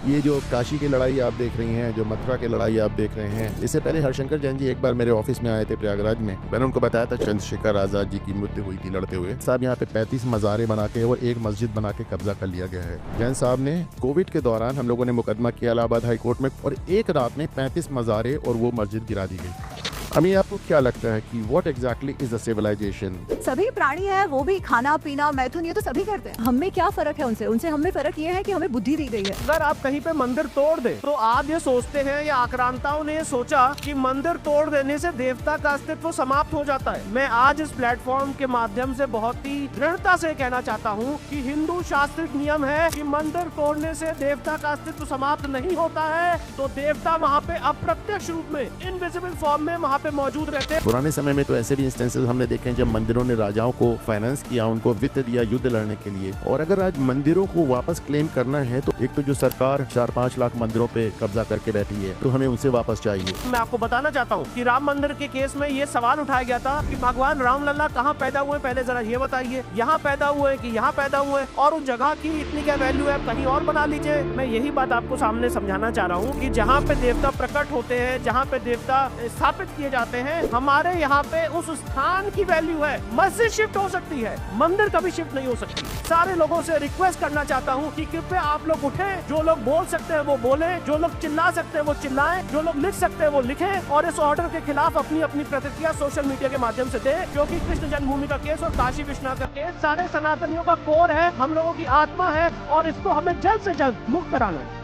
ये जो काशी की लड़ाई आप देख रही हैं, जो मथुरा की लड़ाई आप देख रहे हैं, इससे पहले हरिशंकर जैन जी एक बार मेरे ऑफिस में आए थे प्रयागराज में। मैंने उनको बताया था चंद्रशेखर आजाद जी की मृत्यु हुई थी लड़ते हुए। साहब यहाँ पे 35 मज़ारे बना के और एक मस्जिद बना के कब्जा कर लिया गया है। जैन साहब ने कोविड के दौरान हम लोगों ने मुकदमा किया इलाहाबाद हाई कोर्ट में और एक रात में 35 मज़ारे और वो मस्जिद गिरा दी गई। अमी, आपको क्या लगता है कि what exactly is the civilization? सभी प्राणी है, वो भी खाना पीना मैथुन ये तो सभी करते हैं। हमें क्या फर्क है उनसे? उनसे हमें फर्क ये है कि हमें बुद्धि दी गई है। अगर आप कहीं पे मंदिर तोड़ दे तो आप ये सोचते हैं या आक्रांताओं ने ये सोचा कि मंदिर तोड़ देने से देवता का अस्तित्व समाप्त हो जाता है। मैं आज इस प्लेटफॉर्म के माध्यम से बहुत ही दृढ़ता से कहना चाहता हूँ कि हिंदू शास्त्रिक नियम है कि मंदिर तोड़ने से देवता का अस्तित्व समाप्त नहीं होता है। तो देवता वहाँ पे अप्रत्यक्ष रूप में इनविजिबल फॉर्म में वहाँ पे मौजूद रहते हैं। पुराने समय में तो ऐसे भी इंस्टेंसेस हमने देखे हैं जब मंदिरों ने राजाओं को फाइनेंस किया, उनको वित्त दिया युद्ध लड़ने के लिए। और अगर आज मंदिरों को वापस क्लेम करना है तो एक तो जो सरकार 4-5 लाख मंदिरों पे कब्जा करके बैठी है, तो हमें उनसे वापस चाहिए। मैं आपको बताना चाहता हूँ कि राम मंदिर के केस में ये सवाल उठाया गया था कि भगवान रामलला कहाँ पैदा हुए, पहले जरा ये बताइए। यहाँ पैदा हुए कि यहाँ पैदा हुए, और उस जगह की इतनी क्या वैल्यू है, कहीं और बना लीजिए। मैं यही बात आपको सामने समझाना चाह रहा हूँ कि जहाँ पे देवता प्रकट होते हैं, जहाँ पे देवता स्थापित किए जाते हैं, हमारे यहाँ पे उस स्थान की वैल्यू है। मस्जिद शिफ्ट हो सकती है, मंदिर कभी शिफ्ट नहीं हो सकती। सारे लोगों से रिक्वेस्ट करना चाहता हूँ कि कृपया आप लोग उठे, जो लोग बोल सकते हैं वो बोले, जो लोग चिल्ला सकते हैं वो चिल्लाएं, जो लोग लिख सकते हैं वो लिखें, और इस ऑर्डर के खिलाफ अपनी अपनी प्रतिक्रिया सोशल मीडिया के माध्यम से दे। क्योंकि कृष्ण जन्मभूमि का केस और काशी विश्वनाथ का केस सारे सनातनियों का कोर है, हम लोगों की आत्मा है, और इसको हमें जल्द से जल्द मुक्त कराना है।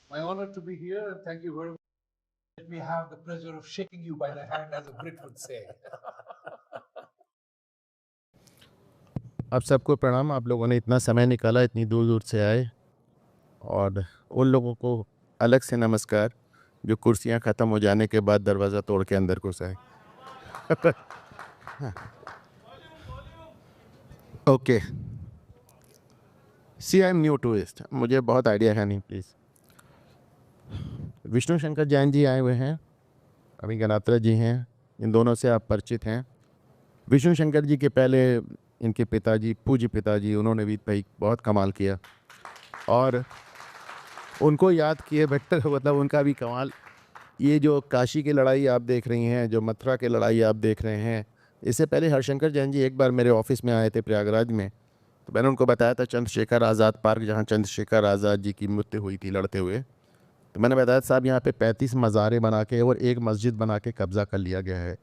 My honor to be here, and thank you very much. Let me have the pleasure of shaking you by the hand, as a Brit would say. आप सबको प्रणाम। आप लोगों ने इतना समय निकाला, इतनी दूर दूर से आए, और उन लोगों को अलग से नमस्कार जो कुर्सियां ख़त्म हो जाने के बाद दरवाज़ा तोड़ के अंदर घुस आए। Okay, see I am new to इस्ट, मुझे बहुत आइडिया है नहीं। प्लीज़, विष्णु शंकर जैन जी आए हुए हैं, अभी गनात्रा जी हैं, इन दोनों से आप परिचित हैं। विष्णु शंकर जी के पहले इनके पिताजी, पूज्य पिताजी, उन्होंने भी भाई बहुत कमाल किया, और उनको याद किए बेटर मतलब उनका भी कमाल। ये जो काशी की लड़ाई आप देख रही हैं, जो मथुरा की लड़ाई आप देख रहे हैं, इससे पहले हरिशंकर जैन जी एक बार मेरे ऑफिस में आए थे प्रयागराज में। तो मैंने उनको बताया था चंद्रशेखर आज़ाद पार्क, जहाँ चंद्रशेखर आज़ाद जी की मृत्यु हुई थी लड़ते हुए। तो मैंने बताया साहब यहाँ पे 35 मज़ारे बना के और एक मस्जिद बना के कब्जा कर लिया गया है।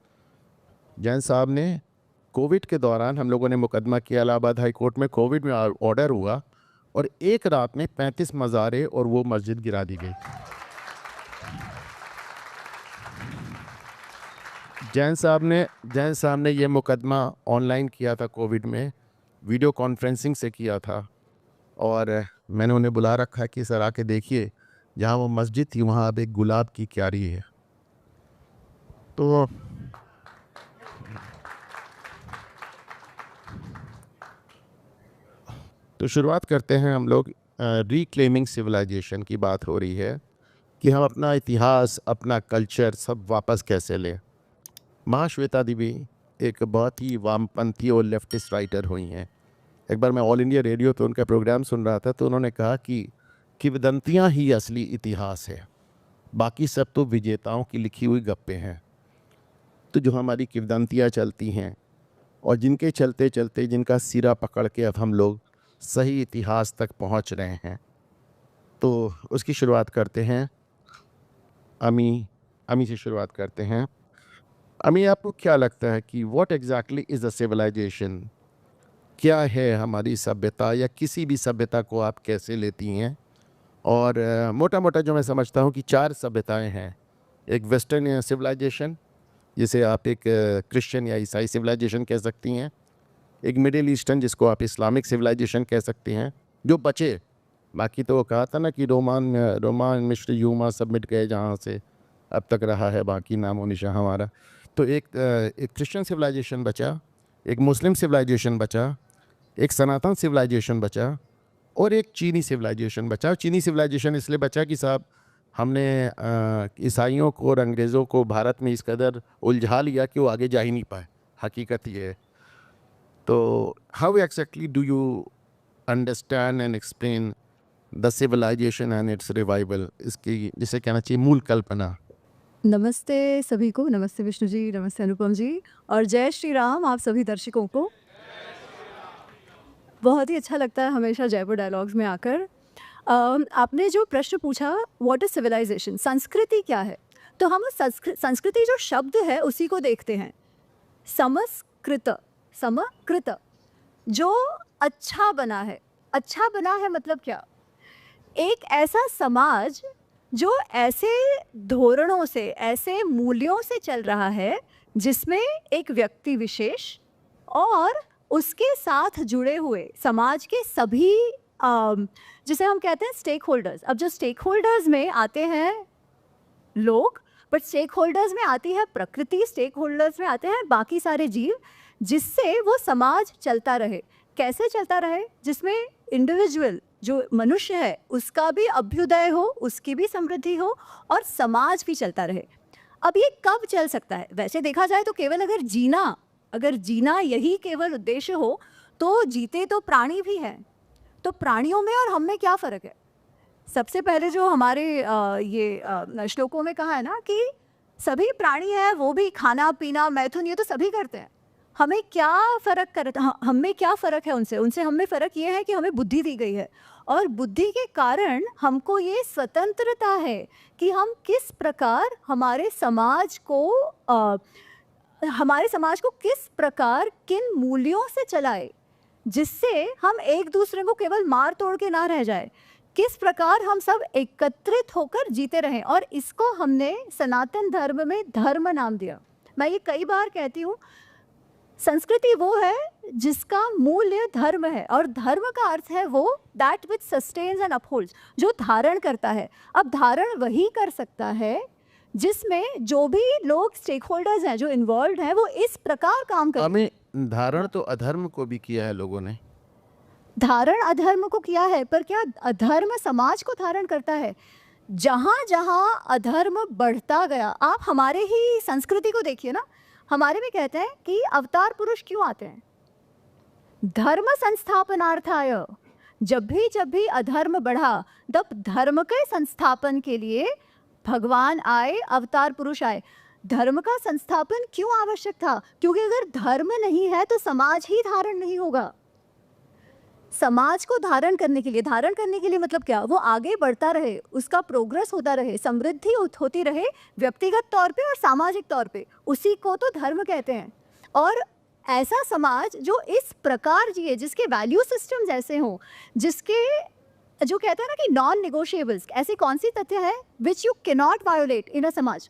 जैन साहब ने कोविड के दौरान हम लोगों ने मुकदमा किया इलाहाबाद हाई कोर्ट में। कोविड में ऑर्डर हुआ और एक रात में 35 मज़ारे और वो मस्जिद गिरा दी गई। जैन साहब ने ये मुकदमा ऑनलाइन किया था, कोविड में वीडियो कॉन्फ्रेंसिंग से किया था, और मैंने उन्हें बुला रखा है कि सर आके देखिए, जहाँ वो मस्जिद थी वहाँ अब एक गुलाब की क्यारी है। तो शुरुआत करते हैं हम लोग। रिक्लेमिंग सिविलाइजेशन की बात हो रही है कि हम अपना इतिहास, अपना कल्चर सब वापस कैसे लें। महाश्वेता देवी एक बहुत ही वामपंथी और लेफ्टिस्ट राइटर हुई हैं। एक बार मैं ऑल इंडिया रेडियो पे उनका प्रोग्राम सुन रहा था, तो उन्होंने कहा कि किंवदंतियाँ ही असली इतिहास है, बाकी सब तो विजेताओं की लिखी हुई गप्पे हैं। तो जो हमारी किंवदंतियाँ चलती हैं और जिनके चलते चलते जिनका सिरा पकड़ के अब हम लोग सही इतिहास तक पहुंच रहे हैं, तो उसकी शुरुआत करते हैं। अमी से शुरुआत करते हैं। अमी, आपको क्या लगता है कि what exactly is the civilization? क्या है हमारी सभ्यता, या किसी भी सभ्यता को आप कैसे लेती हैं? और मोटा मोटा जो मैं समझता हूँ कि 4 सभ्यताएं हैं। एक वेस्टर्न सिविलाइजेशन, जिसे आप एक क्रिश्चियन या ईसाई सिविलाइजेशन कह सकती हैं। एक मिडिल ईस्टर्न, जिसको आप इस्लामिक सिविलाइजेशन कह सकते हैं, जो बचे। बाकी तो वो कहा था ना कि रोमान मिस्र यूमा सब मिट गए, जहाँ से अब तक रहा है बाकी नामो निशा हमारा। तो एक क्रिश्चियन सिविलाइजेशन बचा, एक मुस्लिम सिविलाइजेशन बचा, एक सनातन सिविलाइजेशन बचा, और एक चीनी सिविलाइजेशन बचा। चीनी सिविलाइजेशन इसलिए बचा कि साहब हमने ईसाइयों को और अंग्रेज़ों को भारत में इस कदर उलझा लिया कि वो आगे जा ही नहीं पाए। हकीकत ये है। तो how exactly do you understand and explain the civilization and its revival, इसकी जिसे कहना चाहिए मूल कल्पना? नमस्ते सभी को, नमस्ते विष्णु जी, नमस्ते अनुपम जी, और जय श्री राम आप सभी दर्शकों को। बहुत ही अच्छा लगता है हमेशा जयपुर डायलॉग्स में आकर। आपने जो प्रश्न पूछा, व्हाट इज सिविलाइजेशन, संस्कृति क्या है, तो हम उस संस्कृति जो शब्द है उसी को देखते हैं। समस्कृत, समकृत, जो अच्छा बना है। अच्छा बना है मतलब क्या? एक ऐसा समाज जो ऐसे धोरणों से, ऐसे मूल्यों से चल रहा है जिसमें एक व्यक्ति विशेष और उसके साथ जुड़े हुए समाज के सभी जिसे हम कहते हैं स्टेक होल्डर्स। अब जो स्टेक होल्डर्स में आते हैं लोग, बट स्टेक होल्डर्स में आती है प्रकृति, स्टेक होल्डर्स में आते हैं बाकी सारे जीव, जिससे वो समाज चलता रहे। कैसे चलता रहे? जिसमें इंडिविजुअल जो मनुष्य है उसका भी अभ्युदय हो, उसकी भी समृद्धि हो और समाज भी चलता रहे। अब ये कब चल सकता है? वैसे देखा जाए तो केवल अगर जीना यही केवल उद्देश्य हो तो जीते तो प्राणी भी हैं। तो प्राणियों में और हम में क्या फ़र्क है? सबसे पहले जो हमारे ये श्लोकों में कहा है ना कि सभी प्राणी हैं, वो भी खाना पीना मैथुन ये तो सभी करते हैं। हमें क्या फ़र्क हम में क्या फ़र्क है उनसे हम में फ़र्क ये है कि हमें बुद्धि दी गई है और बुद्धि के कारण हमको ये स्वतंत्रता है कि हम किस प्रकार हमारे समाज को किस प्रकार किन मूल्यों से चलाए, जिससे हम एक दूसरे को केवल मार तोड़ के ना रह जाए, किस प्रकार हम सब एकत्रित होकर जीते रहें। और इसको हमने सनातन धर्म में धर्म नाम दिया। मैं ये कई बार कहती हूँ, संस्कृति वो है जिसका मूल्य धर्म है, और धर्म का अर्थ है वो that which sustains and upholds, जो धारण करता है। अब धारण वही कर सकता है जिसमें जो भी लोग स्टेक होल्डर्स हैं, जो इन्वॉल्व हैं, वो इस प्रकार काम करते हैं। हमें धारण तो अधर्म को भी किया है लोगों ने। धारण अधर्म को किया है, पर क्या अधर्म समाज को धारण करता है? जहाँ जहाँ अधर्म बढ़ता गया, आप हमारे ही संस्कृति को देखिए ना, हमारे में कहते हैं कि अवतार पुरुष क्यों आते हैं? धर्म संस्थापनार्थाय। जब भी अधर्म बढ़ा, तब धर्म के संस्थापन के लिए भगवान आए, अवतार पुरुष आए। धर्म का संस्थापन क्यों आवश्यक था? क्योंकि अगर धर्म नहीं है तो समाज ही धारण नहीं होगा। समाज को धारण करने के लिए मतलब क्या? वो आगे बढ़ता रहे, उसका प्रोग्रेस होता रहे, समृद्धि होती रहे व्यक्तिगत तौर पे और सामाजिक तौर पे, उसी को तो धर्म कहते हैं। और ऐसा समाज जो इस प्रकार जिए, जिसके वैल्यू सिस्टम्स ऐसे हों, जिसके जो कहते हैं ना कि नॉन निगोशिएबल्स, ऐसी कौन सी तथ्य है which you can not violate in a समाज,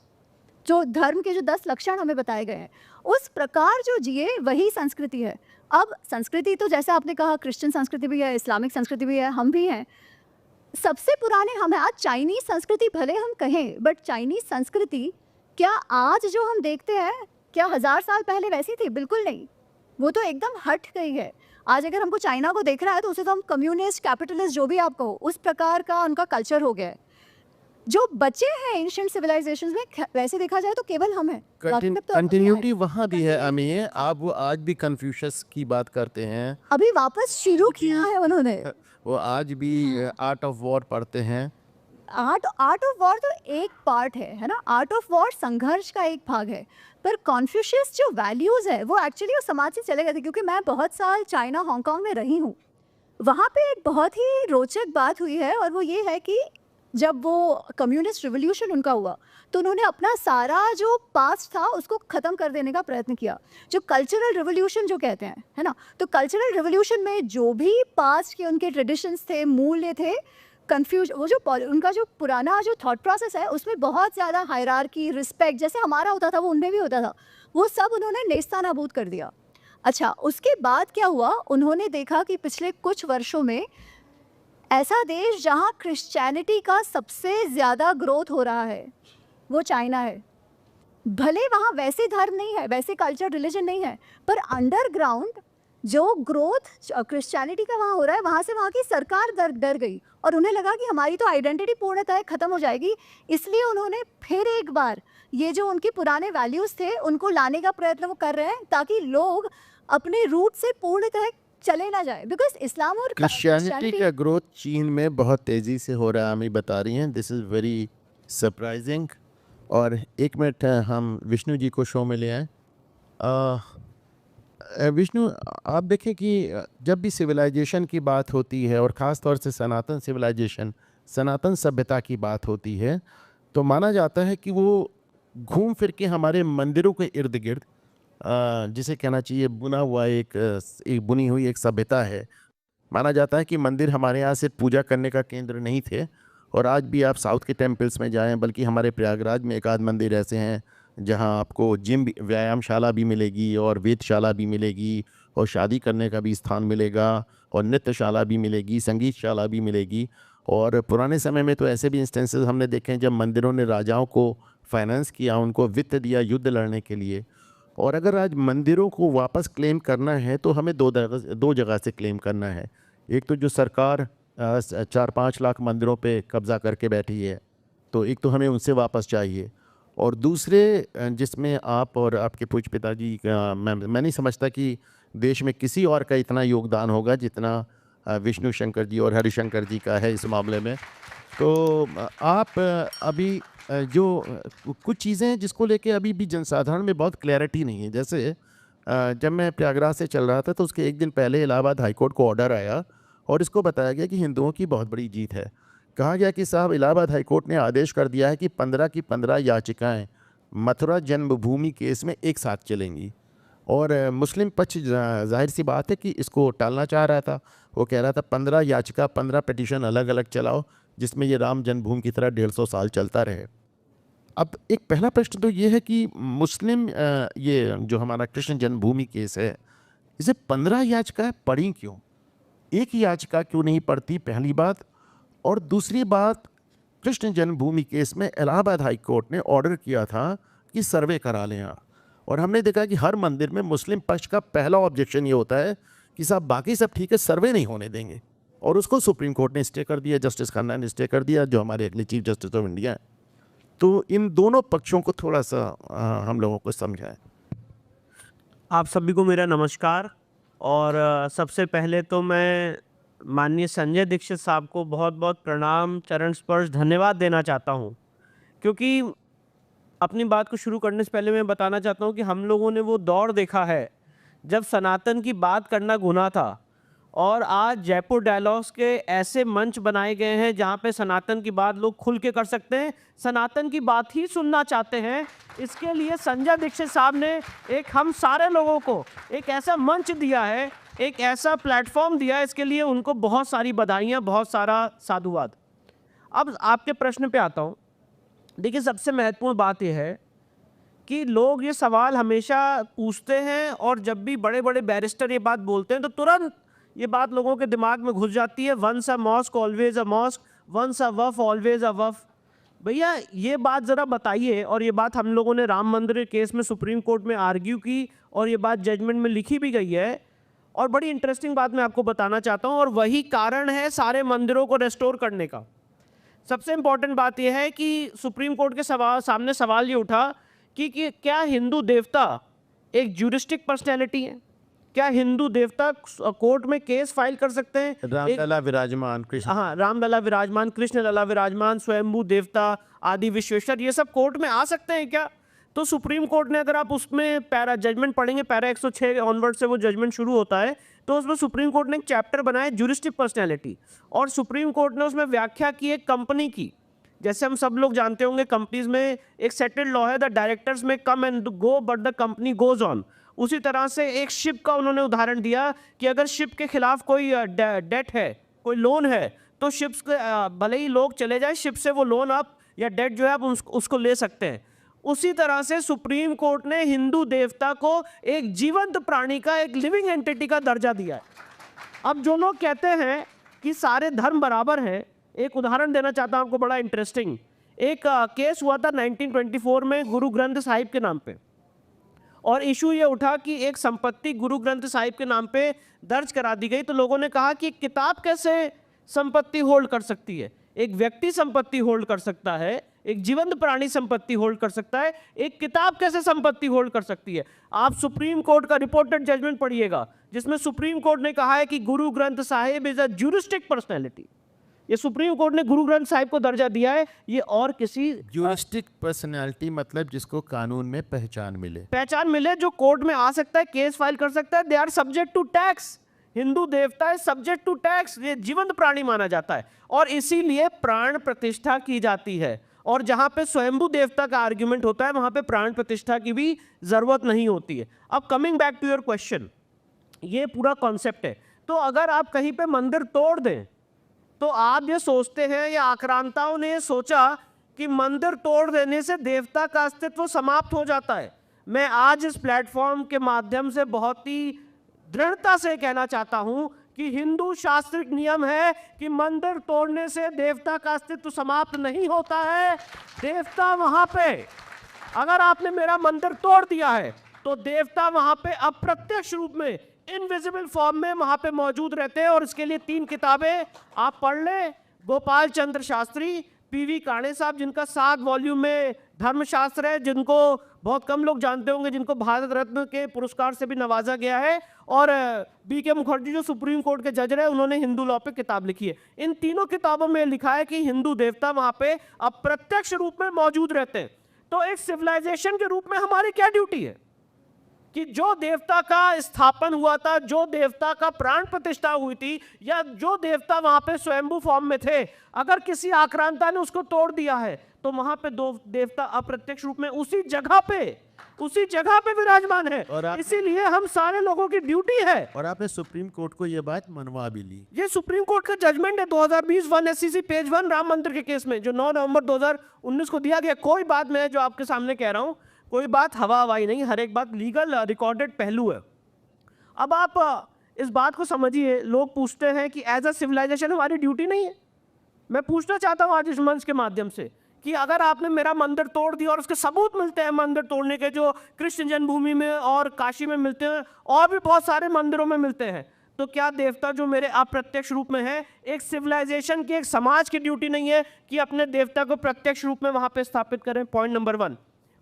जो धर्म के जो 10 लक्षण हमें बताए गए हैं, उस प्रकार जो जिए वही संस्कृति है। अब संस्कृति तो जैसे आपने कहा, क्रिश्चियन संस्कृति भी है, इस्लामिक संस्कृति भी है, हम भी हैं। सबसे पुराने हम हैं। आज चाइनीज संस्कृति भले हम कहें, बट चाइनीज संस्कृति क्या आज जो हम देखते हैं, क्या 1000 साल पहले वैसी थी? बिल्कुल नहीं, वो तो एकदम हट गई है। आज अगर हमको चाइना को देख रहा है तो उसे तो हम कम्युनिस्ट, कैपिटलिस्ट, जो भी आप कहो, उस प्रकार का उनका कल्चर हो गया है। जो बचे हैं एंशिएंट सिविलाइजेशंस में, वैसे देखा जाए तो केवल हम हैं। कंटिन्यूटी वहाँ भी है अमीय। आप वो आज भी कन्फ्यूशस की बात करते हैं, अभी वापस शुरू किया है उन्होंने। वो आज भी आर्ट ऑफ वॉर पढ़ते हैं। आर्ट ऑफ वॉर तो एक पार्ट है ना, आर्ट ऑफ वॉर संघर्ष का एक भाग है। पर कॉन्फ्यूशियस जो वैल्यूज़ है वो एक्चुअली उस समाज से चले गए थे। क्योंकि मैं बहुत साल चाइना, हांगकांग में रही हूँ, वहाँ पे एक बहुत ही रोचक बात हुई है, और वो ये है कि जब वो कम्युनिस्ट रिवोल्यूशन उनका हुआ तो उन्होंने अपना सारा जो पास्ट था उसको ख़त्म कर देने का प्रयत्न किया, जो कल्चरल रिवोल्यूशन जो कहते हैं, है ना। तो कल्चरल रिवोल्यूशन में जो भी पास्ट के उनके ट्रेडिशंस थे, मूल्य थे, वो जो उनका जो पुराना जो थॉट प्रोसेस है, उसमें बहुत ज़्यादा हायरार्की, रिस्पेक्ट जैसे हमारा होता था वो उनमें भी होता था, वो सब उन्होंने नेस्तनाबूद कर दिया। अच्छा, उसके बाद क्या हुआ? उन्होंने देखा कि पिछले कुछ वर्षों में ऐसा देश जहाँ क्रिश्चियनिटी का सबसे ज़्यादा ग्रोथ हो रहा है वो चाइना है। भले वहाँ वैसे धर्म नहीं है, वैसे कल्चर, रिलीजन नहीं है, पर अंडरग्राउंड जो ग्रोथ क्रिश्चियनिटी का वहाँ हो रहा है, वहाँ से वहाँ की सरकार डर गई और उन्हें लगा कि हमारी तो आइडेंटिटी पूर्णतः खत्म हो जाएगी। इसलिए उन्होंने फिर एक बार ये जो उनके पुराने वैल्यूज़ थे उनको लाने का प्रयत्न वो कर रहे हैं, ताकि लोग अपने रूट से पूर्णतः चले ना जाए। बिकॉज इस्लाम और क्रिश्चियनिटी का ग्रोथ चीन में बहुत तेज़ी से हो रहा है, हमें बता रही हैं। This is very surprising. और एक मिनट हम विष्णु जी को शो में ले आए। विष्णु, आप देखें कि जब भी सिविलाइजेशन की बात होती है और ख़ास तौर से सनातन सिविलाइजेशन, सनातन सभ्यता की बात होती है, तो माना जाता है कि वो घूम फिर के हमारे मंदिरों के इर्द गिर्द, जिसे कहना चाहिए बुना हुआ एक बुनी हुई एक सभ्यता है। माना जाता है कि मंदिर हमारे यहाँ सिर्फ पूजा करने का केंद्र नहीं थे, और आज भी आप साउथ के टेम्पल्स में जाएं, बल्कि हमारे प्रयागराज में एक आध मंदिर ऐसे हैं जहां आपको जिम व्यायामशाला भी मिलेगी और वेदशाला भी मिलेगी और शादी करने का भी स्थान मिलेगा और नृत्यशाला भी मिलेगी, संगीतशाला भी मिलेगी। और पुराने समय में तो ऐसे भी इंस्टेंसेस हमने देखे हैं जब मंदिरों ने राजाओं को फाइनेंस किया, उनको वित्त दिया युद्ध लड़ने के लिए। और अगर आज मंदिरों को वापस क्लेम करना है तो हमें दो जगह से क्लेम करना है। एक तो जो सरकार 4-5 लाख मंदिरों पे कब्ज़ा करके बैठी है, तो एक तो हमें उनसे वापस चाहिए, और दूसरे जिसमें आप और आपके पूज्य पिताजी का, मैं नहीं समझता कि देश में किसी और का इतना योगदान होगा जितना विष्णु शंकर जी और हरिशंकर जी का है इस मामले में। तो आप अभी जो कुछ चीज़ें हैं जिसको लेके अभी भी जनसाधारण में बहुत क्लैरिटी नहीं है। जैसे जब मैं प्रयागराज से चल रहा था तो उसके एक दिन पहले इलाहाबाद हाईकोर्ट को ऑर्डर आया और इसको बताया गया कि हिंदुओं की बहुत बड़ी जीत है। कहा गया कि साहब, इलाहाबाद हाईकोर्ट ने आदेश कर दिया है कि 15 की 15 याचिकाएं मथुरा जन्मभूमि केस में एक साथ चलेंगी। और मुस्लिम पक्ष जाहिर सी बात है कि इसको टालना चाह रहा था। वो कह रहा था 15 याचिका 15 पिटीशन अलग अलग चलाओ, जिसमें ये राम जन्मभूमि की तरह 150 साल चलता रहे। अब एक पहला प्रश्न तो ये है कि मुस्लिम ये जो हमारा कृष्ण जन्मभूमि केस है, इसे 15 याचिकाएं पढ़ी क्यों? एक याचिका क्यों नहीं पढ़ती, पहली बात। और दूसरी बात, कृष्ण जन्मभूमि केस में इलाहाबाद हाई कोर्ट ने ऑर्डर किया था कि सर्वे करा लें आप, और हमने देखा कि हर मंदिर में मुस्लिम पक्ष का पहला ऑब्जेक्शन ये होता है कि साहब बाकी सब ठीक है, सर्वे नहीं होने देंगे, और उसको सुप्रीम कोर्ट ने स्टे कर दिया, जस्टिस खन्ना ने स्टे कर दिया, जो हमारे अगले चीफ जस्टिस ऑफ इंडिया हैं। तो इन दोनों पक्षों को थोड़ा सा हम लोगों को समझाएं। आप सभी को मेरा नमस्कार। और सबसे पहले तो मैं माननीय संजय दीक्षित साहब को बहुत बहुत प्रणाम, चरण स्पर्श, धन्यवाद देना चाहता हूं, क्योंकि अपनी बात को शुरू करने से पहले मैं बताना चाहता हूं कि हम लोगों ने वो दौर देखा है जब सनातन की बात करना गुनाह था, और आज जयपुर डायलॉग्स के ऐसे मंच बनाए गए हैं जहां पे सनातन की बात लोग खुल के कर सकते हैं, सनातन की बात ही सुनना चाहते हैं। इसके लिए संजय दीक्षित साहब ने एक हम सारे लोगों को एक ऐसा मंच दिया है, एक ऐसा प्लेटफॉर्म दिया है, इसके लिए उनको बहुत सारी बधाइयाँ, बहुत सारा साधुवाद। अब आपके प्रश्न पे आता हूँ। देखिए, सबसे महत्वपूर्ण बात यह है कि लोग ये सवाल हमेशा पूछते हैं, और जब भी बड़े बड़े बैरिस्टर ये बात बोलते हैं तो तुरंत ये बात लोगों के दिमाग में घुस जाती है, once a mosque always a mosque, once a waqf always a waqf. भैया ये बात ज़रा बताइए। और ये बात हम लोगों ने राम मंदिर के केस में सुप्रीम कोर्ट में आर्ग्यू की, और ये बात जजमेंट में लिखी भी गई है। और बड़ी इंटरेस्टिंग बात मैं आपको बताना चाहता हूँ, और वही कारण है सारे मंदिरों को रेस्टोर करने का। सबसे इम्पॉर्टेंट बात यह है कि सुप्रीम कोर्ट के सामने सवाल ये उठा कि क्या हिंदू देवता एक ज्यूरिस्टिक पर्सनैलिटी है? क्या हिंदू देवता कोर्ट में केस फाइल कर सकते हैं? रामलला विराजमान कृष्ण, हाँ, रामलला विराजमान, कृष्ण लला विराजमान, स्वयंभू देवता, आदि विश्वेश्वर, ये सब कोर्ट में आ सकते हैं क्या? तो सुप्रीम कोर्ट ने, अगर आप उसमें पैरा जजमेंट पढ़ेंगे, पैरा 106 ऑनवर्ड से वो जजमेंट शुरू होता है, तो उसमें सुप्रीम कोर्ट ने एक चैप्टर बनाया ज्यूरिस्टिक पर्सनैलिटी, और सुप्रीम कोर्ट ने उसमें व्याख्या की एक कंपनी की। जैसे हम सब लोग जानते होंगे, कंपनीज में एक सेटल्ड लॉ है, द डायरेक्टर्स में come and go but the company goes on. उसी तरह से एक शिप का उन्होंने उदाहरण दिया कि अगर शिप के खिलाफ कोई डेट है, कोई लोन है, तो शिप्स के भले ही लोग चले जाए, शिप से वो लोन आप या डेट जो है आप उसको ले सकते हैं। उसी तरह से सुप्रीम कोर्ट ने हिंदू देवता को एक जीवंत प्राणी का, एक लिविंग एंटिटी का दर्जा दिया है। अब जो लोग कहते हैं कि सारे धर्म बराबर हैं, एक उदाहरण देना चाहता हूं आपको, बड़ा इंटरेस्टिंग। एक केस हुआ था 1924 में गुरु ग्रंथ साहिब के नाम पे, और इशू ये उठा कि एक संपत्ति गुरु ग्रंथ साहिब के नाम पे दर्ज करा दी गई, तो लोगों ने कहा कि एक किताब कैसे संपत्ति होल्ड कर सकती है, एक व्यक्ति संपत्ति होल्ड कर सकता है, एक जीवंत प्राणी संपत्ति होल्ड कर सकता है, एक किताब कैसे संपत्ति होल्ड कर सकती है। आप सुप्रीम कोर्ट का रिपोर्टेड जजमेंट पढ़िएगा, जिसमें सुप्रीम कोर्ट ने कहा है कि Guru Granth Sahib is a juristic personality. ये सुप्रीम कोर्ट ने गुरु ग्रंथ साहिब को दर्जा दिया है, ये और किसी ज्यूरिस्टिक पर्सनालिटी मतलब जिसको कानून में पहचान मिले, जो कोर्ट में आ सकता है, केस फाइल कर सकता है। They are subject to tax. Hindu देवता है सब्जेक्ट टू टैक्स, ये जीवंत प्राणी माना जाता है और इसीलिए प्राण प्रतिष्ठा की जाती है। और जहां पे स्वयंभू देवता का आर्ग्यूमेंट होता है वहां पे प्राण प्रतिष्ठा की भी जरूरत नहीं होती है। अब coming back to your question, ये पूरा कॉन्सेप्ट है। तो अगर आप कहीं पे मंदिर तोड़ दें तो आप ये सोचते हैं या आक्रांताओं ने ये सोचा कि मंदिर तोड़ देने से देवता का अस्तित्व समाप्त हो जाता है। मैं आज इस प्लेटफॉर्म के माध्यम से बहुत ही दृढ़ता से कहना चाहता हूं कि हिंदू शास्त्रिक नियम है कि मंदिर तोड़ने से देवता का अस्तित्व समाप्त नहीं होता है। देवता वहां पे, अगर आपने मेरा मंदिर तोड़ दिया है तो देवता वहां पे अप्रत्यक्ष रूप में, इनविजिबल फॉर्म में वहां पे मौजूद रहते हैं। और इसके लिए 3 किताबें आप पढ़ लें। गोपाल चंद्र शास्त्री, पीवी काणे साहब, जिनका 7 वॉल्यूम में धर्मशास्त्र है, जिनको बहुत कम लोग जानते होंगे, जिनको भारत रत्न के पुरस्कार से भी नवाजा गया है, और बीके मुखर्जी जो सुप्रीम कोर्ट के जज रहे, उन्होंने हिंदू लॉ पे किताब लिखी है। इन तीनों किताबों में लिखा है कि हिंदू देवता वहां पे अप्रत्यक्ष रूप में मौजूद रहते हैं। तो एक सिविलाइजेशन के रूप में हमारी क्या ड्यूटी है कि जो देवता का स्थापन हुआ था, जो देवता का प्राण प्रतिष्ठा हुई थी, या जो देवता वहां पे स्वयंभू फॉर्म में थे, अगर किसी आक्रांता ने उसको तोड़ दिया है तो वहां पे दो देवता अप्रत्यक्ष रूप में उसी जगह पे विराजमान है। इसीलिए हम सारे लोगों की ड्यूटी है। और आपने सुप्रीम कोर्ट को यह बात मनवा भी ली। ये सुप्रीम कोर्ट का जजमेंट है 2020 1 SCC पेज 1 राम मंदिर के केस में, जो 9 नवंबर 2019 को दिया गया। कोई बात मैं जो आपके सामने कह रहा हूं, कोई बात हवा हवाई नहीं, हर एक बात लीगल रिकॉर्डेड पहलू है। अब आप इस बात को समझिए। लोग पूछते हैं कि एज अ सिविलाइजेशन हमारी ड्यूटी नहीं है। मैं पूछना चाहता हूं आज इस मंच के माध्यम से कि अगर आपने मेरा मंदिर तोड़ दिया, और उसके सबूत मिलते हैं मंदिर तोड़ने के, जो कृष्ण जन्मभूमि में और काशी में मिलते हैं और भी बहुत सारे मंदिरों में मिलते हैं, तो क्या देवता जो मेरे अप्रत्यक्ष रूप में है, एक सिविलाइजेशन की, एक समाज की ड्यूटी नहीं है कि अपने देवता को प्रत्यक्ष रूप में वहां पे स्थापित करें? Point number 1।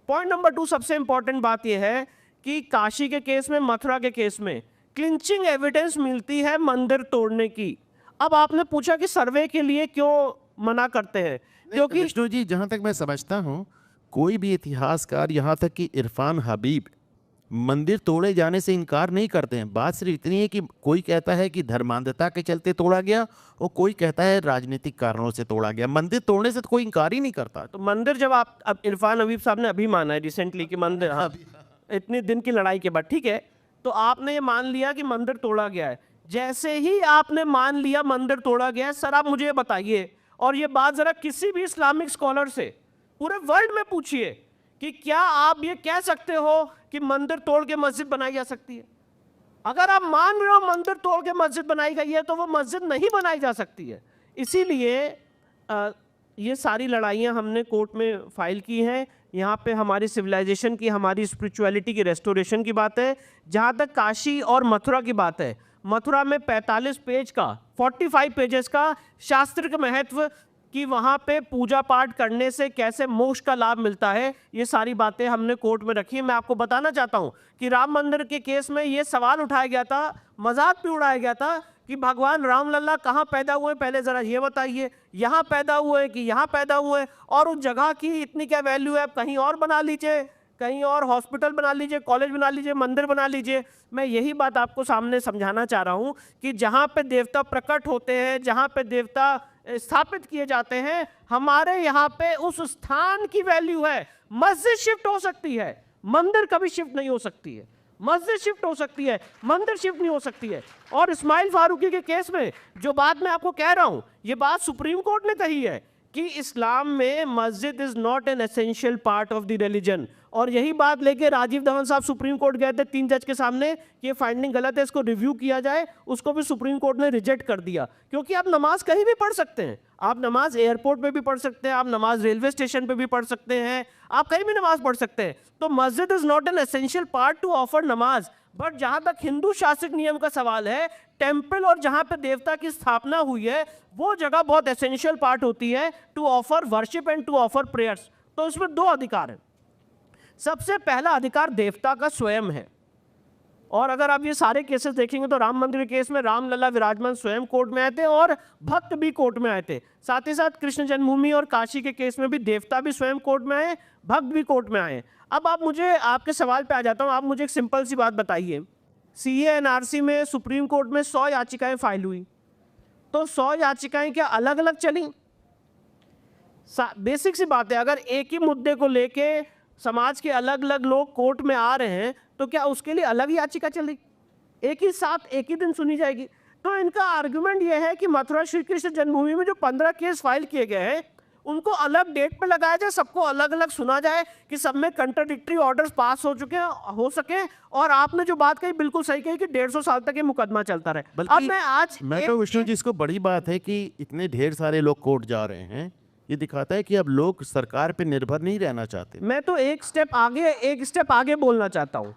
पॉइंट नंबर 2, सबसे इंपॉर्टेंट बात यह है कि काशी के केस में, मथुरा के केस में क्लिंचिंग एविडेंस मिलती है मंदिर तोड़ने की। अब आपने पूछा कि सर्वे के लिए क्यों मना करते हैं, क्योंकि विष्णु जी, जहां तक मैं समझता हूं, कोई भी इतिहासकार, यहां तक कि इरफान हबीब, मंदिर तोड़े जाने से इनकार नहीं करते हैं। बात सिर्फ इतनी है कि कोई कहता है कि धर्मांधता के चलते तोड़ा गया और कोई कहता है राजनीतिक कारणों से तोड़ा गया। मंदिर तोड़ने से तो कोई इनकार ही नहीं करता। तो मंदिर, जब आप, अब इरफान हबीब साहब ने अभी माना है रिसेंटली कि मंदिर, हाँ, इतने दिन की लड़ाई के बाद, ठीक है, तो आपने ये मान लिया कि मंदिर तोड़ा गया है। जैसे ही आपने मान लिया मंदिर तोड़ा गया है, सर आप मुझे बताइए, और ये बात जरा किसी भी इस्लामिक स्कॉलर से पूरे वर्ल्ड में पूछिए कि क्या आप ये कह सकते हो कि मंदिर तोड़ के मस्जिद बनाई जा सकती है? अगर आप मान रहे हो मंदिर तोड़ के मस्जिद बनाई गई है, तो वो मस्जिद नहीं बनाई जा सकती है। इसीलिए ये सारी लड़ाइयाँ हमने कोर्ट में फाइल की हैं। यहाँ पे हमारी सिविलाइजेशन की, हमारी स्पिरिचुअलिटी की रेस्टोरेशन की बात है। जहाँ तक काशी और मथुरा की बात है, मथुरा में 45 पेज का, 45 पेजेस का शास्त्र का महत्व, कि वहाँ पे पूजा पाठ करने से कैसे मोक्ष का लाभ मिलता है, ये सारी बातें हमने कोर्ट में रखी है। मैं आपको बताना चाहता हूँ कि राम मंदिर के केस में ये सवाल उठाया गया था, मजाक भी उड़ाया गया था कि भगवान रामलला कहाँ पैदा हुए, पहले ज़रा ये बताइए। यहाँ पैदा हुए कि यहाँ पैदा हुए, और उस जगह की इतनी क्या वैल्यू है, कहीं और बना लीजिए, कहीं और हॉस्पिटल बना लीजिए, कॉलेज बना लीजिए, मंदिर बना लीजिए। मैं यही बात आपको सामने समझाना चाह रहा हूँ कि जहाँ पे देवता प्रकट होते हैं, जहाँ पे देवता स्थापित किए जाते हैं, हमारे यहाँ पे उस स्थान की वैल्यू है। मस्जिद शिफ्ट हो सकती है, मंदिर कभी शिफ्ट नहीं हो सकती है। मस्जिद शिफ्ट हो सकती है, मंदिर शिफ्ट नहीं हो सकती है। और इस्माइल फारूकी के केस में जो बात मैं आपको कह रहा हूँ, ये बात सुप्रीम कोर्ट ने कही है कि इस्लाम में मस्जिद is not an essential part of the religion, और यही बात लेके राजीव धवन साहब सुप्रीम कोर्ट गए थे 3 जज के सामने कि ये फाइंडिंग गलत है, इसको रिव्यू किया जाए। उसको भी सुप्रीम कोर्ट ने रिजेक्ट कर दिया, क्योंकि आप नमाज कहीं भी पढ़ सकते हैं। आप नमाज एयरपोर्ट पे भी पढ़ सकते हैं, आप नमाज रेलवे स्टेशन पे भी पढ़ सकते हैं, आप कहीं भी नमाज पढ़ सकते हैं। तो मस्जिद is not an essential part two offer नमाज। बट जहां तक हिंदू शासक नियम का सवाल है, टेम्पल और जहां पे देवता की स्थापना हुई है वो जगह बहुत एसेंशियल पार्ट होती है to offer worship and to offer prayers. तो इसमें 2 अधिकार हैं। सबसे पहला अधिकार देवता का स्वयं है, और अगर आप ये सारे केसेस देखेंगे तो राम मंदिर के केस में रामलला विराजमान स्वयं कोर्ट में आए थे और भक्त भी कोर्ट में आए थे। साथ ही साथ कृष्ण जन्मभूमि और काशी के केस में भी देवता भी स्वयं कोर्ट में आए, भक्त भी कोर्ट में आए। अब आप मुझे आपके सवाल पे आ जाता हूँ। आप मुझे एक सिंपल सी बात बताइए, CA NRC में सुप्रीम कोर्ट में 100 याचिकाएं फाइल हुई, तो 100 याचिकाएं क्या अलग अलग चली? बेसिक सी बात है, अगर एक ही मुद्दे को लेके समाज के अलग अलग लोग कोर्ट में आ रहे हैं तो क्या उसके लिए अलग याचिका चलेगी? एक ही साथ एक ही दिन सुनी जाएगी? तो इनका आर्गुमेंट यह है कि मथुरा श्री कृष्ण जन्मभूमि में जो 15 केस फाइल किए गए हैं उनको अलग डेट पे लगाया जाए, सबको अलग अलग सुना जाए कि सब में कंट्राडिक्टरी ऑर्डर्स पास हो चुके हैं हो सके। और आपने जो बात कही बिल्कुल सही कही कि 150 साल तक ये मुकदमा चलता रहे। अब मैं तो विष्णु जी, इसको बड़ी बात है कि इतने ढेर सारे लोग कोर्ट जा रहे हैं। ये दिखाता है कि अब लोग सरकार पे निर्भर नहीं रहना चाहते। मैं तो एक स्टेप आगे बोलना चाहता हूँ।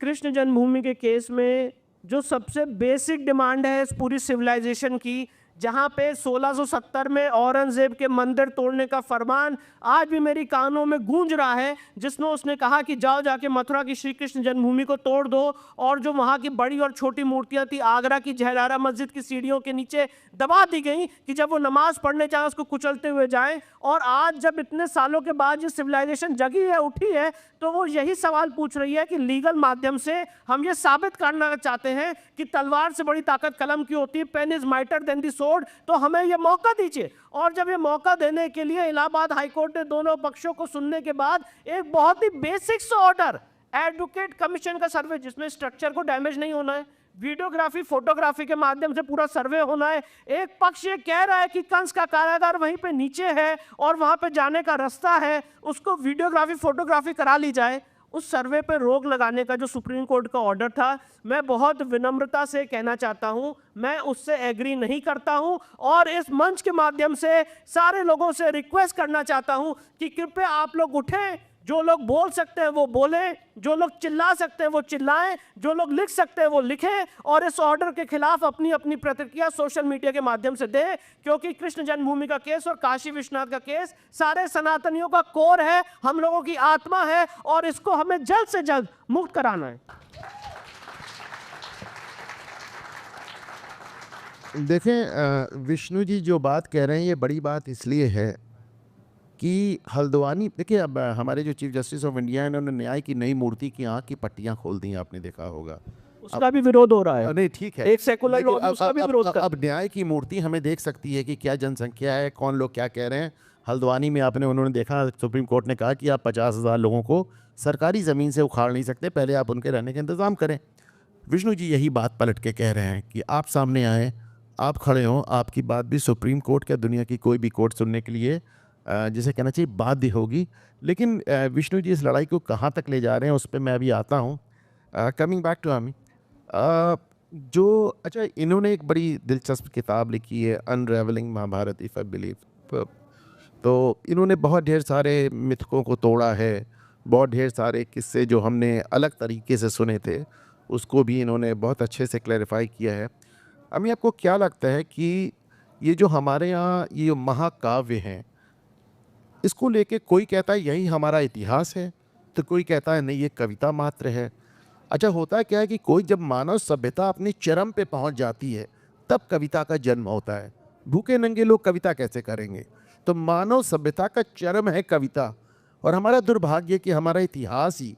कृष्ण जन्मभूमि के केस में जो सबसे बेसिक डिमांड है इस पूरी सिविलाइजेशन की, जहाँ पे 1670 में औरंगजेब के मंदिर तोड़ने का फरमान आज भी मेरी कानों में गूंज रहा है, जिसमें उसने कहा कि जाओ जाके मथुरा की श्री कृष्ण जन्मभूमि को तोड़ दो, और जो वहाँ की बड़ी और छोटी मूर्तियाँ थी आगरा की जहरारा मस्जिद की सीढ़ियों के नीचे दबा दी गई कि जब वो नमाज पढ़ने जाए उसको कुचलते हुए जाएं। और आज जब इतने सालों के बाद ये सिविलाइजेशन जगी है, उठी है, तो वो यही सवाल पूछ रही है कि लीगल माध्यम से हम ये साबित करना चाहते हैं कि तलवार से बड़ी ताकत कलम की होती है, pen is mightier than the sword. तो हमें ये मौका दीजिए। और जब ये मौका देने के लिए इलाहाबाद हाईकोर्ट ने दोनों पक्षों को सुनने के बाद एक बहुत ही बेसिक ऑर्डर, एडवोकेट कमीशन का सर्वे, जिसमें स्ट्रक्चर को डैमेज नहीं होना है, वीडियोग्राफी फोटोग्राफी के माध्यम से पूरा सर्वे होना है। एक पक्ष ये कह रहा है कि कंस का कारागार वहीं पे नीचे है और वहां पे जाने का रास्ता है, उसको वीडियोग्राफी फोटोग्राफी करा ली जाए। उस सर्वे पे रोक लगाने का जो सुप्रीम कोर्ट का ऑर्डर था, मैं बहुत विनम्रता से कहना चाहता हूं, मैं उससे एग्री नहीं करता हूं। और इस मंच के माध्यम से सारे लोगों से रिक्वेस्ट करना चाहता हूं कि कृपया आप लोग उठें, जो लोग बोल सकते हैं वो बोलें, जो लोग चिल्ला सकते हैं वो चिल्लाएं, जो लोग लिख सकते हैं वो लिखें, और इस ऑर्डर के खिलाफ अपनी अपनी प्रतिक्रिया सोशल मीडिया के माध्यम से दें। क्योंकि कृष्ण जन्मभूमि का केस और काशी विश्वनाथ का केस सारे सनातनियों का कोर है, हम लोगों की आत्मा है, और इसको हमें जल्द से जल्द मुक्त कराना है। देखें विष्णु जी जो बात कह रहे हैं ये बड़ी बात इसलिए है कि हल्द्वानी, देखिए अब हमारे जो चीफ जस्टिस ऑफ इंडिया हैं उन्होंने न्याय की नई मूर्ति की आंख की पट्टियां खोल दी, आपने देखा होगा। उसका भी विरोध हो रहा है। नहीं ठीक है, एक सेकुलर लॉ उसका भी विरोध कर। अब न्याय की मूर्ति हमें देख सकती है कि क्या जनसंख्या है, कौन लोग क्या कह रहे हैं। हल्द्वानी में उन्होंने देखा, सुप्रीम कोर्ट ने कहा कि आप 50,000 लोगों को सरकारी ज़मीन से उखाड़ नहीं सकते, पहले आप उनके रहने का इंतज़ाम करें। विष्णु जी यही बात पलट के कह रहे हैं कि आप सामने आएँ, आप खड़े हों, आपकी बात भी सुप्रीम कोर्ट क्या दुनिया की कोई भी कोर्ट सुनने के लिए जिसे कहना चाहिए बाध्य होगी। लेकिन विष्णु जी इस लड़ाई को कहाँ तक ले जा रहे हैं उस पर मैं अभी आता हूँ। कमिंग बैक टू आमी, अच्छा इन्होंने एक बड़ी दिलचस्प किताब लिखी है, unravelling Mahabharata if I believe. तो इन्होंने बहुत ढेर सारे मिथकों को तोड़ा है, बहुत ढेर सारे किस्से जो हमने अलग तरीके से सुने थे उसको भी इन्होंने बहुत अच्छे से क्लैरिफाई किया है। अमी आपको क्या लगता है कि ये जो हमारे यहाँ ये महाकाव्य हैं, इसको लेके कोई कहता है यही हमारा इतिहास है, तो कोई कहता है नहीं ये कविता मात्र है। अच्छा होता क्या है कि कोई जब मानव सभ्यता अपनी चरम पे पहुंच जाती है तब कविता का जन्म होता है। भूखे नंगे लोग कविता कैसे करेंगे? तो मानव सभ्यता का चरम है कविता। और हमारा दुर्भाग्य कि हमारा इतिहास ही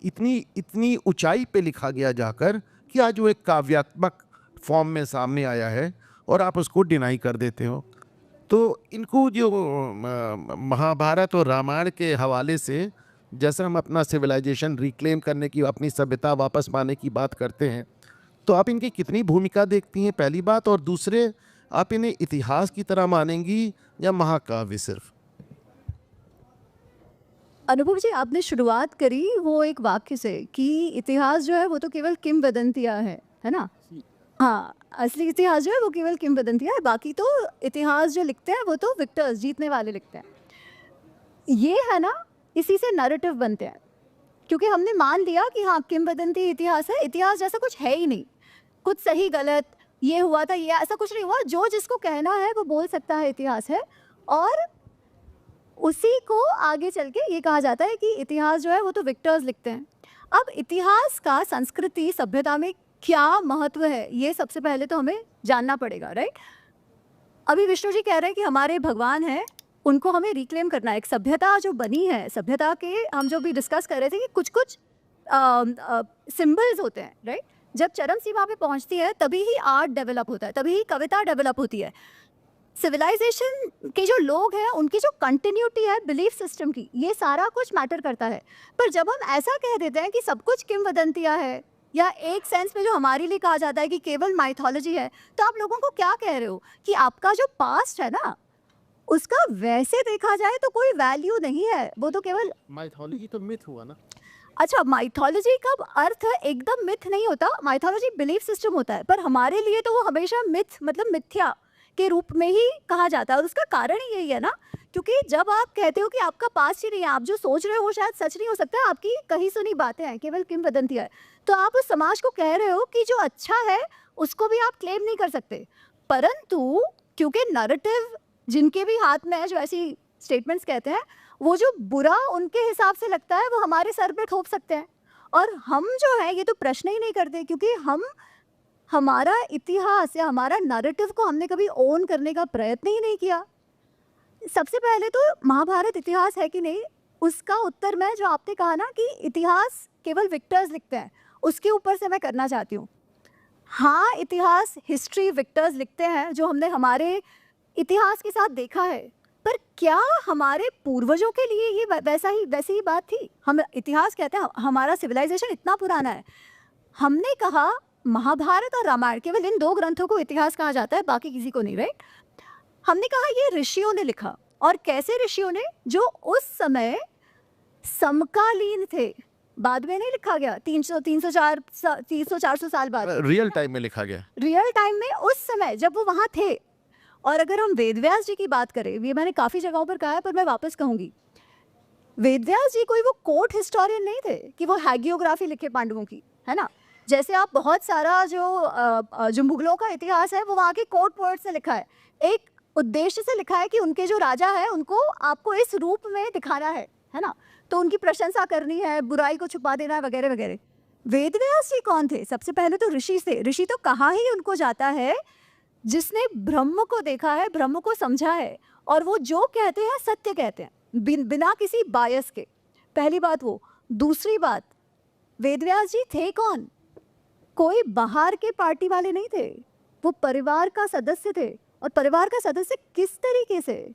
इतनी ऊंचाई पे लिखा गया जाकर कि आज वो एक काव्यात्मक फॉर्म में सामने आया है और आप उसको डिनाई कर देते हो। तो इनको जो महाभारत और रामायण के हवाले से जैसे हम अपना सिविलाइजेशन रिक्लेम करने की, अपनी सभ्यता वापस पाने की बात करते हैं, तो आप इनकी कितनी भूमिका देखती हैं, पहली बात। और दूसरे आप इन्हें इतिहास की तरह मानेंगी या महाकाव्य सिर्फ? अनुभव जी, आपने शुरुआत करी वो एक वाक्य से कि इतिहास जो है वो तो केवल किंवदंतियाँ है ना? हाँ, असली इतिहास जो है वो केवल किंवदंतियाँ है, बाकी तो इतिहास जो लिखते हैं वो तो विक्टर्स, जीतने वाले लिखते हैं। ये है ना, इसी से नैरेटिव बनते हैं, क्योंकि हमने मान लिया कि हाँ किंवदंती इतिहास है, इतिहास जैसा कुछ है ही नहीं, कुछ सही गलत, ये हुआ था, ये ऐसा कुछ नहीं हुआ, जो जिसको कहना है वो बोल सकता है इतिहास है, और उसी को आगे चल के ये कहा जाता है कि इतिहास जो है वो तो विक्टर्स लिखते हैं। अब इतिहास का संस्कृति सभ्यता में क्या महत्व है, ये सबसे पहले तो हमें जानना पड़ेगा, राइट? अभी विष्णु जी कह रहे हैं कि हमारे भगवान हैं, उनको हमें रिक्लेम करना है। एक सभ्यता जो बनी है, सभ्यता के हम जो भी डिस्कस कर रहे थे कि कुछ कुछ सिंबल्स होते हैं, राइट? जब चरम सीमा पे पहुंचती है तभी ही आर्ट डेवलप होता है, तभी ही कविता डेवलप होती है। सिविलाइजेशन के जो लोग हैं उनकी जो कंटिन्यूटी है बिलीफ सिस्टम की, ये सारा कुछ मैटर करता है। पर जब हम ऐसा कह देते हैं कि सब कुछ किंवदंतियाँ है, या एक सेंस में जो हमारे लिए कहा जाता है कि केवल माइथोलॉजी है, तो आप लोगों को क्या कह रहे हो कि आपका जो पास्ट है ना, उसका वैसे देखा जाए तो कोई वैल्यू नहीं है, वो तो केवल माइथोलॉजी तो मिथ हुआ ना। अच्छा, माइथोलॉजी का अर्थ एकदम मिथ नहीं होता, माइथोलॉजी बिलीफ सिस्टम होता है, पर हमारे लिए तो वो हमेशा मिथ मतलब मिथ्या के रूप में ही कहा जाता है। और उसका कारण ही यही है ना, क्योंकि जब आप कहते हो कि आपका पास्ट ही नहीं है, आप जो सोच रहे हो वो शायद सच नहीं हो सकता, आपकी कहीं सुनी बातें हैं, केवल किंवदंतियां है, तो आप उस समाज को कह रहे हो कि जो अच्छा है उसको भी आप क्लेम नहीं कर सकते। परंतु क्योंकि नैरेटिव जिनके भी हाथ में है, जो ऐसी स्टेटमेंट्स कहते हैं, वो जो बुरा उनके हिसाब से लगता है वो हमारे सर पे थोप सकते हैं, और हम जो है ये तो प्रश्न ही नहीं करते, क्योंकि हम हमारा इतिहास या हमारा नैरेटिव को हमने कभी ओन करने का प्रयत्न ही नहीं किया। सबसे पहले तो महाभारत इतिहास है कि नहीं, उसका उत्तर मैं जो आपने कहा ना कि इतिहास केवल विक्टर्स लिखते हैं, उसके ऊपर से मैं करना चाहती हूँ। हाँ, इतिहास हिस्ट्री विक्टर्स लिखते हैं जो हमने हमारे इतिहास के साथ देखा है, पर क्या हमारे पूर्वजों के लिए ये वैसी ही बात थी? हम इतिहास कहते हैं, हमारा सिविलाइजेशन इतना पुराना है, हमने कहा महाभारत और रामायण केवल इन दो ग्रंथों को इतिहास कहा जाता है, बाकी किसी को नहीं, राइट? हमने कहा ये ऋषियों ने लिखा, और कैसे ऋषियों ने, जो उस समय समकालीन थे, बाद में नहीं लिखा गया, 300-400 साल बाद रियल टाइम में लिखा गया, रियल टाइम में उस समय जब वो वहाँ थे। और अगर हम वेदव्यास जी की बात करें, ये मैंने काफ़ी जगहों पर कहा है पर मैं वापस कहूँगी, वेदव्यास जी कोई वो कोर्ट हिस्टोरियन नहीं थे कि वो हैगियोग्राफी लिखे पांडवों की, है ना? जैसे आप बहुत सारा जो मुगलों का इतिहास है वो वहाँ के कोर्ट पोएट से लिखा है, एक उद्देश्य से लिखा है कि उनके जो राजा है उनको आपको इस रूप में दिखाना है ना? तो उनकी प्रशंसा करनी है, बुराई को छुपा देना है, वगैरह वगैरह। वेदव्यास जी कौन थे? सबसे पहले तो ऋषि से। ऋषि तो कहाँ ही उनको जाता है जिसने ब्रह्म को देखा है, ब्रह्म को समझा है, और वो जो कहते हैं सत्य कहते हैं, बिना किसी बायस के। पहली बात वो। दूसरी बात, वेदव्यास जी थे कौन? कोई बाहर के पार्टी वाले नहीं थे, वो परिवार का सदस्य थे। और परिवार का सदस्य किस तरीके से?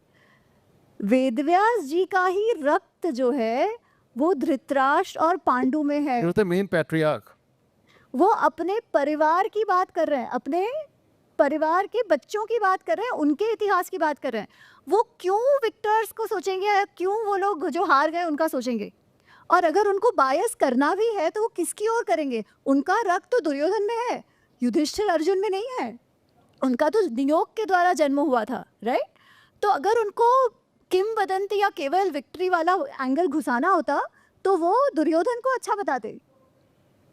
वेदव्यास जी का ही रक्त जो है वो धृतराष्ट्र और पांडु में है। Main patriarch. वो अपने परिवार की बात कर रहे हैं, अपने परिवार के बच्चों की बात कर रहे हैं, उनके इतिहास की बात कर रहे हैं। वो क्यों विक्टर्स को सोचेंगे, क्यों वो लोग जो हार गए उनका सोचेंगे? और अगर उनको बायस करना भी है तो वो किसकी ओर करेंगे? उनका रक्त तो दुर्योधन में है, युधिष्ठिर अर्जुन में नहीं है। उनका तो नियोग के द्वारा जन्म हुआ था, राइट? तो अगर उनको किंवदंती या केवल विक्ट्री वाला एंगल घुसाना होता तो वो दुर्योधन को अच्छा बताते,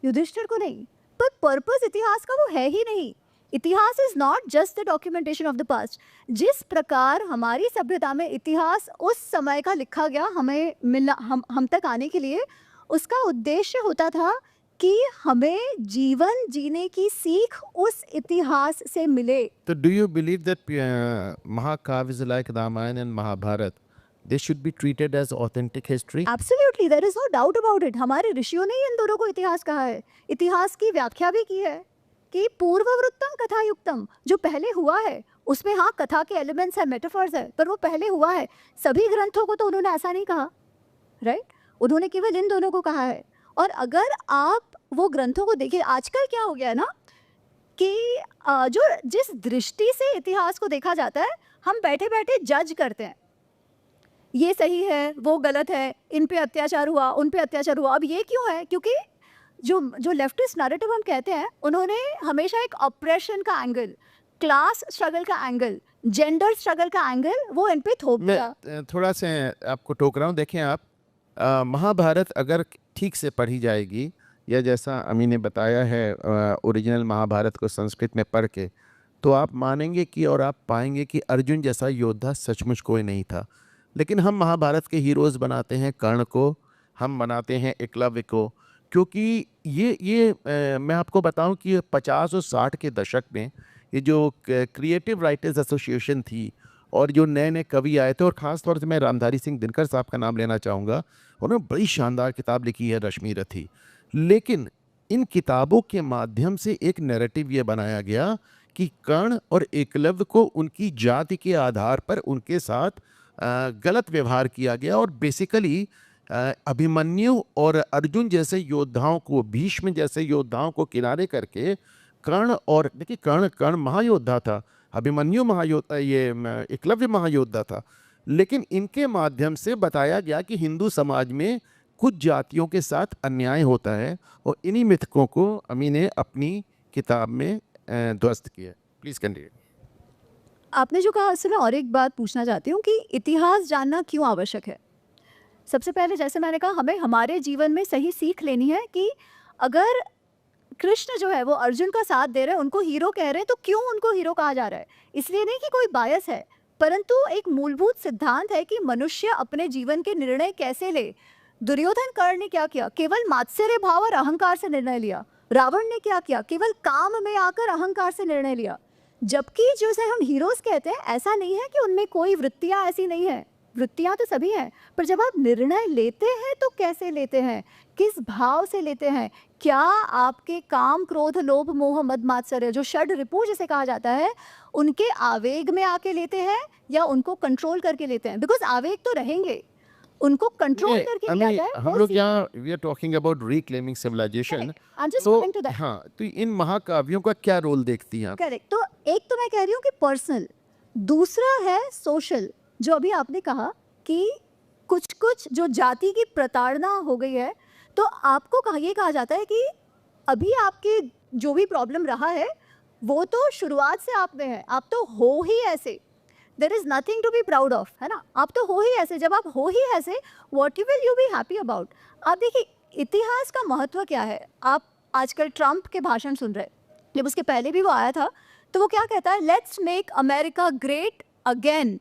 युधिष्ठिर को नहीं। पर पर्पस इतिहास का वो है ही नहीं। इतिहास is not just the documentation of the past. जिस प्रकार हमारी सभ्यता में इतिहास उस समय का लिखा गया हमें मिलना, हम तक आने के लिए, उसका उद्देश्य होता था कि हमें जीवन जीने की सीख उस इतिहास से मिले। तो डू यू बिलीव दैट महाकाव्य is like Ramayana and Mahabharata, they should be treated as authentic history? Absolutely, there is no doubt about it. हमारे ऋषियों ने इन दोनों को इतिहास कहा है, इतिहास की व्याख्या भी की है कि पूर्ववृत्तम कथायुक्तम, जो पहले हुआ है उसमें हाँ कथा के एलिमेंट्स है, मेटाफर्स है, पर वो पहले हुआ है। सभी ग्रंथों को तो उन्होंने ऐसा नहीं कहा, राइट? उन्होंने केवल इन दोनों को कहा है। और अगर आप वो ग्रंथों को देखिए, आजकल क्या हो गया है ना, कि जो जिस दृष्टि से इतिहास को देखा जाता है, हम बैठे बैठे जज करते हैं, ये सही है, वो गलत है, इन पे अत्याचार हुआ, उन पे अत्याचार हुआ। अब ये क्यों है? क्योंकि जो जो लेफ्टिस्ट नैरेटिव हम कहते हैं, उन्होंने हमेशा एक ऑपरेशन का एंगल, क्लास स्ट्रगल का एंगल, जेंडर स्ट्रगल का एंगल वो इन पे थोप दिया। मैं थोड़ा सा आपको टोक रहा हूँ। देखें आप, महाभारत अगर ठीक से पढ़ी जाएगी, या जैसा अमी ने बताया है ओरिजिनल महाभारत को संस्कृत में पढ़ के, तो आप मानेंगे कि और आप पाएंगे कि अर्जुन जैसा योद्धा सचमुच कोई नहीं था। लेकिन हम महाभारत के हीरोज़ बनाते हैं कर्ण को, हम बनाते हैं एकलव्य को, क्योंकि मैं आपको बताऊं कि 50 और 60 के दशक में ये जो क्रिएटिव राइटर्स एसोसिएशन थी और जो नए नए कवि आए थे, और ख़ास तौर से मैं रामधारी सिंह दिनकर साहब का नाम लेना चाहूँगा, उन्होंने बड़ी शानदार किताब लिखी है रश्मि रथी। लेकिन इन किताबों के माध्यम से एक नैरेटिव ये बनाया गया कि कर्ण और एकलव्य को उनकी जाति के आधार पर उनके साथ गलत व्यवहार किया गया, और बेसिकली अभिमन्यु और अर्जुन जैसे योद्धाओं को, भीष्म जैसे योद्धाओं को किनारे करके कर्ण, और देखिए कर्ण महायोद्धा था, अभिमन्यु महायोद्धा, ये एकलव्य महायोद्धा था, लेकिन इनके माध्यम से बताया गया कि हिंदू समाज में कुछ जातियों के साथ अन्याय होता है, और इन्हीं मिथकों को अमी ने अपनी किताब में ध्वस्त किया। Please continue. आपने जो कहा, उससे मैं और एक बात पूछना चाहती हूँ कि इतिहास जानना क्यों आवश्यक है। सबसे पहले, जैसे मैंने कहा, हमें हमारे जीवन में सही सीख लेनी है कि अगर कृष्ण जो है वो अर्जुन का साथ दे रहे हैं, उनको हीरो कह रहे हैं, तो क्यों उनको हीरो कहा जा रहा है? इसलिए नहीं कि कोई बायस है, परंतु एक मूलभूत सिद्धांत है कि मनुष्य अपने जीवन के निर्णय कैसे ले। दुर्योधन कर्ण ने क्या किया? केवल मात्सर्य भाव और अहंकार से निर्णय लिया। रावण ने क्या किया? केवल काम में आकर अहंकार से निर्णय लिया। जबकि जो से हम हीरोज कहते हैं, ऐसा नहीं है कि उनमें कोई वृत्तियां ऐसी नहीं है, वृत्तियां तो सभी हैं, पर जब आप निर्णय लेते हैं तो कैसे लेते हैं, किस भाव से लेते हैं? क्या आपके काम, क्रोध, लोभ, मोह, मद, मात्सर्य, जो षड रिपु जिसे कहा जाता है, उनके आवेग में आके लेते हैं या उनको कंट्रोल करके लेते हैं? बिकॉज आवेग तो रहेंगे, उनको कंट्रोल करके लिया जाए। हम लोग यहाँ we are talking about reclaiming civilization, तो इन महाकाव्यों का क्या रोल देखती हैं आप? करेक्ट। तो एक तो मैं कह रही हूँ कि पर्सनल, दूसरा है सोशल। जो अभी आपने कहा कि कुछ कुछ जो जाति की प्रताड़ना हो गई है, तो आपको ये कहा जाता है कि अभी आपके जो भी प्रॉब्लम रहा है वो तो शुरुआत से आप में है, आप तो हो ही ऐसे, there is nothing to be proud of, है ना? आप तो हो ही ऐसे। जब आप हो ही ऐसे, what will you be happy about? आप देखिए इतिहास का महत्व क्या है। आप आजकल ट्रम्प के भाषण सुन रहे, जब उसके पहले भी वो आया था तो वो क्या कहता है? Let's make America great again.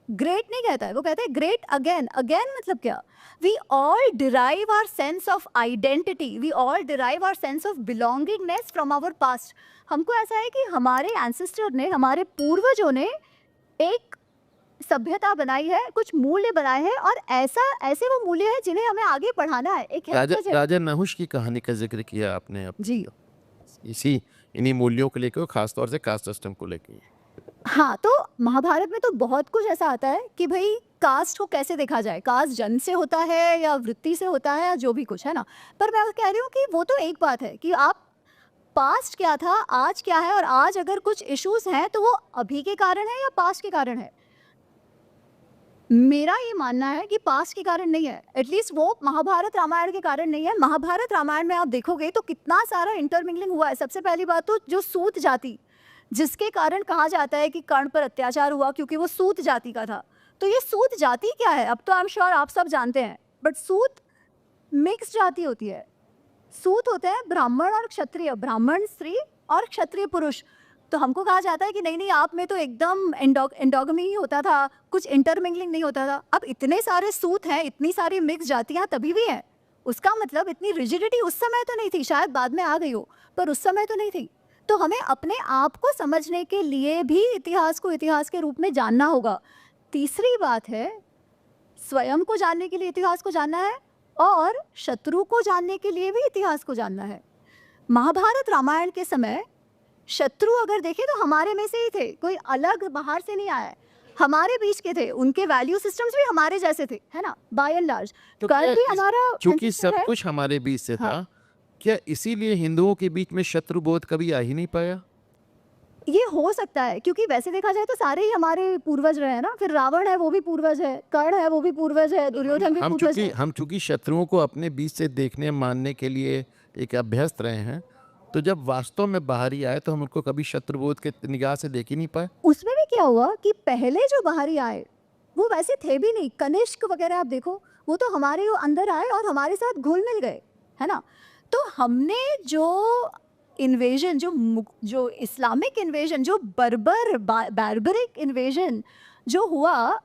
Great नहीं कहता है, वो कहता है ग्रेट अगेन। अगेन मतलब क्या? We all derive our sense of identity, we all derive our sense of belongingness from our past. हमको ऐसा है कि हमारे एंसेस्टर ने, हमारे पूर्वजों ने एक सभ्यता बनाई है, कुछ मूल्य बनाए हैं, और ऐसे वो मूल्य है जिन्हें हमें आगे बढ़ाना है। एक राजा नहुष की कहानी का जिक्र किया आपने अब जी, इन्हीं मूल्यों को लेकर, खासतौर से कास्ट सिस्टम को लेकर। हाँ, तो महाभारत में तो बहुत कुछ ऐसा आता है कि भाई कास्ट को कैसे देखा जाए, कास्ट जन्म से होता है या वृत्ति से होता है या जो भी कुछ है ना। पर मैं कह रही हूँ कि वो तो एक बात है कि आप पास्ट क्या था, आज क्या है, और आज अगर कुछ इश्यूज हैं तो वो अभी के कारण है या पास्ट के कारण है। मेरा ये मानना है कि पास्ट के कारण नहीं है, एटलीस्ट वो महाभारत रामायण के कारण नहीं है। महाभारत रामायण में आप देखोगे तो कितना सारा इंटरमिंगलिंग हुआ है। सबसे पहली बात तो जो सूत जाति, जिसके कारण कहा जाता है कि कर्ण पर अत्याचार हुआ क्योंकि वो सूत जाति का था। तो ये सूत जाति क्या है? अब तो आई एम श्योर आप सब जानते हैं, बट सूत मिक्स जाति होती है। सूत होते हैं ब्राह्मण और क्षत्रिय, ब्राह्मण स्त्री और क्षत्रिय पुरुष। तो हमको कहा जाता है कि नहीं नहीं, आप में तो एकदम एंडोगमी ही होता था, कुछ इंटरमिंगलिंग नहीं होता था। अब इतने सारे सूत हैं, इतनी सारी मिक्स जातियां तभी भी हैं, उसका मतलब इतनी रिजिडिटी उस समय तो नहीं थी, शायद बाद में आ गई हो, पर उस समय तो नहीं थी। तो हमें अपने आप को समझने के लिए भी इतिहास को इतिहास के रूप में जानना होगा। तीसरी बात है, स्वयं को जानने के लिए इतिहास को जानना है, और शत्रु को जानने के लिए भी इतिहास को जानना है। महाभारत रामायण के समय शत्रु अगर देखें तो हमारे में से ही थे, कोई अलग बाहर से नहीं आया है, हमारे बीच के थे। उनके वैल्यू सिस्टम्स भी हमारे जैसे थे, है ना, बाय एंड लार्ज। कल भी हमारा क्योंकि सब कुछ हमारे बीच से था। क्या इसीलिए हिंदुओं के बीच में शत्रुबोध कभी आ ही नहीं पाया? ये हो सकता है, क्योंकि वैसे देखा जाए तो सारे ही हमारे पूर्वज रहे हैं ना। फिर रावण है वो भी पूर्वज है, कर्ण है वो भी पूर्वज है, दुर्योधन भी पूर्वज है। हम चूंकि शत्रुओं को अपने बीच से देखने मानने के लिए एक अभ्यस्त रहे हैं, तो जब वास्तव में बाहरी आए तो हम उनको कभी शत्रुबोध के निगाह से देख ही नहीं पाए। उसमें भी क्या हुआ कि पहले जो बाहरी आए वो वैसे थे भी नहीं। कनिष्क वगैरह आप देखो, वो तो हमारे अंदर आए और हमारे साथ घुल मिल गए, है ना। तो हमने जो इन्वेजन, जो इस्लामिक इन्वेजन, जो बार्बरिक इन्वेजन जो हुआ,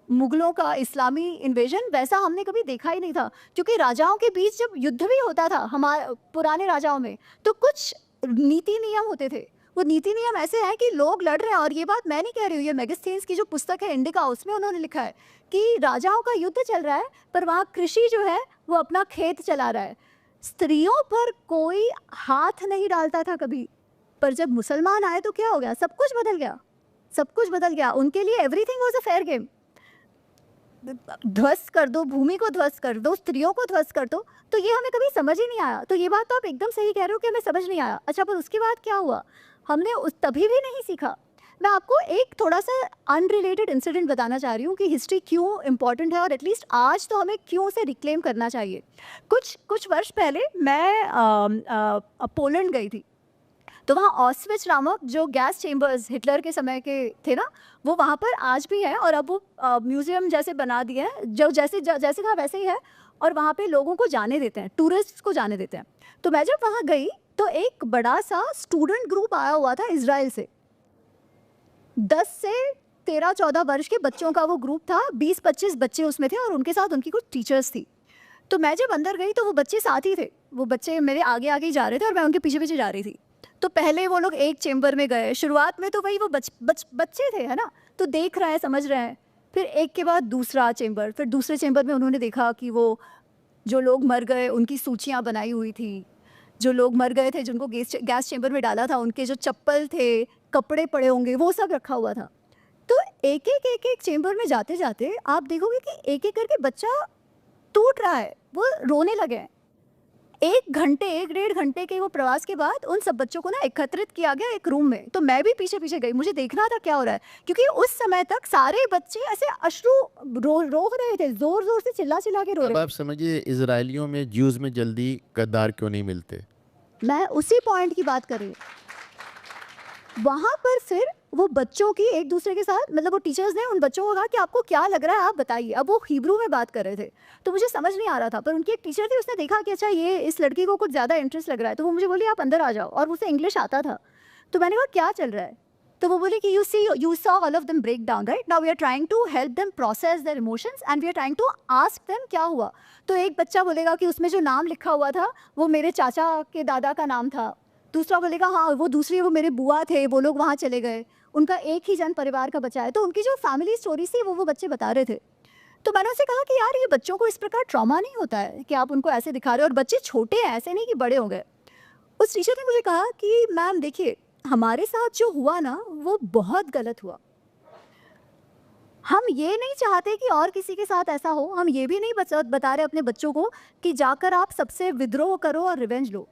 मुगलों का इस्लामी इन्वेजन, वैसा हमने कभी देखा ही नहीं था। क्योंकि राजाओं के बीच जब युद्ध भी होता था हमारे पुराने राजाओं में, तो कुछ नीति नियम होते थे। वो नीति नियम ऐसे हैं कि लोग लड़ रहे हैं, और ये बात मैं नहीं कह रही हूँ, ये मेगास्थीन्स की जो पुस्तक है इंडिका, उसमें उन्होंने लिखा है कि राजाओं का युद्ध चल रहा है पर वहाँ कृषि जो है वो अपना खेत चला रहा है। स्त्रियों पर कोई हाथ नहीं डालता था कभी। पर जब मुसलमान आए तो क्या हो गया? सब कुछ बदल गया, सब कुछ बदल गया। उनके लिए everything was a fair game. ध्वस्त कर दो, भूमि को ध्वस्त कर दो, स्त्रियों को ध्वस्त कर दो। तो ये हमें कभी समझ ही नहीं आया। तो ये बात तो आप एकदम सही कह रहे हो कि हमें समझ नहीं आया। अच्छा, पर उसके बाद क्या हुआ? हमने तभी भी नहीं सीखा। मैं आपको एक थोड़ा सा अनरिलेटेड इंसिडेंट बताना चाह रही हूँ कि हिस्ट्री क्यों इम्पॉर्टेंट है, और एटलीस्ट आज तो हमें क्यों से रिक्लेम करना चाहिए। कुछ वर्ष पहले मैं पोलैंड गई थी। तो वहाँ ऑस्विच नामक जो गैस चेम्बर्स हिटलर के समय के थे ना, वो वहाँ पर आज भी है, और अब वो म्यूजियम जैसे बना दिए हैं, जो जैसे था वैसे ही है। और वहाँ पे लोगों को जाने देते हैं, टूरिस्ट को जाने देते हैं। तो मैं जब वहाँ गई तो एक बड़ा सा स्टूडेंट ग्रुप आया हुआ था इजराइल से। 10 से 13-14 वर्ष के बच्चों का वो ग्रुप था। 20-25 बच्चे उसमें थे और उनके साथ उनकी कुछ टीचर्स थी। तो मैं जब अंदर गई तो वो बच्चे साथ ही थे। वो बच्चे मेरे आगे आगे ही जा रहे थे और मैं उनके पीछे पीछे जा रही थी। तो पहले वो लोग एक चेम्बर में गए। शुरुआत में तो वही वो बच्चे थे, है ना, तो देख रहे हैं, समझ रहे हैं। फिर एक के बाद दूसरा चेम्बर, फिर दूसरे चेम्बर में उन्होंने देखा कि वो जो लोग मर गए उनकी सूचियाँ बनाई हुई थी। जो लोग मर गए थे, जिनको गैस चेम्बर में डाला था, उनके जो चप्पल थे, कपड़े पड़े होंगे, वो सब रखा हुआ था। तो एक एक चेम्बर में जाते जाते आप देखोगे कि एक एक करके बच्चा टूट रहा है, वो रोने लगे। 1-1.5 घंटे के वो प्रवास के बाद उन सब बच्चों को ना एकत्रित किया गया एक रूम में। तो मैं भी पीछे पीछे गई, मुझे देखना था क्या हो रहा है, क्योंकि उस समय तक सारे बच्चे ऐसे अश्रु रो रहे थे, जोर जोर से चिल्ला चिल्ला के रो अब रहे आप समझिए इजरायलियों में, ज्यूज में जल्दी गद्दार क्यों नहीं मिलते? थे। मैं उसी पॉइंट की बात कर रही हूँ। वहाँ पर फिर वो बच्चों की एक दूसरे के साथ, मतलब वो टीचर्स ने उन बच्चों को कहा कि आपको क्या लग रहा है, आप बताइए। अब वो हिब्रू में बात कर रहे थे तो मुझे समझ नहीं आ रहा था, पर उनकी एक टीचर थी, उसने देखा कि अच्छा ये इस लड़की को कुछ ज़्यादा इंटरेस्ट लग रहा है, तो वो मुझे बोली आप अंदर आ जाओ, और उसे इंग्लिश आता था। तो मैंने कहा क्या चल रहा है? तो वो बोली कि you saw all of them break down, right now we are trying to help them process their emotions and we are trying to ask them क्या हुआ। तो एक बच्चा बोलेगा कि उसमें जो नाम लिखा हुआ था वो मेरे चाचा के दादा का नाम था। दूसरा बोलेगा हाँ वो मेरे बुआ थे, वो लोग वहाँ चले गए, उनका एक ही जन परिवार का बच्चा है। तो उनकी जो फैमिली स्टोरी थी वो बच्चे बता रहे थे। तो मैंने उनसे कहा कि यार ये बच्चों को इस प्रकार ट्रॉमा नहीं होता है कि आप उनको ऐसे दिखा रहे हो, और बच्चे छोटे हैं, ऐसे नहीं कि बड़े हो गए। उस टीचर ने मुझे कहा कि मैम देखिए, हमारे साथ जो हुआ ना वो बहुत गलत हुआ। हम ये नहीं चाहते कि और किसी के साथ ऐसा हो। हम ये भी नहीं बता रहे अपने बच्चों को कि जाकर आप सबसे विद्रोह करो और रिवेंज लो,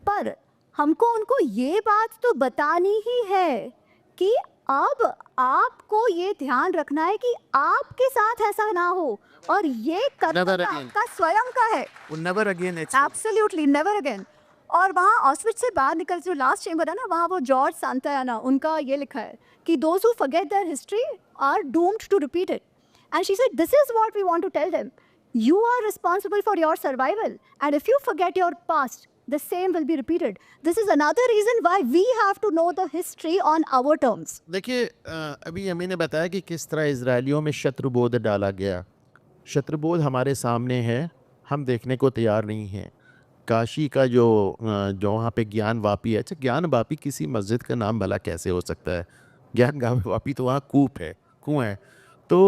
पर हमको उनको ये बात तो बतानी ही है कि अब आपको ये ध्यान रखना है कि आपके साथ ऐसा ना हो, और ये कर्तव्य आपका स्वयं का है। Never again, absolutely never again. और वहाँ ऑस्विच से बाहर निकल, जो लास्ट चेम्बर है ना, वहाँ वो जॉर्ज सांतायाना, उनका ये लिखा है कि those who forget their history are doomed to repeat it. And she said this is what we want to tell them, you are responsible for your survival, and if you forget your past, the same will be repeated. This is another reason why we have to know the history on our terms. देखिए, अभी अमीन ने बताया कि किस तरह इजरायलियों में शत्रुबोध डाला गया। शत्रुबोध हमारे सामने है, हम देखने को तैयार नहीं हैं। काशी का जो वहाँ पे ज्ञान वापी है, अच्छा ज्ञान वापी किसी मस्जिद का नाम भला कैसे हो सकता है? ज्ञान वापी तो वहाँ कुआं है। तो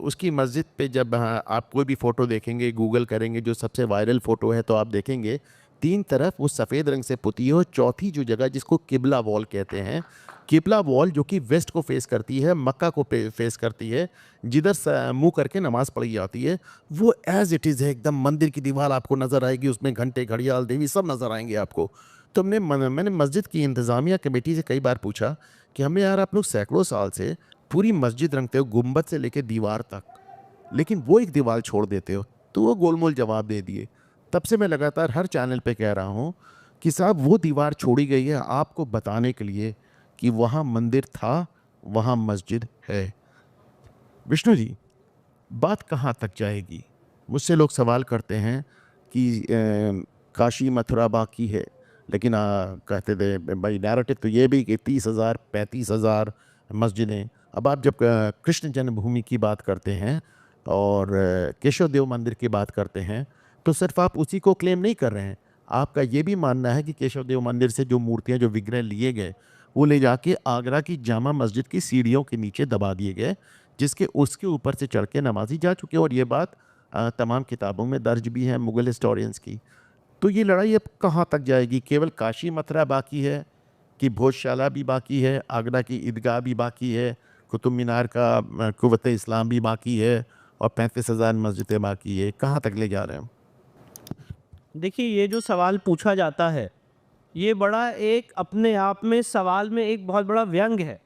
उसकी मस्जिद पे जब आप कोई भी फ़ोटो देखेंगे, गूगल करेंगे, जो सबसे वायरल फ़ोटो है, तो आप देखेंगे 3 तरफ वो सफ़ेद रंग से पुती है, और चौथी जो जगह जिसको किबला वॉल कहते हैं, किबला वॉल जो कि वेस्ट को फेस करती है, मक्का को फेस करती है, जिधर मुंह करके नमाज पढ़ी जाती है, वो एज इट इज़ है एकदम। मंदिर की दीवार आपको नज़र आएगी, उसमें घंटे, घड़ियाल, देवी सब नज़र आएंगे आपको। तो मैंने मस्जिद की इंतज़ामिया कमेटी से कई बार पूछा कि हमें यार आप लोग सैकड़ों साल से पूरी मस्जिद रंगते हो, गुम्बद से लेकर दीवार तक, लेकिन वो एक दीवार छोड़ देते हो। तो वो गोलमोल जवाब दे दिए। तब से मैं लगातार हर चैनल पे कह रहा हूँ कि साहब वो दीवार छोड़ी गई है आपको बताने के लिए कि वहाँ मंदिर था, वहाँ मस्जिद है। विष्णु जी, बात कहाँ तक जाएगी? मुझसे लोग सवाल करते हैं कि काशी मथुरा बाकी है, लेकिन कहते थे भाई नैरेटिव तो ये भी कि 30,000 35,000 मस्जिदें। अब आप जब कृष्ण जन्मभूमि की बात करते हैं और केशव देव मंदिर की बात करते हैं, तो सिर्फ आप उसी को क्लेम नहीं कर रहे हैं, आपका ये भी मानना है कि केशव देव मंदिर से जो मूर्तियाँ, जो विग्रह लिए गए, वो ले जाके आगरा की जामा मस्जिद की सीढ़ियों के नीचे दबा दिए गए, जिसके उसके ऊपर से चढ़ के नमाजी जा चुके। और ये बात तमाम किताबों में दर्ज भी है मुग़ल हिस्टोरियंस की। तो ये लड़ाई अब कहाँ तक जाएगी? केवल काशी मथुरा बाकी है कि भोजशाला भी बाकी है, आगरा की ईदगाह भी बाकी है, कुतुब मीनार का कुव्वत इस्लाम भी बाकी है, और 35,000 मस्जिदें बाकी है? कहाँ तक ले जा रहे हैं? देखिए, ये जो सवाल पूछा जाता है, ये बड़ा एक अपने आप में सवाल में एक बहुत बड़ा व्यंग है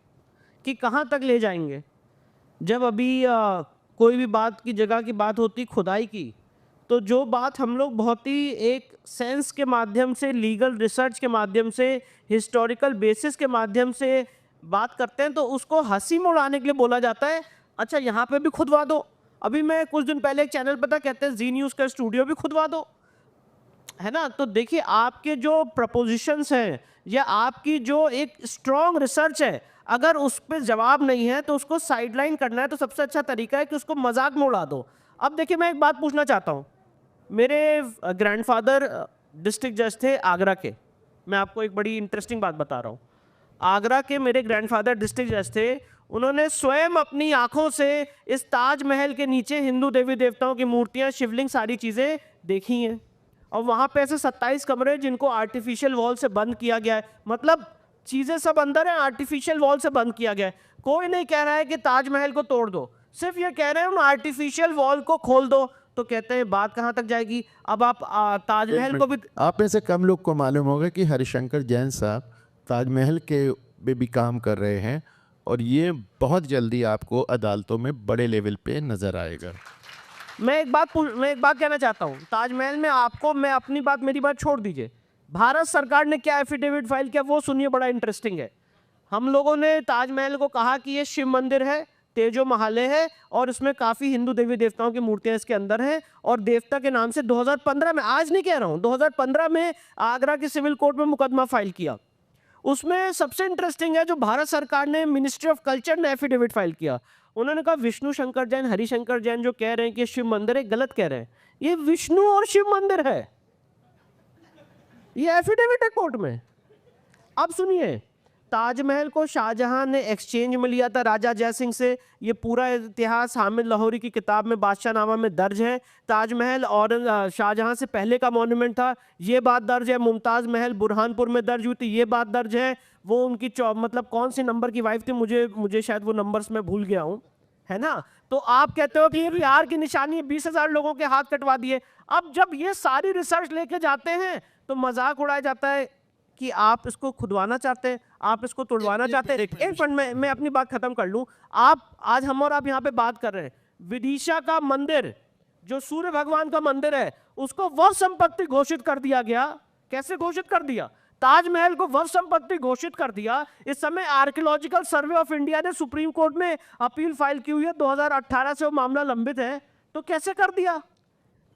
कि कहाँ तक ले जाएंगे। जब अभी कोई भी बात की जगह की बात होती खुदाई की, तो जो बात हम लोग बहुत ही एक सेंस के माध्यम से, लीगल रिसर्च के माध्यम से, हिस्टोरिकल बेसिस के माध्यम से बात करते हैं, तो उसको हंसी में उड़ाने के लिए बोला जाता है, अच्छा यहाँ पे भी खुदवा दो। अभी मैं कुछ दिन पहले एक चैनल पता कहते हैं जी न्यूज़ का स्टूडियो भी खुदवा दो, है ना। तो देखिए, आपके जो प्रपोजिशंस हैं या आपकी जो एक स्ट्रॉन्ग रिसर्च है, अगर उस पर जवाब नहीं है तो उसको साइडलाइन करना है, तो सबसे अच्छा तरीका है कि उसको मजाक में उड़ा दो। अब देखिए, मैं एक बात पूछना चाहता हूँ। मेरे ग्रैंडफादर डिस्ट्रिक्ट जज थे आगरा के। मैं आपको एक बड़ी इंटरेस्टिंग बात बता रहा हूँ। आगरा के मेरे ग्रैंडफादर डिस्ट्रिक्ट जज थे। उन्होंने स्वयं अपनी आंखों से इस ताजमहल के नीचे हिंदू देवी देवताओं की मूर्तियाँ, शिवलिंग, सारी चीज़ें देखी हैं। और वहाँ पे ऐसे 27 कमरे जिनको आर्टिफिशियल वॉल से बंद किया गया है, मतलब चीज़ें सब अंदर हैं, आर्टिफिशियल वॉल से बंद किया गया है। कोई नहीं कह रहा है कि ताजमहल को तोड़ दो, सिर्फ ये कह रहे हैं उन आर्टिफिशियल वॉल को खोल दो। तो कहते हैं बात कहाँ तक जाएगी? अब आप ताजमहल को भी, आप में से कम लोग को मालूम होगा कि हरिशंकर जैन साहब ताजमहल के भी काम कर रहे हैं, और ये बहुत जल्दी आपको अदालतों में बड़े लेवल पे नज़र आएगा। मैं एक बात कहना चाहता हूँ। ताजमहल में आपको, मैं अपनी बात, मेरी बात छोड़ दीजिए, भारत सरकार ने क्या एफिडेविट फाइल किया वो सुनिए, बड़ा इंटरेस्टिंग है। हम लोगों ने ताजमहल को कहा कि ये शिव मंदिर है, तेजो महाले है, और इसमें काफ़ी हिंदू देवी देवताओं की मूर्तियां इसके अंदर हैं, और देवता के नाम से 2015 में, आज नहीं कह रहा हूँ, 2015 में आगरा की सिविल कोर्ट में मुकदमा फाइल किया। उसमें सबसे इंटरेस्टिंग है, जो भारत सरकार ने, मिनिस्ट्री ऑफ कल्चर ने एफिडेविट फाइल किया। उन्होंने कहा विष्णु शंकर जैन, हरिशंकर जैन जो कह रहे हैं कि शिव मंदिर है, गलत कह रहे हैं। ये विष्णु और शिव मंदिर है, ये एफिडेविट है कोर्ट में। अब सुनिए, ताजमहल को शाहजहां ने एक्सचेंज में लिया था राजा जय सिंह से। ये पूरा इतिहास हामिद लाहौरी की किताब में, बादशाहनामा में दर्ज है। ताजमहल और शाहजहां से पहले का मॉन्यूमेंट था, ये बात दर्ज है। मुमताज महल बुरहानपुर में दर्ज हुई थी, ये बात दर्ज है। वो उनकी मतलब कौन सी नंबर की वाइफ थी, मुझे शायद वो नंबर्स में भूल गया हूँ, है ना। तो आप कहते हो कि ये प्यार की निशानी, 20,000 लोगों के हाथ कटवा दिए। अब जब ये सारी रिसर्च लेके जाते हैं तो मजाक उड़ाया जाता है कि आप इसको खुदवाना चाहते हैं, आप इसको तोड़वाना चाहते हैं। एक मिनट, मैं अपनी बात खत्म कर लूं। आज हम और आप यहाँ पे बात कर रहे हैं, विदिशा का मंदिर जो सूर्य भगवान का मंदिर है, उसको वह संपत्ति घोषित कर दिया गया। कैसे घोषित कर दिया? ताजमहल को वह संपत्ति घोषित कर दिया। इस समय आर्कियोलॉजिकल सर्वे ऑफ इंडिया ने सुप्रीम कोर्ट में अपील फाइल की हुई है, 2018 से वो मामला लंबित है। तो कैसे कर दिया?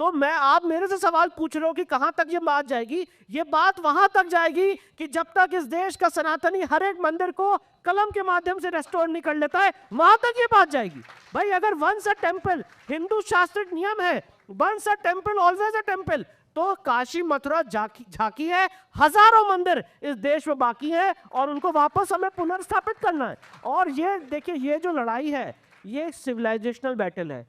तो आप मेरे से सवाल पूछ रहे हो कि कहां तक ये बात जाएगी? ये बात वहां तक जाएगी कि जब तक इस देश का सनातनी हर एक मंदिर को कलम के माध्यम से रेस्टोर नहीं कर लेता है, वहां तक ये बात जाएगी। भाई, अगर वंस अ टेम्पल, हिंदू शास्त्रिक नियम है, once a temple always a temple, तो काशी मथुरा झांकी है, हजारों मंदिर इस देश में बाकी है, और उनको वापस हमें पुनर्स्थापित करना है। और ये देखिए, ये जो लड़ाई है, ये सिविलाइजेशनल बैटल है।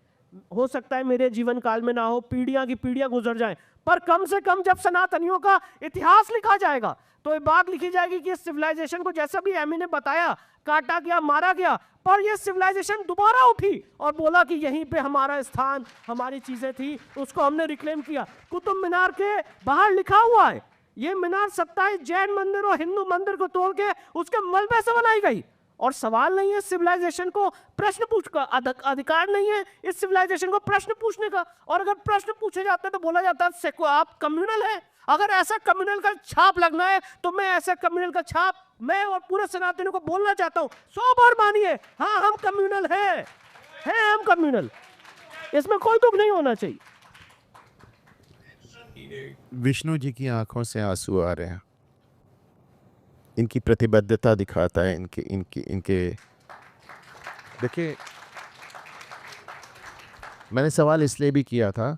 हो सकता है मेरे जीवन काल में ना हो, पीढ़ियां की पीढ़ियां गुजर जाएं, पर कम से कम जब सनातनियों का इतिहास लिखा जाएगा तो ये बात लिखी जाएगी कि इस सिविलाइजेशन को, जैसा भी एमी ने बताया, काटा गया, मारा गया, पर ये सिविलाइजेशन दोबारा उठी और बोला कि यहीं पे हमारा स्थान, हमारी चीजें थी, उसको हमने रिक्लेम किया। कुतुब मीनार के बाहर लिखा हुआ है, ये मीनार 27 जैन मंदिर और हिंदू मंदिर को तोड़ के उसके मलबे से बनाई गई। और सवाल नहीं है सिविलाइजेशन को प्रश्न पूछ का, अधिकार नहीं है इस सिविलाइजेशन को प्रश्न पूछने का। और अगर प्रश्न पूछे जाते हैं तो बोला जाता है आप कम्युनल है। अगर ऐसा कम्युनल का छाप लगना है तो मैं ऐसा कम्युनल का छाप मैं और पूरे सनातनियों को बोलना चाहता हूं, 100 बार मानिए, हाँ हम कम्युनल है हम कम्युनल, इसमें कोई दुख नहीं होना चाहिए। विष्णु जी की आंखों से आंसू आ रहे हैं, इनकी प्रतिबद्धता दिखाता है, इनके इनके इनके देखिए, मैंने सवाल इसलिए भी किया था,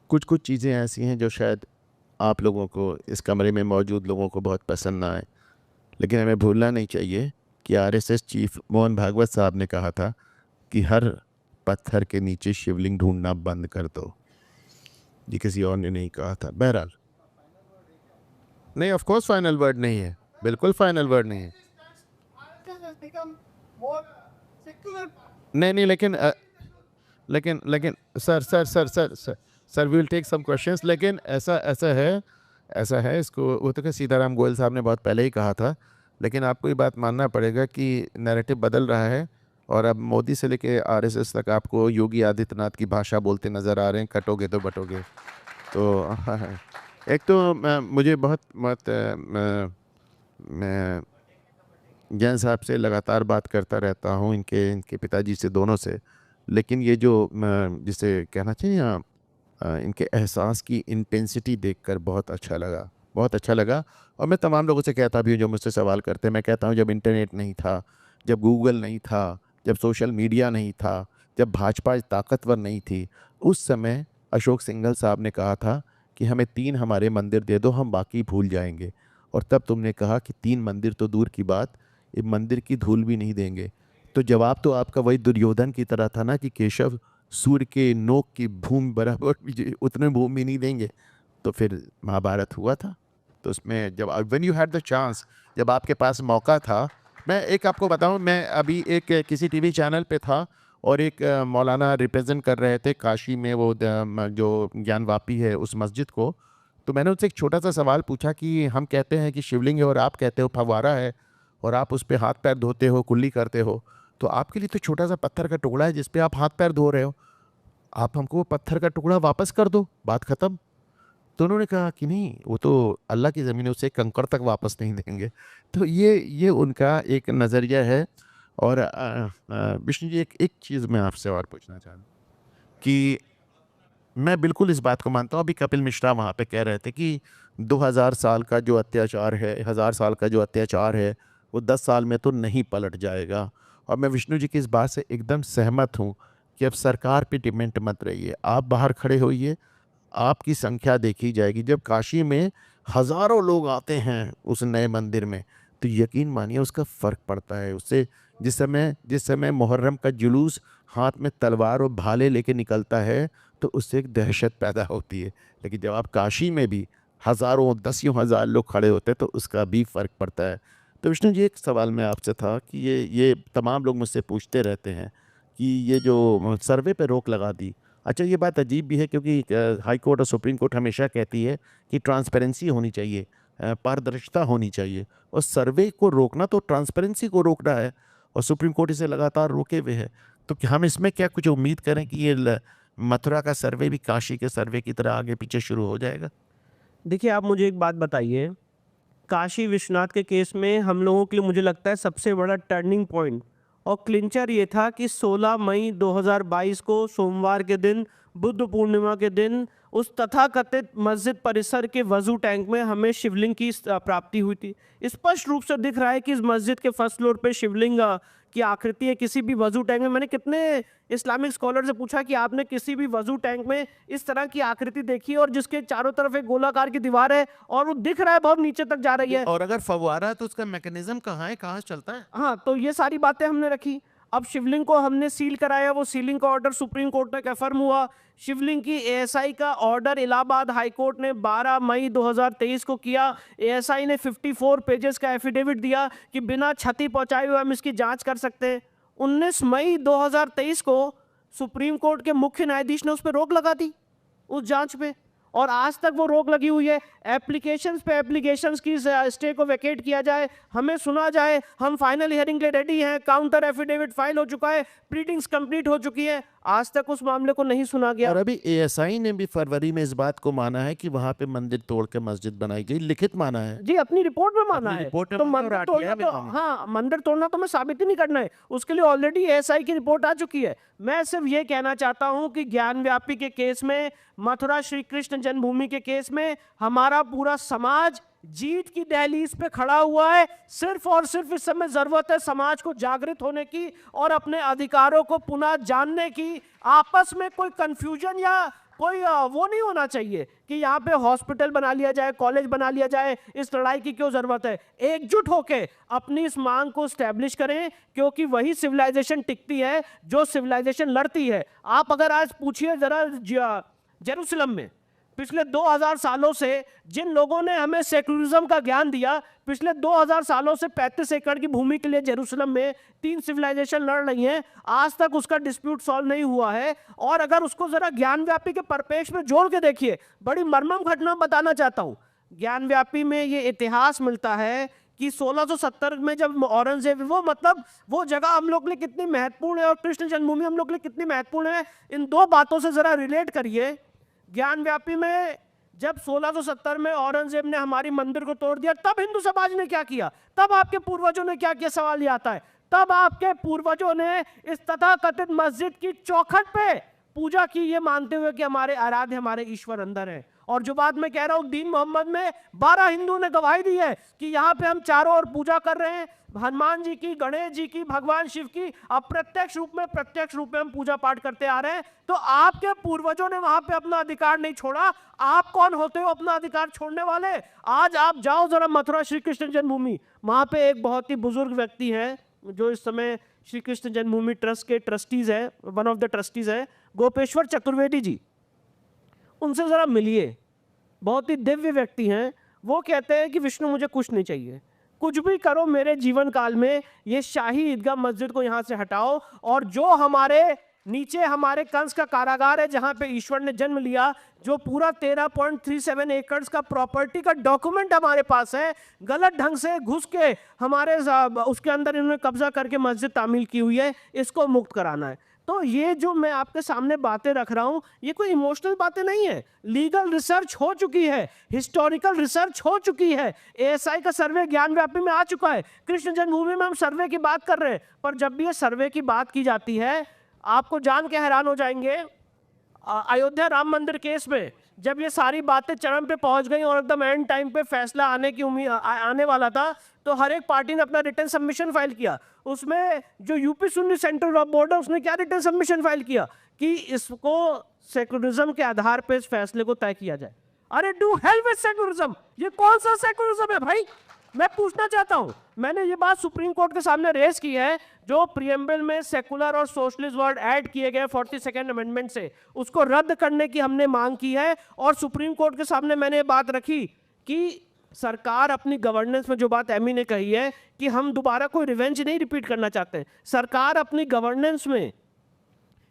कुछ कुछ चीज़ें ऐसी हैं जो शायद आप लोगों को, इस कमरे में मौजूद लोगों को बहुत पसंद ना आए, लेकिन हमें भूलना नहीं चाहिए कि आरएसएस चीफ मोहन भागवत साहब ने कहा था कि हर पत्थर के नीचे शिवलिंग ढूंढना बंद कर दो। ये किसी और ने नहीं कहा था। बहरहाल नहीं, ऑफ कोर्स फाइनल वर्ड नहीं है, बिल्कुल फाइनल वर्ड नहीं है। नहीं, लेकिन sir we will take some questions, लेकिन ऐसा है इसको, वो तो क्या सीताराम गोयल साहब ने बहुत पहले ही कहा था, लेकिन आपको ये बात मानना पड़ेगा कि नैरेटिव बदल रहा है और अब मोदी से लेके आरएसएस तक आपको योगी आदित्यनाथ की भाषा बोलते नज़र आ रहे हैं, कटोगे तो बटोगे। तो एक तो मुझे बहुत मैं जैन साहब से लगातार बात करता रहता हूँ, इनके पिताजी से, दोनों से, लेकिन ये जो जिसे कहना चाहिए इनके एहसास की इंटेंसिटी देखकर बहुत अच्छा लगा। और मैं तमाम लोगों से कहता भी हूँ जो मुझसे सवाल करते हैं, मैं कहता हूँ जब इंटरनेट नहीं था, जब गूगल नहीं था, जब सोशल मीडिया नहीं था, जब भाजपा ताकतवर नहीं थी, उस समय अशोक सिंघल साहब ने कहा था कि हमें 3 हमारे मंदिर दे दो, हम बाकी भूल जाएंगे। और तब तुमने कहा कि 3 मंदिर तो दूर की बात, एक मंदिर की धूल भी नहीं देंगे। तो जवाब तो आपका वही दुर्योधन की तरह था ना कि केशव सूर्य के नोक की भूमि बराबर भी उतने भूमि नहीं देंगे। तो फिर महाभारत हुआ था। तो उसमें जब when you had the chance, जब आपके पास मौका था, मैं एक आपको बताऊं, मैं अभी एक किसी टीवी चैनल पे था और एक मौलाना रिप्रेजेंट कर रहे थे काशी में, वो जो ज्ञानवापी है उस मस्जिद को। तो मैंने उनसे एक छोटा सा सवाल पूछा कि हम कहते हैं कि शिवलिंग है और आप कहते हो फव्वारा है और आप उस पर हाथ पैर धोते हो, कुल्ली करते हो, तो आपके लिए तो छोटा सा पत्थर का टुकड़ा है जिस पे आप हाथ पैर धो रहे हो, आप हमको वो पत्थर का टुकड़ा वापस कर दो, बात ख़त्म। तो उन्होंने कहा कि नहीं, वो तो अल्लाह की ज़मीन है, उसे कंकड़ तक वापस नहीं देंगे। तो ये उनका एक नज़रिया है। और विष्णु जी, एक चीज़ मैं आपसे और पूछना चाहता हूँ कि मैं बिल्कुल इस बात को मानता हूँ, अभी कपिल मिश्रा वहाँ पे कह रहे थे कि 2000 साल का जो अत्याचार है, 1000 साल का जो अत्याचार है, वो 10 साल में तो नहीं पलट जाएगा। और मैं विष्णु जी की इस बात से एकदम सहमत हूँ कि अब सरकार पे डिपेंड मत रहिए, आप बाहर खड़े होइए, आपकी संख्या देखी जाएगी। जब काशी में हज़ारों लोग आते हैं उस नए मंदिर में, तो यकीन मानिए उसका फ़र्क पड़ता है। उससे जिस समय मुहर्रम का जुलूस हाथ में तलवार और भाले लेके निकलता है, तो उससे एक दहशत पैदा होती है। लेकिन जब आप काशी में भी हज़ारों, 10 हज़ार लोग खड़े होते हैं, तो उसका भी फ़र्क पड़ता है। तो विष्णु जी, एक सवाल मैं आपसे था कि ये तमाम लोग मुझसे पूछते रहते हैं कि ये जो सर्वे पे रोक लगा दी, अच्छा ये बात अजीब भी है क्योंकि हाई कोर्ट और सुप्रीम कोर्ट हमेशा कहती है कि ट्रांसपेरेंसी होनी चाहिए, पारदर्शिता होनी चाहिए, और सर्वे को रोकना तो ट्रांसपेरेंसी को रोकना है, और सुप्रीम कोर्ट इसे लगातार रोके हुए है। तो क्या हम इसमें क्या कुछ उम्मीद करें कि ये मथुरा का सर्वे भी काशी के सर्वे की तरह आगे पीछे शुरू हो जाएगा? देखिए, आप मुझे एक बात बताइए, काशी विश्वनाथ के केस में हम लोगों के लिए मुझे लगता है सबसे बड़ा टर्निंग पॉइंट और क्लिंचर ये था कि 16 मई 2022 को सोमवार के दिन, बुद्ध पूर्णिमा के दिन, उस तथाकथित मस्जिद परिसर के वजू टैंक में हमें शिवलिंग की प्राप्ति हुई थी। स्पष्ट रूप से दिख रहा है कि इस मस्जिद के फर्स्ट फ्लोर पे शिवलिंग की आकृति है। किसी भी वजू टैंक में, मैंने कितने इस्लामिक स्कॉलर से पूछा कि आपने किसी भी वजू टैंक में इस तरह की आकृति देखी है, और जिसके चारों तरफ एक गोलाकार की दीवार है और वो दिख रहा है बहुत नीचे तक जा रही है। और अगर फव्वारा है तो उसका मैकेनिज्म कहाँ है, कहाँ से चलता है? हाँ, तो ये सारी बातें हमने रखी। अब शिवलिंग को हमने सील कराया, वो सीलिंग का ऑर्डर सुप्रीम कोर्ट में कन्फर्म हुआ। शिवलिंग की एएसआई का ऑर्डर इलाहाबाद हाई कोर्ट ने 12 मई 2023 को किया। एएसआई ने 54 पेजेस का एफिडेविट दिया कि बिना क्षति पहुंचाए हुए हम इसकी जांच कर सकते हैं। 19 मई 2023 को सुप्रीम कोर्ट के मुख्य न्यायाधीश ने उस पर रोक लगा दी, उस जांच पे, और आज तक वो रोक लगी हुई है। एप्लीकेशंस पे एप्लीकेशंस की स्टे को वैकेट किया जाए, हमें सुना जाए, हम फाइनल हियरिंग के लिए रेडी हैं, काउंटर एफिडेविट फाइल हो चुका है, प्रीडिंग्स कंप्लीट हो चुकी है, आज तक उस मामले को नहीं सुना गया। और अभी एएसआई ने भी फरवरी में इस बात को माना है कि वहां पे मंदिर तोड़ के मस्जिद बनाई गई, लिखित माना है जी, अपनी रिपोर्ट में माना अपनी है। रिपोर्ट में तो माना मंदिर और तोड़ना RTI में तो, माना। हाँ, मंदिर तोड़ना तो मैं साबित ही नहीं करना है, उसके लिए ऑलरेडी एएसआई की रिपोर्ट आ चुकी है। मैं सिर्फ ये कहना चाहता हूं कि ज्ञानव्यापी के केस में, मथुरा श्री कृष्ण जन्मभूमि के केस में हमारा पूरा समाज जीत की दहलीज पे खड़ा हुआ है। सिर्फ और सिर्फ इस समय जरूरत है समाज को जागृत होने की और अपने अधिकारों को पुनः जानने की। आपस में कोई कंफ्यूजन या कोई वो नहीं होना चाहिए कि यहाँ पे हॉस्पिटल बना लिया जाए, कॉलेज बना लिया जाए, इस लड़ाई की क्यों जरूरत है। एकजुट होके अपनी इस मांग को स्टैब्लिश करें, क्योंकि वही सिविलाइजेशन टिकती है जो सिविलाइजेशन लड़ती है। आप अगर आज पूछिए जरा जेरूसलम में पिछले 2000 सालों से जिन लोगों ने हमें सेकुलरिज्म का ज्ञान दिया, पिछले 2000 सालों से 35 एकड़ की भूमि के लिए जेरूसलम में 3 सिविलाइजेशन लड़ रही हैं, आज तक उसका डिस्प्यूट सॉल्व नहीं हुआ है। और अगर उसको जरा ज्ञानव्यापी के परिपेक्ष में जोड़ के देखिए, बड़ी मर्मम घटना बताना चाहता हूं। ज्ञानव्यापी में ये इतिहास मिलता है कि 1670 में जब औरंगजेब, वो मतलब वो जगह हम लोग के लिए कितनी महत्वपूर्ण है और कृष्ण जन्मभूमि हम लोग के लिए कितनी महत्वपूर्ण है, इन दो बातों से जरा रिलेट करिए। ज्ञानव्यापी में जब 1670 में औरंगजेब ने हमारी मंदिर को तोड़ दिया, तब हिंदू समाज ने क्या किया, तब आपके पूर्वजों ने क्या किया, सवाल ये आता है। तब आपके पूर्वजों ने इस तथाकथित मस्जिद की चौखट पे पूजा की, ये मानते हुए कि हमारे आराध्य, हमारे ईश्वर अंदर है। और जो बात मैं कह रहा हूं, दीन मोहम्मद में 12 हिंदू ने गवाही दी है कि यहाँ पे हम चारों ओर पूजा कर रहे हैं, हनुमान जी की, गणेश जी की, भगवान शिव की, अप्रत्यक्ष रूप में प्रत्यक्ष रूप में हम पूजा पाठ करते आ रहे हैं। तो आपके पूर्वजों ने वहां पे अपना अधिकार नहीं छोड़ा, आप कौन होते हो अपना अधिकार छोड़ने वाले। आज आप जाओ जरा मथुरा श्री कृष्ण जन्मभूमि, वहां पे एक बहुत ही बुजुर्ग व्यक्ति है जो इस समय श्री कृष्ण जन्मभूमि ट्रस्ट के ट्रस्टीज है, वन ऑफ द ट्रस्टीज है, गोपेश्वर चतुर्वेदी जी। उनसे जरा मिलिए, बहुत ही दिव्य व्यक्ति हैं। वो कहते हैं कि विष्णु मुझे कुछ नहीं चाहिए, कुछ भी करो मेरे जीवन काल में, ये शाही ईदगाह मस्जिद को यहाँ से हटाओ, और जो हमारे नीचे हमारे कंस का कारागार है जहाँ पे ईश्वर ने जन्म लिया, जो पूरा 13.37 एकड़ का प्रॉपर्टी का डॉक्यूमेंट हमारे पास है, गलत ढंग से घुस के हमारे उसके अंदर इन्होंने कब्जा करके मस्जिद तामील की हुई है, इसको मुक्त कराना है। तो ये जो मैं आपके सामने बातें रख रहा हूं, ये कोई इमोशनल बातें नहीं है, लीगल रिसर्च हो चुकी है, हिस्टोरिकल रिसर्च हो चुकी है, एएसआई का सर्वे ज्ञानव्यापी में आ चुका है। कृष्ण जन्मभूमि में हम सर्वे की बात कर रहे हैं, पर जब भी ये सर्वे की बात की जाती है, आपको जान के हैरान हो जाएंगे, अयोध्या राम मंदिर केस में जब ये सारी बातें चरम पे पहुंच गई और एकदम एंड टाइम पे फैसला आने की उम्मीद आने वाला था, तो हर एक पार्टी ने अपना रिटर्न सबमिशन फाइल किया। उसमें जो यूपी सुन्नी सेंट्रल बोर्ड है, उसने क्या रिटर्न सबमिशन फाइल किया कि इसको सेकुलरिज्म के आधार पे इस फैसले को तय किया जाए। अरे डू हेल विद सेकुलरिज्म, ये कौन सा सेकुलरिज्म है भाई? मैं पूछना चाहता हूं, मैंने ये बात सुप्रीम कोर्ट के सामने रेज की है, जो प्रीएम्बल में सेकुलर और सोशलिस्ट वर्ड ऐड किए गए 42nd अमेंडमेंट से, उसको रद्द करने की हमने मांग की है। और सुप्रीम कोर्ट के सामने मैंने ये बात रखी कि सरकार अपनी गवर्नेंस में, जो बात एमी ने कही है कि हम दोबारा कोई रिवेंज नहीं रिपीट करना चाहते, सरकार अपनी गवर्नेंस में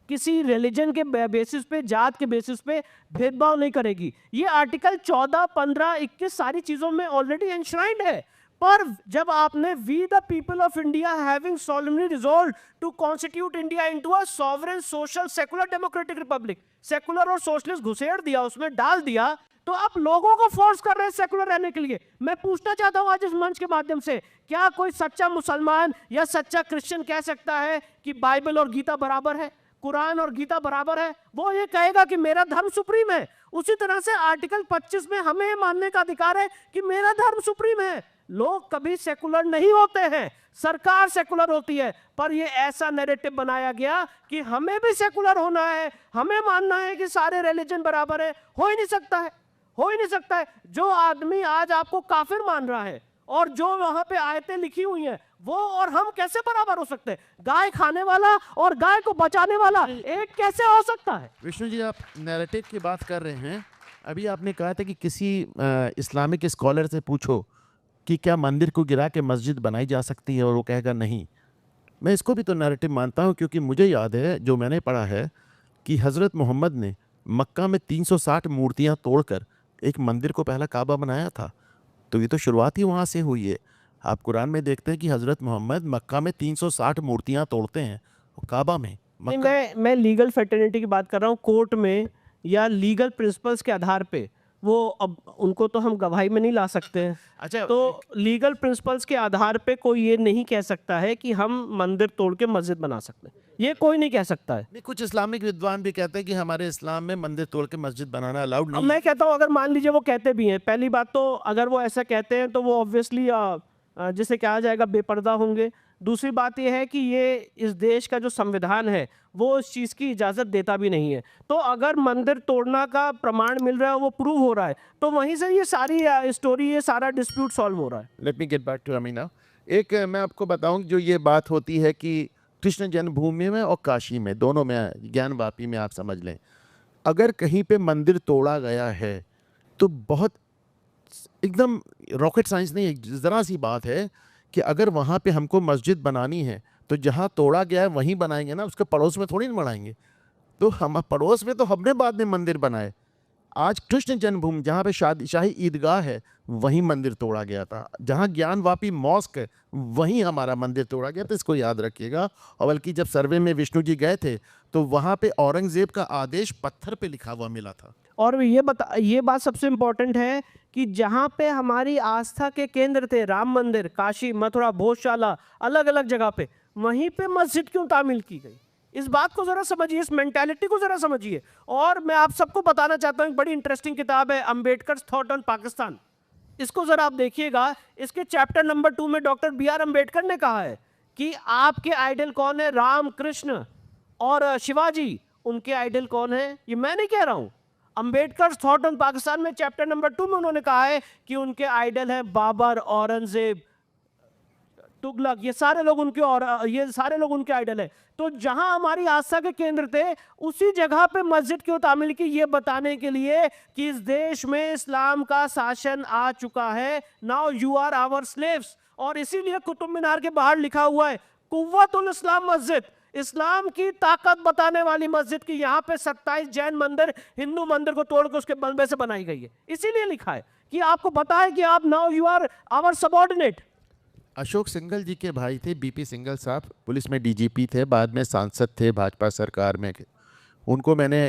किसी रिलीजन के बेसिस पे, जात के बेसिस पे भेदभाव नहीं करेगी। ये आर्टिकल 14, 15, 21 सारी चीजों में ऑलरेडी एनश्राइंड है। पर जब आपने we the people of India having solemnly resolved to constitute India into a sovereign social secular democratic republic, secular और सोशलिस्ट घुसेड़ दिया, उसमें डाल दिया, तो आप लोगों को फोर्स कर रहे हैं सेकुलर रहने के लिए। मैं पूछना चाहता हूं आज इस मंच के माध्यम से, क्या कोई सच्चा मुसलमान या सच्चा क्रिश्चियन कह सकता है कि बाइबल और गीता बराबर है, कुरान और गीता बराबर है? वो ये कहेगा कि मेरा धर्म सुप्रीम है। उसी तरह से आर्टिकल 25 में हमें ये मानने का अधिकार है कि मेरा धर्म सुप्रीम है। लोग कभी सेकुलर नहीं होते हैं, सरकार सेकुलर होती है, पर ये ऐसा नैरेटिव बनाया गया कि हमें भी सेकुलर होना है, हमें मानना है कि सारे रिलीजन बराबर है। हो ही नहीं सकता है, हो ही नहीं सकता है। जो आदमी आज आपको काफिर मान रहा है और जो वहां पे आयतें लिखी हुई हैं वो और हम कैसे बराबर हो सकते हैं? गाय खाने वाला और गाय को बचाने वाला एक कैसे हो सकता है? विष्णु जी, आप नैरेटिव की बात कर रहे हैं। अभी आपने कहा था कि किसी इस्लामिक स्कॉलर से पूछो कि क्या मंदिर को गिरा के मस्जिद बनाई जा सकती है, और वो कहेगा नहीं। मैं इसको भी तो नैरेटिव मानता हूँ, क्योंकि मुझे याद है, जो मैंने पढ़ा है, कि हज़रत मोहम्मद ने मक्का में 360 मूर्तियाँ तोड़कर एक मंदिर को पहला काबा बनाया था। तो ये तो शुरुआत ही वहाँ से हुई है। आप कुरान में देखते हैं कि हज़रत मोहम्मद मक्का में 360 मूर्तियाँ तोड़ते हैं, वो काबा में। नहीं, मक्का मैं लीगल फैटर्निटी की बात कर रहा हूँ। कोर्ट में या लीगल प्रिंसिपल्स के आधार पे वो, अब उनको तो हम गवाही में नहीं ला सकते हैं। अच्छा, तो लीगल प्रिंसिपल्स के आधार पे कोई ये नहीं कह सकता है कि हम मंदिर तोड़ के मस्जिद बना सकते हैं, ये कोई नहीं कह सकता है। नहीं, कुछ इस्लामिक विद्वान भी कहते हैं कि हमारे इस्लाम में मंदिर तोड़ के मस्जिद बनाना अलाउड अब नहीं है। मैं कहता हूँ, अगर मान लीजिए वो कहते भी हैं, पहली बात तो अगर वो ऐसा कहते हैं तो वो ऑब्वियसली जिसे कहा जाएगा बेपर्दा होंगे। दूसरी बात ये है कि ये इस देश का जो संविधान है वो इस चीज़ की इजाज़त देता भी नहीं है। तो अगर मंदिर तोड़ना का प्रमाण मिल रहा है, वो प्रूव हो रहा है, तो वहीं से ये सारी स्टोरी, ये सारा डिस्प्यूट सॉल्व हो रहा है। Let me get back to Amina. एक मैं आपको बताऊं, जो ये बात होती है कि कृष्ण जन्मभूमि में और काशी में, दोनों में, ज्ञानवापी में, आप समझ लें, अगर कहीं पे मंदिर तोड़ा गया है तो बहुत एकदम रॉकेट साइंस नहीं है, ज़रा सी बात है कि अगर वहाँ पे हमको मस्जिद बनानी है तो जहाँ तोड़ा गया है वहीं बनाएंगे ना, उसके पड़ोस में थोड़ी ना बनाएंगे। तो हम पड़ोस में तो हमने बाद में मंदिर बनाए। आज कृष्ण जन्मभूमि, जहाँ पे शाही ईदगाह है, वहीं मंदिर तोड़ा गया था। जहाँ ज्ञानवापी मॉस्क है, वहीं हमारा मंदिर तोड़ा गया। तो इसको याद रखिएगा। और बल्कि जब सर्वे में विष्णु जी गए थे तो वहाँ पे औरंगजेब का आदेश पत्थर पे लिखा हुआ मिला था। और ये बात सबसे इम्पोर्टेंट है कि जहाँ पे हमारी आस्था के केंद्र थे, राम मंदिर, काशी, मथुरा, भोजशाला, अलग अलग जगह पे, वहीं पे मस्जिद क्यों तामील की गई? इस बात को ज़रा समझिए, इस मेंटालिटी को ज़रा समझिए। और मैं आप सबको बताना चाहता हूँ, एक बड़ी इंटरेस्टिंग किताब है अंबेडकर थॉट ऑन पाकिस्तान। इसको ज़रा आप देखिएगा। इसके चैप्टर नंबर 2 में डॉक्टर B.R. अम्बेडकर ने कहा है कि आपके आइडल कौन है? राम, कृष्ण और शिवाजी, उनके आइडल कौन है? ये मैं नहीं कह रहा हूँ। अंबेडकर थॉट ऑन पाकिस्तान में चैप्टर नंबर 2 में उन्होंने कहा है कि उनके आइडल हैं बाबर, औरंगजेब, तुगलक, ये सारे लोग उनके आइडल है। तो जहां हमारी आस्था के केंद्र थे, उसी जगह पे मस्जिद क्यों तामील की? ये बताने के लिए कि इस देश में इस्लाम का शासन आ चुका है। Now you are our slaves. और इसीलिए कुतुब मीनार के बाहर लिखा हुआ है कुव्वतुल इस्लाम मस्जिद, इस्लाम की ताकत बताने वाली मस्जिद की। यहाँ पे 27 जैन मंदिर हिंदू मंदिर को तोड़ के उसके मलबे से बनाई गई है। इसीलिए लिखा है कि आपको पता है कि आप now you are our subordinate. Ashok Singhal ji के भाई थे BP सिंघल साहब, पुलिस में DGP थे, बाद में सांसद थे भाजपा सरकार में। उनको मैंने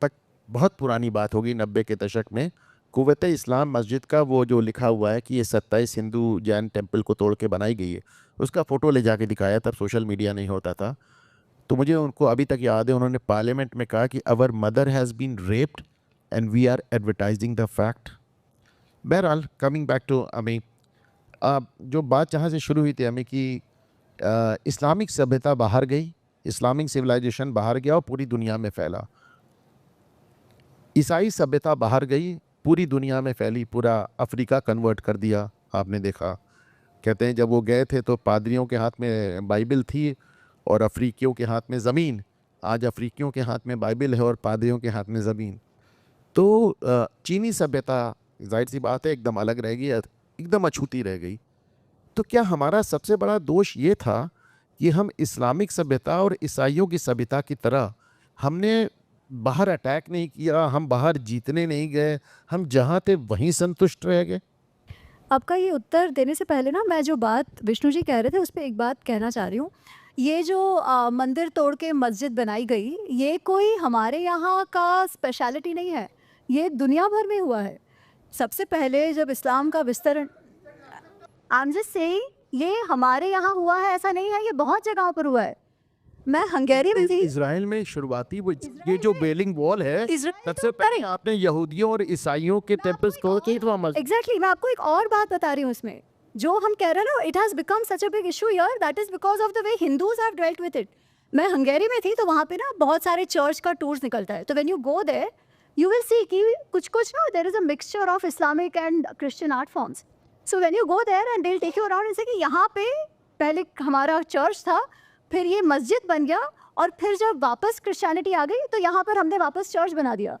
तक, बहुत पुरानी बात होगी, 90 के दशक में, कुव्वत इस्लाम मस्जिद का वो जो लिखा हुआ है कि ये 27 हिंदू जैन टेम्पल को तोड़ के बनाई गई है, उसका फ़ोटो ले जाके दिखाया। तब सोशल मीडिया नहीं होता था। तो मुझे उनको अभी तक याद है, उन्होंने पार्लियामेंट में कहा कि our mother has been raped and we are advertising the fact. बहरहाल, कमिंग बैक टू अमी, जो बात जहाँ से शुरू हुई थी हमें कि इस्लामिक सभ्यता बाहर गई, इस्लामिक सिविलाइजेशन बाहर गया और पूरी दुनिया में फैला। ईसाई सभ्यता बाहर गई, पूरी दुनिया में फैली, पूरा अफ्रीका कन्वर्ट कर दिया। आपने देखा, कहते हैं जब वो गए थे तो पादरियों के हाथ में बाइबल थी और अफ्रीकियों के हाथ में ज़मीन। आज अफ्रीकियों के हाथ में बाइबल है और पादरियों के हाथ में ज़मीन। तो चीनी सभ्यता, जाहिर सी बात है, एकदम अलग रह गई, एकदम अछूती रह गई। तो क्या हमारा सबसे बड़ा दोष ये था कि हम इस्लामिक सभ्यता और ईसाइयों की सभ्यता की तरह हमने बाहर अटैक नहीं किया, हम बाहर जीतने नहीं गए, हम जहाँ थे वहीं संतुष्ट रह गए? आपका ये उत्तर देने से पहले ना, मैं जो बात विष्णु जी कह रहे थे उस पर एक बात कहना चाह रही हूँ। ये जो मंदिर तोड़ के मस्जिद बनाई गई, ये कोई हमारे यहाँ का स्पेशलिटी नहीं है, ये दुनिया भर में हुआ है। सबसे पहले जब इस्लाम का विस्तरण, आई एम जस्ट सेइंग, ये हमारे यहाँ हुआ है ऐसा नहीं है, ये बहुत जगहों पर हुआ है। मैं हंगेरी में थी, इजराइल में शुरुआती ये जो वेलिंग वॉल है, इजराइल सबसे तो पहले आपने यहूदियों और ईसाइयों के टेम्पल्स को एग्जैक्टली, मैं आपको एक और बात बता रही हूँ इसमें। जो हम कह रहे हैं ना, it has become such a big issue here, that is because of the way Hindus have dealt with it. मैं हंगेरी में थी, तो वहाँ पे ना बहुत सारे चर्च का टूर्स निकलता है। तो when you go there, you will see कि कुछ ना, there is a mixture of Islamic and Christian art forms. So when you go there and they'll take you around and say कि यहाँ पे पहले हमारा चर्च था, फिर ये मस्जिद बन गया, और फिर जब वापस क्रिश्चियनिटी आ गई तो यहाँ पर हमने वापस चर्च बना दिया।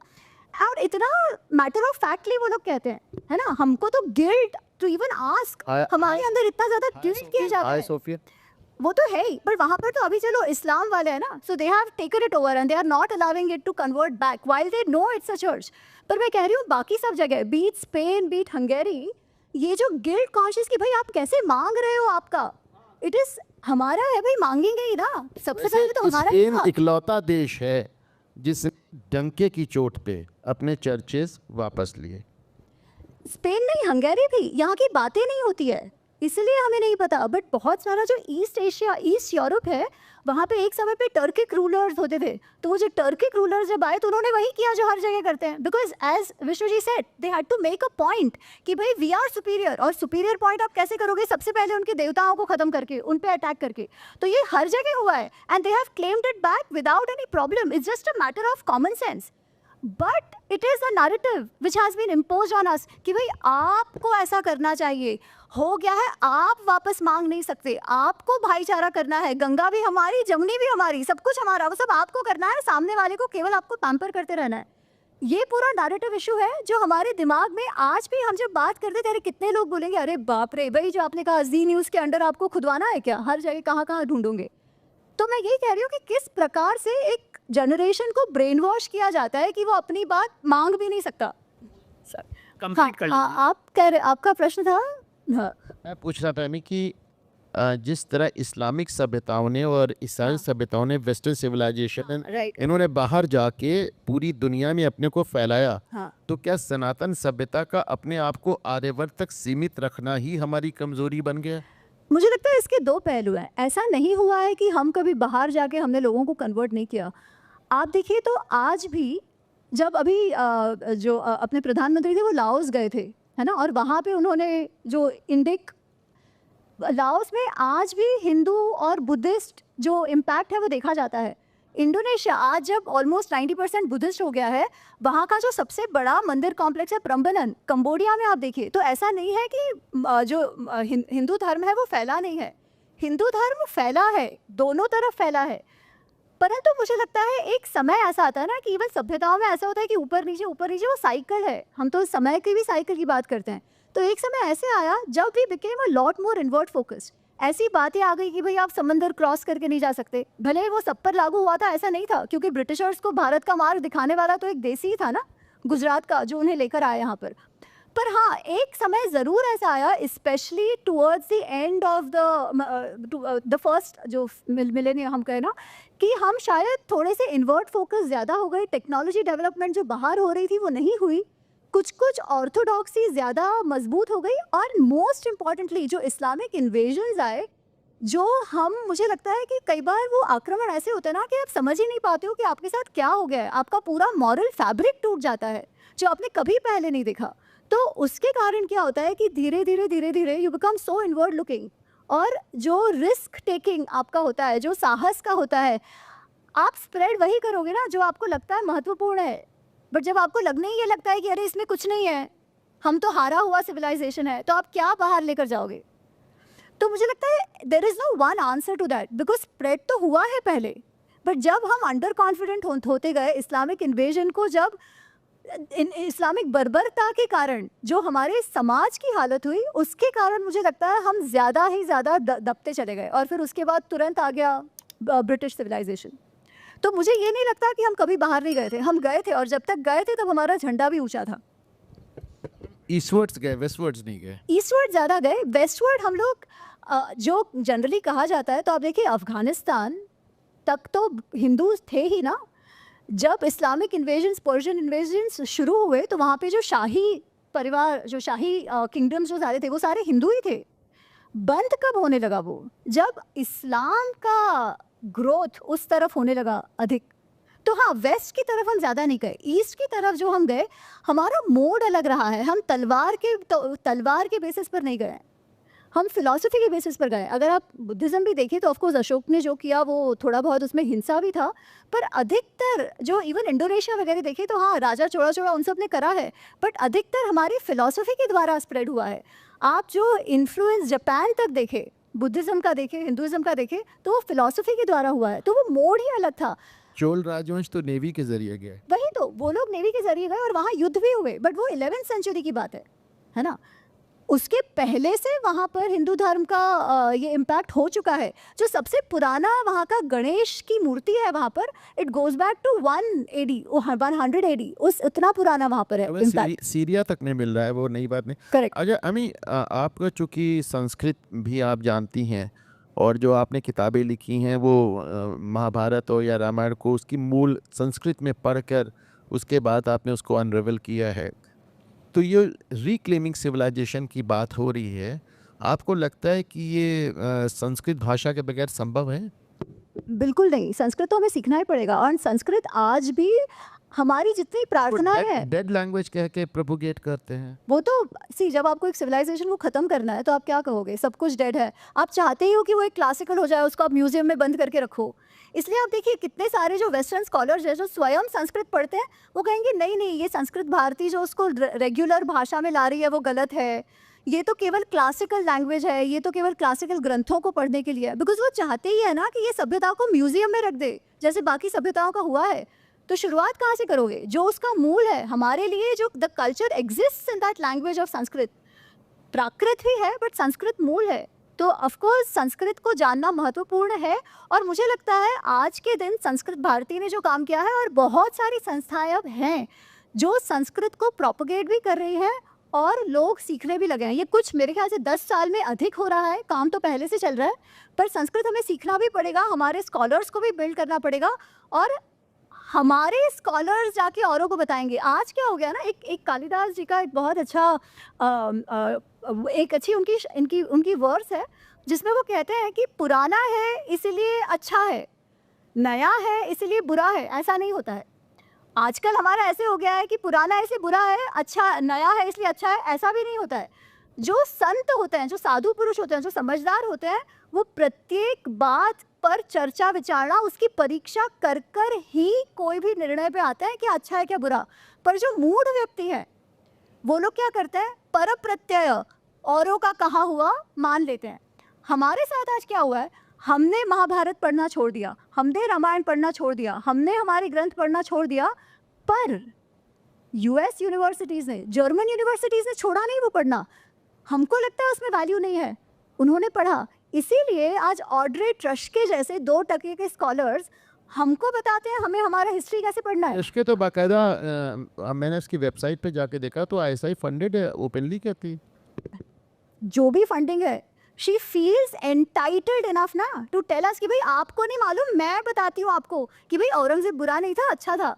और इतना मैटर ऑफ फैक्टली वो लोग कहते हैं, है ना, हमको तो गिल्ट टू इवन आस्क, हमारे अंदर इतना ज्यादा गिल्ट किया जाता है। सोफिया, वो तो है ही, पर वहां पर तो अभी चलो इस्लाम वाले हैं ना, so they have taken it over and they are not allowing it to convert back while they know it's a church. पर मैं कह रही हूँ बाकी सब जगह, बीट स्पेन, बीट हंगेरी, ये जो गिल्ट कॉन्शियस कि भाई आप कैसे मांग रहे हो, आपका इट इज हमारा है भाई, मांगेंगे ही ना, सबसे पहले तो हमारा ही स्पेन था। इकलौता देश है जिसने डंके की चोट पे अपने चर्चेस वापस लिए। स्पेन नहीं, हंगेरी भी, यहाँ की बातें नहीं होती है इसलिए हमें नहीं पता। बट बहुत सारा जो ईस्ट एशिया, ईस्ट यूरोप है, वहाँ पे एक समय पे टर्किक रूलर्स होते थे, तो वो जो टर्किक रूलर्स जब आए तो उन्होंने वही किया जो हर जगह करते हैं, because as Vishnu ji said they had to make a point कि भाई वी आर सुपीरियर। और सुपीरियर पॉइंट आप कैसे करोगे? सबसे पहले उनके देवताओं को खत्म करके, उन पे अटैक करके। तो ये हर जगह हुआ है and they have claimed it back without any problem. It's just a matter of common sense, but it is a narrative which has been imposed on us कि भाई आपको ऐसा करना चाहिए, हो गया है, आप वापस मांग नहीं सकते, आपको भाईचारा करना है, गंगा भी हमारी, जमुनी भी हमारी, सब कुछ हमारा, वो सब आपको करना है, सामने वाले को केवल आपको पैम्पर करते रहना है। ये पूरा नैरेटिव इशू है जो हमारे दिमाग में आज भी, हम जब बात करते थे, अरे कितने लोग बोलेंगे अरे बाप रे भाई, जो आपने कहा जी न्यूज़ के अंडर आपको खुदवाना है क्या, हर जगह कहाँ कहाँ ढूंढोगे। तो मैं यही कह रही हूँ कि किस प्रकार से एक जनरेशन को ब्रेन वॉश किया जाता है कि वो अपनी बात मांग भी नहीं सकता। कंप्लीट कर हाँ, आप कह रहे, आपका प्रश्न था। हाँ, मैं पूछ रहा था कि जिस तरह इस्लामिक सभ्यताओं ने और ईसाई सभ्यताओं ने, वेस्टर्न सिविलाइजेशन, राइट, इन्होंने बाहर जाके पूरी दुनिया में अपने को फैलाया, हाँ। तो क्या सनातन सभ्यता का अपने आप को आर्यवर्त तक सीमित रखना ही हमारी कमजोरी बन गया? मुझे लगता है इसके दो पहलू हैं। ऐसा नहीं हुआ है कि हम कभी बाहर जाके हमने लोगों को कन्वर्ट नहीं किया। आप देखिए तो आज भी, जब अभी जो अपने प्रधानमंत्री थे वो लाओस गए थे, है ना, और वहाँ पे उन्होंने जो इंडिक, लाओस में आज भी हिंदू और बुद्धिस्ट जो इम्पैक्ट है वो देखा जाता है। इंडोनेशिया आज जब ऑलमोस्ट 90% बुद्धिस्ट हो गया है, वहाँ का जो सबसे बड़ा मंदिर कॉम्प्लेक्स है प्रम्बनन, कंबोडिया में आप देखिए, तो ऐसा नहीं है कि जो हिंदू धर्म है वो फैला नहीं है, हिंदू धर्म फैला है, दोनों तरफ फैला है। परंतु मुझे लगता है एक समय ऐसा आता है ना कि इवन सभ्यताओं में ऐसा होता है कि ऊपर नीचे, वो साइकिल है, हम तो समय की भी साइकिल की बात करते हैं। तो एक समय ऐसे आया जब we became a lot more inward focused, ऐसी बातें आ गई कि भाई आप समंदर क्रॉस करके नहीं जा सकते। भले वो सब पर लागू हुआ था ऐसा नहीं था, क्योंकि ब्रिटिशर्स को भारत का मार्ग दिखाने वाला तो एक देसी ही था ना, गुजरात का, जो उन्हें लेकर आया यहाँ पर हाँ, एक समय ज़रूर ऐसा आया, specially towards the end of the first जो मिलेनियम हम कहें ना, कि हम शायद थोड़े से इनवर्ट फोकस ज़्यादा हो गए। टेक्नोलॉजी डेवलपमेंट जो बाहर हो रही थी वो नहीं हुई, कुछ ऑर्थोडॉक्सी ज़्यादा मजबूत हो गई, और मोस्ट इम्पॉर्टेंटली जो इस्लामिक इन्वेजन्स आए, जो हम, मुझे लगता है कि कई बार वो आक्रमण ऐसे होते हैं ना कि आप समझ ही नहीं पाते हो कि आपके साथ क्या हो गया है, आपका पूरा मॉरल फैब्रिक टूट जाता है जो आपने कभी पहले नहीं देखा। तो उसके कारण क्या होता है कि धीरे धीरे you become so inward looking, और जो रिस्क टेकिंग आपका होता है, जो साहस का होता है, आप स्प्रेड वही करोगे ना जो आपको लगता है महत्वपूर्ण है। बट जब आपको लगने ही ये लगता है कि अरे इसमें कुछ नहीं है, हम तो हारा हुआ सिविलाइजेशन है, तो आप क्या बाहर लेकर जाओगे? तो मुझे लगता है there is no one answer to that, because spread तो हुआ है पहले, बट जब हम अंडर कॉन्फिडेंट होते गए, इस्लामिक इन्वेजन को, जब इस्लामिक बर्बरता के कारण जो हमारे समाज की हालत हुई, उसके कारण मुझे लगता है हम ज़्यादा ही ज़्यादा दबते चले गए, और फिर उसके बाद तुरंत आ गया ब्रिटिश सिविलाइजेशन। तो मुझे ये नहीं लगता कि हम कभी बाहर नहीं गए थे, हम गए थे, और जब तक गए थे तब हमारा झंडा भी ऊंचा था। ईस्टवर्ड्स गए, वेस्टवर्ड्स नहीं गए? ईस्टवर्ड ज़्यादा गए, वेस्टवर्ड हम लोग जो जनरली कहा जाता है, तो आप देखिए अफगानिस्तान तक तो हिंदू थे ही ना। जब इस्लामिक इन्वेजन्स, पर्शियन इन्वेजन्स शुरू हुए, तो वहाँ पे जो शाही परिवार, जो शाही किंगडम्स जो सारे थे, वो सारे हिंदू ही थे। बंद कब होने लगा वो? जब इस्लाम का ग्रोथ उस तरफ होने लगा अधिक। तो हाँ, वेस्ट की तरफ हम ज़्यादा नहीं गए, ईस्ट की तरफ जो हम गए, हमारा मोड अलग रहा है। हम तलवार के बेसिस पर नहीं गए, हम फिलॉसफी के बेसिस पर गए। अगर आप बुद्धिज़्म भी देखें तो ऑफकोर्स अशोक ने जो किया वो थोड़ा बहुत उसमें हिंसा भी था, पर अधिकतर जो इवन इंडोनेशिया वगैरह देखें तो हाँ, राजा चोड़ा उन सब ने करा है, बट अधिकतर हमारी फिलॉसफी के द्वारा स्प्रेड हुआ है। आप जो इन्फ्लुएंस जापान तक देखें, बुद्धिज्म का देखे, हिंदुइज्म का देखे, तो वो फिलॉसफी के द्वारा हुआ है, तो वो मोड ही अलग था। चोल राजवंश तो नेवी के जरिए गया है। वही तो, वो लोग नेवी के जरिए गए और वहाँ युद्ध भी हुए, बट वो 11th सेंचुरी की बात है ना। उसके पहले से वहाँ पर हिंदू धर्म का ये इम्पैक्ट हो चुका है। जो सबसे पुराना वहाँ का गणेश की मूर्ति है वहाँ पर, it goes back to 100 AD, उस उतना पुराना वहाँ पर है अब इम्पैक्ट। सीरिया तक नहीं मिल रहा है, वो नई बात नहीं। करेक्ट। अच्छा अमी, आपका चूँकि संस्कृत भी आप जानती हैं और जो आपने किताबें लिखी हैं वो महाभारत हो या रामायण को उसकी मूल संस्कृत में पढ़कर उसके बाद आपने उसको अनरेवल किया है, तो ये रिक्लेमिंग सिविलाइजेशन की बात हो रही है, आपको लगता है कि ये संस्कृत भाषा के बगैर संभव है? बिल्कुल नहीं, संस्कृत तो हमें सीखना ही पड़ेगा। और संस्कृत आज भी हमारी जितनी प्रार्थनाएं हैं, डेड लैंग्वेज कह के प्रोपोगेट करते हैं। वो तो जब आपको एक सिविलाइजेशन को खत्म करना है तो आप क्या कहोगे, सब कुछ डेड है। आप चाहते ही हो कि वो एक क्लासिकल हो जाए, उसको आप म्यूजियम में बंद करके रखो। इसलिए आप देखिए कितने सारे जो वेस्टर्न स्कॉलर्स हैं जो स्वयं संस्कृत पढ़ते हैं, वो कहेंगे नहीं नहीं, ये संस्कृत भारती जो उसको रेगुलर भाषा में ला रही है वो गलत है, ये तो केवल क्लासिकल लैंग्वेज है, ये तो केवल क्लासिकल ग्रंथों को पढ़ने के लिए है। बिकॉज वो चाहते ही है ना कि ये सभ्यता को म्यूजियम में रख दे जैसे बाकी सभ्यताओं का हुआ है। तो शुरुआत कहाँ से करोगे? जो उसका मूल है हमारे लिए, जो the culture exist in that language of Sanskrit. Prakrit भी है बट संस्कृत मूल है, तो ऑफकोर्स संस्कृत को जानना महत्वपूर्ण है। और मुझे लगता है आज के दिन संस्कृत भारती ने जो काम किया है, और बहुत सारी संस्थाएं अब हैं जो संस्कृत को प्रोपोगेट भी कर रही हैं और लोग सीखने भी लगे हैं। ये कुछ मेरे ख्याल से 10 साल में अधिक हो रहा है, काम तो पहले से चल रहा है, पर संस्कृत हमें सीखना भी पड़ेगा, हमारे स्कॉलर्स को भी बिल्ड करना पड़ेगा, और हमारे स्कॉलर्स जाके औरों को बताएंगे। आज क्या हो गया ना, एक कालिदास जी का एक बहुत अच्छा एक अच्छी उनकी वर्स है जिसमें वो कहते हैं कि पुराना है इसलिए अच्छा है, नया है इसलिए बुरा है। ऐसा नहीं होता है। आजकल हमारा ऐसे हो गया है कि पुराना है इसलिए बुरा है, अच्छा नया है इसलिए अच्छा है। ऐसा भी नहीं होता है। जो संत होते हैं, जो साधु पुरुष होते हैं, जो समझदार होते हैं, वो प्रत्येक बात पर चर्चा विचारणा, उसकी परीक्षा कर कर ही कोई भी निर्णय पे आते हैं कि अच्छा है क्या बुरा। पर जो मूढ़ व्यक्ति है वो लोग क्या करते हैं, पर प्रत्यय, औरों का कहा हुआ मान लेते हैं। हमारे साथ आज क्या हुआ है, हमने महाभारत पढ़ना छोड़ दिया, हमने रामायण पढ़ना छोड़ दिया, हमने हमारे ग्रंथ पढ़ना छोड़ दिया, पर यूएस यूनिवर्सिटीज़ ने, जर्मन यूनिवर्सिटीज़ ने छोड़ा नहीं वो पढ़ना। हमको लगता है उसमें वैल्यू नहीं है, उन्होंने पढ़ा। इसीलिए आज ऑड्रे ट्रस्के जैसे 2% के स्कॉलर्स हमको बताते हैं हमें हमारा हिस्ट्री कैसे पढ़ना है। इसके तो बाकायदा मैंने इसकी वेबसाइट पे जाके देखा तो ISI फंडेड है, ओपनली कहती। जो भी फंडिंग है, शी फील्स एंटाइटल्ड इनफ ना टू टेल अस कि भाई आपको नहीं मालूम, मैं बताती हूँ आपको कि भाई औरंगजेब बुरा नहीं था, अच्छा था।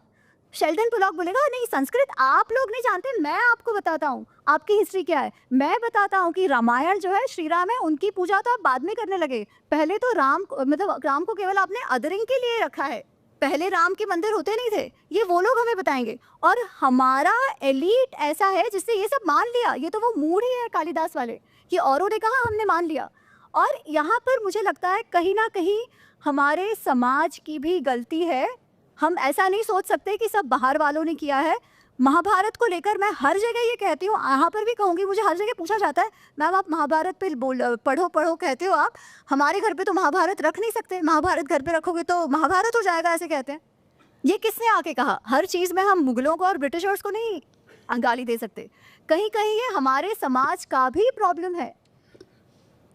शेल्डन पुलॉक बोलेगा नहीं, संस्कृत आप लोग नहीं जानते, मैं आपको बताता हूँ आपकी हिस्ट्री क्या है। मैं बताता हूँ कि रामायण जो है, श्री राम है, उनकी पूजा तो आप बाद में करने लगे। पहले तो राम को केवल आपने अदरिंग के लिए रखा है, पहले राम के मंदिर होते नहीं थे। ये वो लोग हमें बताएंगे। और हमारा एलीट ऐसा है जिसने ये सब मान लिया। ये तो वो मूड ही है कालिदास वाले कि औरों ने कहा हमने मान लिया। और यहाँ पर मुझे लगता है कहीं ना कहीं हमारे समाज की भी गलती है। हम ऐसा नहीं सोच सकते कि सब बाहर वालों ने किया है। महाभारत को लेकर मैं हर जगह ये कहती हूँ, यहाँ पर भी कहूँगी, मुझे हर जगह पूछा जाता है मैम आप महाभारत पे पढ़ो कहते हो आप, हमारे घर पे तो महाभारत रख नहीं सकते, महाभारत घर पे रखोगे तो महाभारत हो जाएगा, ऐसे कहते हैं। ये किसने आके कहा? हर चीज़ में हम मुगलों को और ब्रिटिशर्स को नहीं गाली दे सकते। कहीं कहीं ये हमारे समाज का भी प्रॉब्लम है।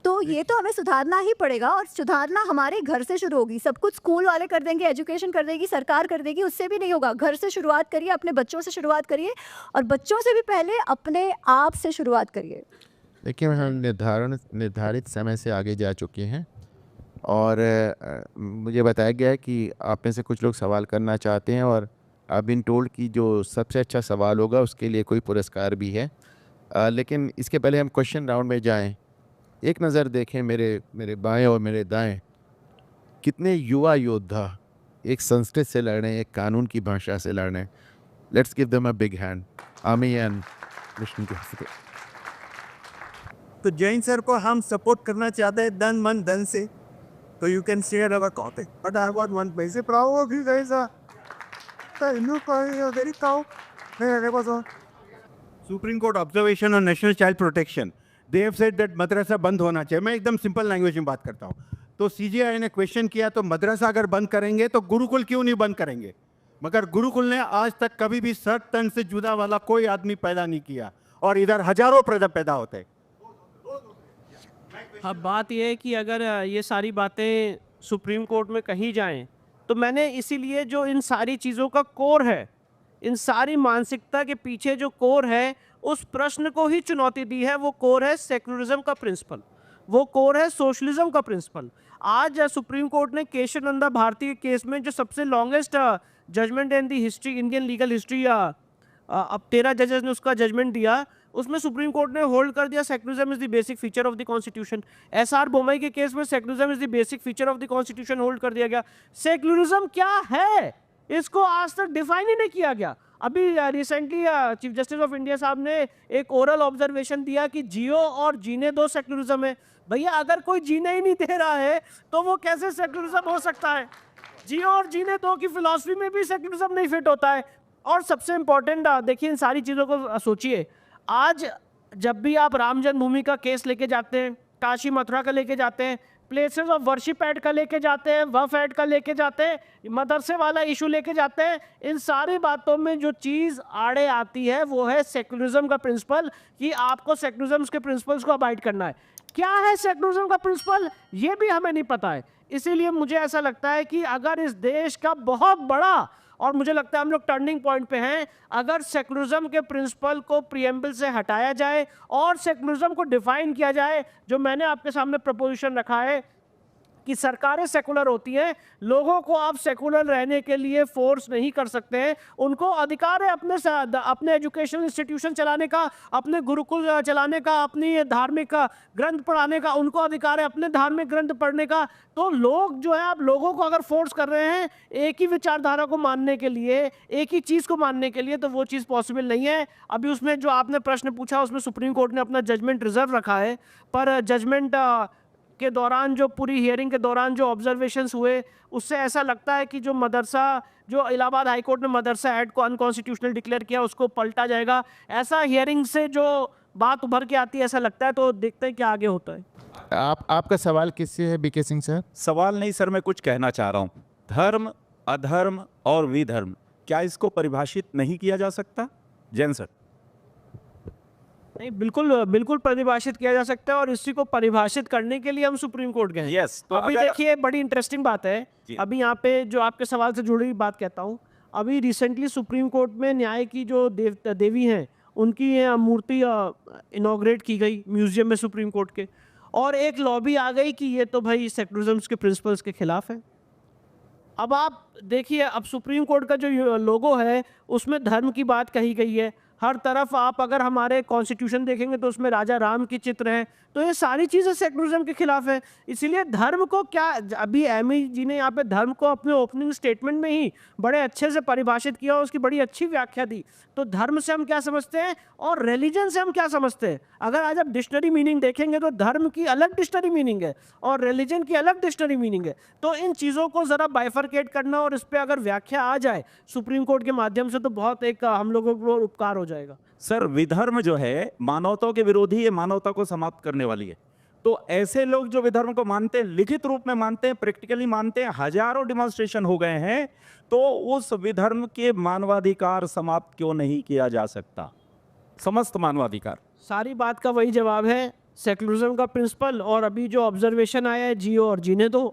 तो ये तो हमें सुधारना ही पड़ेगा, और सुधारना हमारे घर से शुरू होगी। सब कुछ स्कूल वाले कर देंगे, एजुकेशन कर देगी, सरकार कर देगी, उससे भी नहीं होगा। घर से शुरुआत करिए, अपने बच्चों से शुरुआत करिए, और बच्चों से भी पहले अपने आप से शुरुआत करिए। देखिए हम निर्धारित समय से आगे जा चुके हैं, और मुझे बताया गया है कि आप में से कुछ लोग सवाल करना चाहते हैं, और आई बीन टोल्ड कि जो सबसे अच्छा सवाल होगा उसके लिए कोई पुरस्कार भी है। लेकिन इसके पहले हम क्वेश्चन राउंड में जाएं। एक नज़र देखें मेरे बाएं और मेरे दाएं, कितने युवा योद्धा एक संस्कृत से लड़ रहे हैं, एक कानून की भाषा से लड़ रहे हैं। Let's give them a big hand. आमी एंड विष्णु। तो जैन सर को हम सपोर्ट करना चाहते हैं तन मन धन से, तो you can share our copy. But I got one place. Proud of you guys. Look, very proud. Hey, Supreme Court observation on national child protection. They have said that मदरसा बंद होना चाहिए। मैं एकदम सिंपल लैंग्वेज में बात करता हूँ। तो सीजीआई ने क्वेश्चन किया तो मदरसा अगर बंद करेंगे तो गुरुकुल क्यों नहीं बंद करेंगे? मगर गुरुकुल ने आज तक कभी भी 60 टन से जुदा वाला कोई आदमी पैदा नहीं किया और इधर हजारों पैदा होते हैं। अब बात यह है कि अगर ये सारी बातें सुप्रीम कोर्ट में कही जाएं तो मैंने इसीलिए जो इन सारी चीज़ों का कोर है, इन सारी मानसिकता के पीछे जो कोर है, उस प्रश्न को ही चुनौती दी है। वो कोर है सेकुलरिज्म का प्रिंसिपल, वो कोर है सोशलिज्म का प्रिंसिपल। आज सुप्रीम कोर्ट ने केशवानंदा भारती के केस में जो सबसे लॉन्गेस्ट जजमेंट इन दी हिस्ट्री, इंडियन लीगल हिस्ट्री, अब 13 जजेस ने उसका जजमेंट दिया, उसमें सुप्रीम कोर्ट ने होल्ड कर दिया secularism is the basic feature of the constitution. SR Bommai के केस में secularism is the basic feature of the constitution hold कर दिया गया। सेकुलरिज्म क्या है इसको आज तक डिफाइन ही नहीं किया गया। अभी recently chief justice of India साहब ने एक ओरल ऑब्जर्वेशन दिया कि जियो और जीने दो सेकुलरिज्म है। भैया अगर कोई जीने ही नहीं दे रहा है तो वो कैसे सेकुलरिज्म हो सकता है? जियो और जीने दो की फिलॉसफी में भी सेकुलरिज्म नहीं फिट होता है। और सबसे इंपॉर्टेंट देखिए, इन सारी चीज़ों को सोचिए। आज जब भी आप राम जन्मभूमि का केस लेके जाते हैं, काशी मथुरा का लेके जाते हैं, प्लेसेस ऑफ वर्शिप ऐड का लेके जाते हैं, वफ ऐड का लेके जाते हैं, मदरसे वाला इशू लेके जाते हैं, इन सारी बातों में जो चीज़ आड़े आती है वो है सेकुलरिज्म का प्रिंसिपल, कि आपको सेकुलरिज्म के प्रिंसिपल्स को अबाइड करना है। क्या है सेकुलरिज्म का प्रिंसिपल, ये भी हमें नहीं पता है। इसीलिए मुझे ऐसा लगता है कि अगर इस देश का बहुत बड़ा, और मुझे लगता है हम लोग टर्निंग पॉइंट पे हैं, अगर सेकुलरिज्म के प्रिंसिपल को प्रीएम्बल से हटाया जाए और सेकुलरिज्म को डिफाइन किया जाए, जो मैंने आपके सामने प्रपोजिशन रखा है कि सरकारें सेकुलर होती हैं, लोगों को आप सेकुलर रहने के लिए फोर्स नहीं कर सकते हैं। उनको अधिकार है अपने एजुकेशनल इंस्टीट्यूशन चलाने का, अपने गुरुकुल चलाने का, अपनी धार्मिक ग्रंथ पढ़ाने का, उनको अधिकार है अपने धार्मिक ग्रंथ पढ़ने का। तो लोग जो है, आप लोगों को अगर फोर्स कर रहे हैं एक ही विचारधारा को मानने के लिए, एक ही चीज़ को मानने के लिए, तो वो चीज़ पॉसिबल नहीं है। अभी उसमें जो आपने प्रश्न पूछा उसमें सुप्रीम कोर्ट ने अपना जजमेंट रिजर्व रखा है, पर जजमेंट के दौरान, जो पूरी हियरिंग के दौरान जो ऑब्जर्वेशंस हुए, उससे ऐसा लगता है कि जो मदरसा, जो इलाहाबाद हाई कोर्ट ने मदरसा एक्ट को अनकॉन्स्टिट्यूशनल डिक्लेयर किया, उसको पलटा जाएगा। ऐसा हियरिंग से जो बात उभर के आती है, ऐसा लगता है। तो देखते हैं क्या आगे होता है। आपका सवाल किससे है बीके सिंह सर? सवाल नहीं सर, मैं कुछ कहना चाह रहा हूँ। धर्म, अधर्म और विधर्म, क्या इसको परिभाषित नहीं किया जा सकता? जैन सर। नहीं, बिल्कुल परिभाषित किया जा सकता है, और इसी को परिभाषित करने के लिए हम सुप्रीम कोर्ट गए। यस, तो अभी देखिए बड़ी इंटरेस्टिंग बात है। अभी यहाँ पे जो आपके सवाल से जुड़ी हुई बात कहता हूँ, अभी रिसेंटली सुप्रीम कोर्ट में न्याय की जो देवी हैं, उनकी मूर्ति इनॉग्रेट की गई म्यूजियम में सुप्रीम कोर्ट के, और एक लॉबी आ गई कि ये तो भाई सेकुलरिज्म के प्रिंसिपल्स के खिलाफ है। अब आप देखिए, अब सुप्रीम कोर्ट का जो लोगो है उसमें धर्म की बात कही गई है। हर तरफ आप अगर हमारे कॉन्स्टिट्यूशन देखेंगे तो उसमें राजा राम की चित्र हैं। तो ये सारी चीज़ें सेकुलरिज्म के खिलाफ है। इसीलिए धर्म को क्या, अभी एमी जी ने यहाँ पे धर्म को अपने ओपनिंग स्टेटमेंट में ही बड़े अच्छे से परिभाषित किया, उसकी बड़ी अच्छी व्याख्या दी। तो धर्म से हम क्या समझते हैं और रिलीजन से हम क्या समझते हैं? अगर आज आप डिक्शनरी मीनिंग देखेंगे तो धर्म की अलग डिक्शनरी मीनिंग है और रिलीजन की अलग डिक्शनरी मीनिंग है। तो इन चीज़ों को ज़रा बाइफरकेट करना और इस पर अगर व्याख्या आ जाए सुप्रीम कोर्ट के माध्यम से, तो बहुत एक हम लोगों को उपकार हो जाएगा। सर, विधर्म जो है मानवता के विरोधी है, मानवता को समाप्त करने वाली है। तो ऐसे लोग जो विधर्म को मानते हैं, लिखित रूप में मानते हैं, प्रैक्टिकली मानते हैं, हजारों डिमॉन्स्ट्रेशन हो गए हैं, तो उस विधर्म के मानवाधिकार समाप्त क्यों नहीं किया जा सकता? समस्त मानवाधिकार। सारी बात का वही जवाब है, सेकुलरिज्म का प्रिंसिपल। और अभी जो ऑब्जर्वेशन आया है जियो और जीने दो,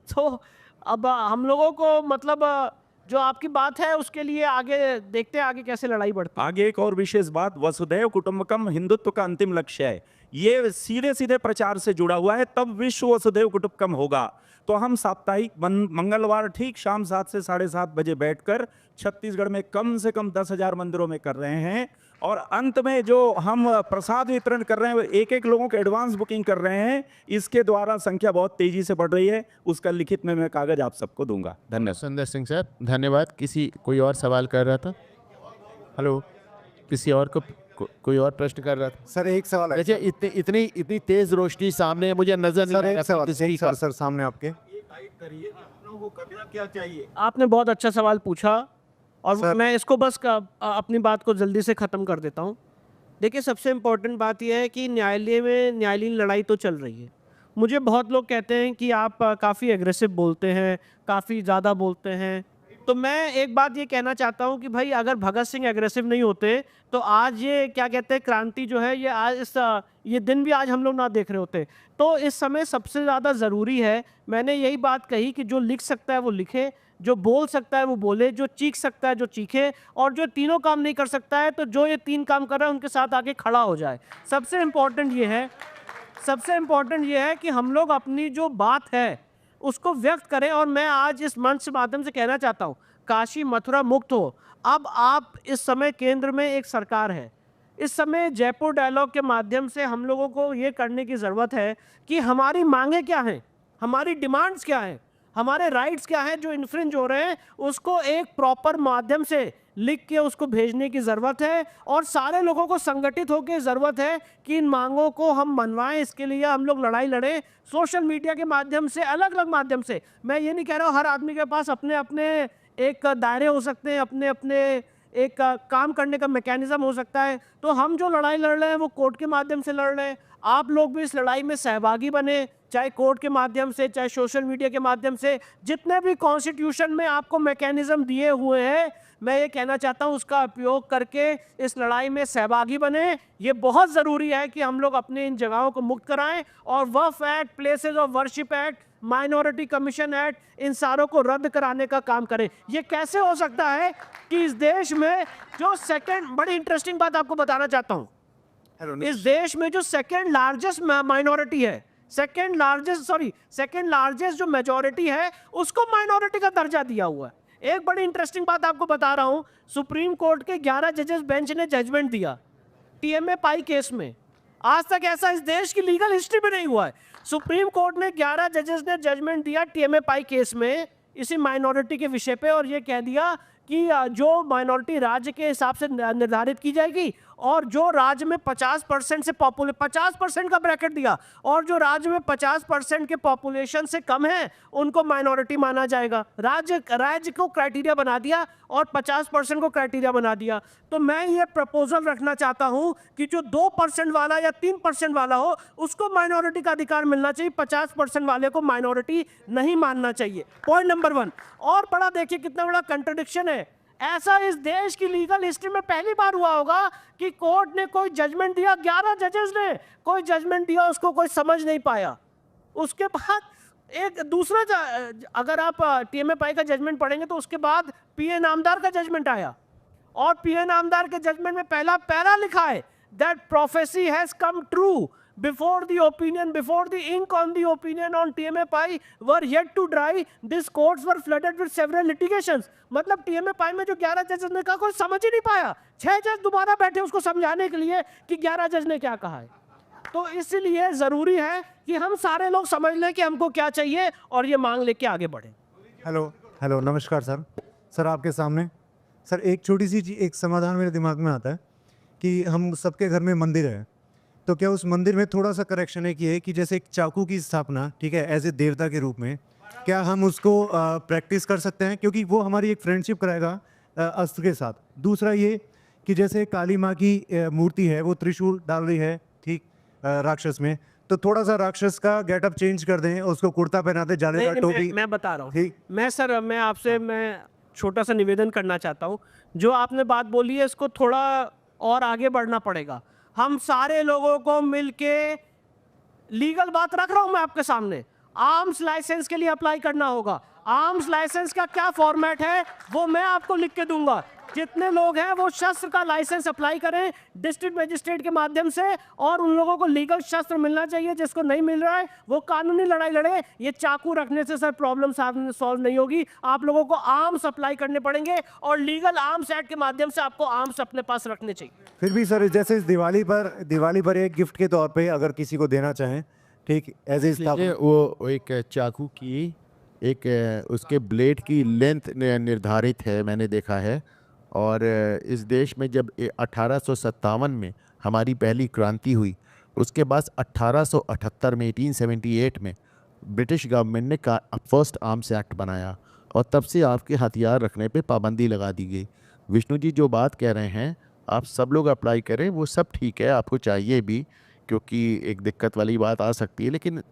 तो अब हम लोगों को मतलब जो आपकी बात है उसके लिए आगे देखते हैं आगे कैसे लड़ाई बढ़ती है। आगे एक और विशेष बात, वसुधैव कुटुंबकम हिंदुत्व का अंतिम लक्ष्य है। ये सीधे सीधे प्रचार से जुड़ा हुआ है, तब विश्व वसुधैव कुटुंबकम होगा। तो हम साप्ताहिक मंगलवार ठीक शाम 7 से 7:30 बजे बैठकर छत्तीसगढ़ में कम से कम 10,000 मंदिरों में कर रहे हैं। और अंत में जो हम प्रसाद वितरण कर रहे हैं, एक एक लोगों को एडवांस बुकिंग कर रहे हैं, इसके द्वारा संख्या बहुत तेजी से बढ़ रही है। उसका लिखित में मैं कागज आप सबको दूंगा। धन्यवाद। सुंदर सिंह सर, धन्यवाद। कोई और सवाल कर रहा था? हेलो, किसी और को कोई और प्रश्न कर रहा था? सर एक सवाल है। अच्छा, इतनी तेज रोशनी सामने है, मुझे नजर नहीं सर आ एक रहा। सवाल सर सामने आपके। क्या चाहिए? आपने बहुत अच्छा सवाल पूछा और सर। मैं इसको बस अपनी बात को जल्दी से ख़त्म कर देता हूँ। देखिए, सबसे इम्पोर्टेंट बात यह है कि न्यायालय में न्यायालयीन लड़ाई तो चल रही है। मुझे बहुत लोग कहते हैं कि आप काफ़ी एग्रेसिव बोलते हैं, काफ़ी ज़्यादा बोलते हैं। तो मैं एक बात ये कहना चाहता हूँ कि भाई, अगर भगत सिंह एग्रेसिव नहीं होते तो आज ये क्या कहते हैं, क्रांति जो है, ये आज ये दिन भी आज हम लोग ना देख रहे होते। तो इस समय सबसे ज़्यादा ज़रूरी है, मैंने यही बात कही कि जो लिख सकता है वो लिखे, जो बोल सकता है वो बोले, जो चीख सकता है जो चीखे, और जो तीनों काम नहीं कर सकता है तो जो ये 3 काम कर रहा है उनके साथ आके खड़ा हो जाए। सबसे इम्पोर्टेंट ये है कि हम लोग अपनी जो बात है उसको व्यक्त करें। और मैं आज इस मंच के माध्यम से कहना चाहता हूँ, काशी मथुरा मुक्त हो। अब आप इस समय केंद्र में एक सरकार है, इस समय जयपुर डायलॉग के माध्यम से हम लोगों को ये करने की ज़रूरत है कि हमारी मांगें क्या हैं, हमारी डिमांड्स क्या हैं, हमारे राइट्स क्या हैं जो इन्फ्रिंज हो रहे हैं, उसको एक प्रॉपर माध्यम से लिख के उसको भेजने की ज़रूरत है। और सारे लोगों को संगठित होकर ज़रूरत है कि इन मांगों को हम मनवाएं। इसके लिए हम लोग लड़ाई लड़ें, सोशल मीडिया के माध्यम से, अलग अलग माध्यम से। मैं ये नहीं कह रहा हूँ हर आदमी के पास अपने अपने एक दायरे हो सकते हैं, अपने अपने एक काम करने का मैकेनिज्म हो सकता है। तो हम जो लड़ाई लड़ रहे हैं वो कोर्ट के माध्यम से लड़ रहे हैं। आप लोग भी इस लड़ाई में सहभागी बने, चाहे कोर्ट के माध्यम से, चाहे सोशल मीडिया के माध्यम से। जितने भी कॉन्स्टिट्यूशन में आपको मैकेनिज्म दिए हुए हैं, मैं ये कहना चाहता हूँ उसका उपयोग करके इस लड़ाई में सहभागी बने। ये बहुत ज़रूरी है कि हम लोग अपने इन जगहों को मुक्त कराएं और Waqf Act, Places of Worship Act, Minority Commission Act, इन सारों को रद्द कराने का काम करें। ये कैसे हो सकता है कि इस देश में जो बड़ी इंटरेस्टिंग बात आपको बताना चाहता हूँ, इस देश में जो सेकेंड लार्जेस्ट माइनॉरिटी है, सेकेंड लार्जेस्ट जो मेजॉरिटी है, उसको माइनॉरिटी का दर्जा दिया हुआ है। एक बड़ी इंटरेस्टिंग बात आपको बता रहा हूं, सुप्रीम कोर्ट के 11 जजेस बेंच ने जजमेंट दिया टीएमए पाई केस में। आज तक ऐसा इस देश की लीगल हिस्ट्री में नहीं हुआ है। सुप्रीम कोर्ट ने 11 जजेस ने जजमेंट दिया टीएमए पाई केस में, इसी माइनॉरिटी के विषय पे, और ये कह दिया कि जो माइनॉरिटी राज्य के हिसाब से निर्धारित की जाएगी, और जो राज्य में 50% से 50% का ब्रैकेट दिया, और जो राज्य में 50% के पॉपुलेशन से कम है उनको माइनॉरिटी माना जाएगा। राज्य को क्राइटेरिया बना दिया और 50% को क्राइटेरिया बना दिया। तो मैं ये प्रपोजल रखना चाहता हूँ कि जो 2% वाला या 3% वाला हो उसको माइनॉरिटी का अधिकार मिलना चाहिए, 50% वाले को माइनॉरिटी नहीं मानना चाहिए। Point number 1। और बड़ा देखिए कितना बड़ा कंट्रडिक्शन है। ऐसा इस देश की लीगल हिस्ट्री में पहली बार हुआ होगा कि कोर्ट ने कोई जजमेंट दिया, 11 जजेस ने कोई जजमेंट दिया, उसको कोई समझ नहीं पाया। उसके बाद एक दूसरा अगर आप टीएमए पाई का जजमेंट पढ़ेंगे तो उसके बाद पीए नामदार का जजमेंट आया, और पीए नामदार के जजमेंट में पहला पैरा लिखा है that prophecy has come true before the ink on the opinion on TMA Pai were yet to dry, these courts were flooded with several litigations। मतलब TMA Pai में जो 11 जज ने कहा कोई समझ ही नहीं पाया, 6 जज दोबारा बैठे उसको समझाने के लिए कि 11 जज ने क्या कहा है। तो इसलिए ज़रूरी है कि हम सारे लोग समझ लें कि हमको क्या चाहिए और ये मांग लेके आगे बढ़ें। हेलो नमस्कार सर आपके सामने सर एक छोटी सी एक समाधान मेरे दिमाग में आता है कि हम सबके घर में मंदिर है, तो क्या उस मंदिर में थोड़ा सा करेक्शन है कि जैसे एक चाकू की स्थापना, ठीक है, एज ए देवता के रूप में, क्या हम उसको प्रैक्टिस कर सकते हैं, क्योंकि वो हमारी एक फ्रेंडशिप कराएगा अस्त्र के साथ। दूसरा ये कि जैसे काली माँ की मूर्ति है, वो त्रिशूल डाल रही है, ठीक, राक्षस में, तो थोड़ा सा राक्षस का गेटअप चेंज कर दें, उसको कुर्ता पहना दें, जालीदार टोपी। मैं बता रहा हूँ, ठीक। मैं आपसे छोटा सा निवेदन करना चाहता हूँ। जो आपने बात बोली है इसको थोड़ा और आगे बढ़ना पड़ेगा। हम सारे लोगों को मिलके, लीगल बात रख रहा हूं मैं आपके सामने, आर्म्स लाइसेंस के लिए अप्लाई करना होगा। आर्म्स लाइसेंस का क्या फॉर्मेट है वो मैं आपको लिख के दूंगा। जितने लोग हैं वो शस्त्र का लाइसेंस अप्लाई करें डिस्ट्रिक्ट मजिस्ट्रेट के माध्यम से, और उन लोगों को लीगल शस्त्र मिलना चाहिए। जिसको नहीं मिल रहा है वो कानूनी लड़ाई लड़े। ये चाकू रखने से सर प्रॉब्लम सॉल्व नहीं होगी। आप लोगों को आर्म्स अप्लाई करने पड़ेंगे और लीगल आर्म्स एक्ट के माध्यम से आपको आर्म्स अपने पास रखने चाहिए। फिर भी सर जैसे इस दिवाली पर एक गिफ्ट के तौर पे अगर किसी को देना चाहें, ठीक, एज ए वो एक चाकू की एक उसके ब्लेड की लेंथ निर्धारित है, मैंने देखा है। और इस देश में जब 1857 में हमारी पहली क्रांति हुई, उसके बाद 1878 में 1878 में ब्रिटिश गवर्नमेंट ने फर्स्ट आर्म्स एक्ट बनाया, और तब से आपके हथियार रखने पे पाबंदी लगा दी गई। विष्णु जी जो बात कह रहे हैं आप सब लोग अप्लाई करें, वो सब ठीक है, आपको चाहिए भी, क्योंकि एक दिक्कत वाली बात आ सकती है, लेकिन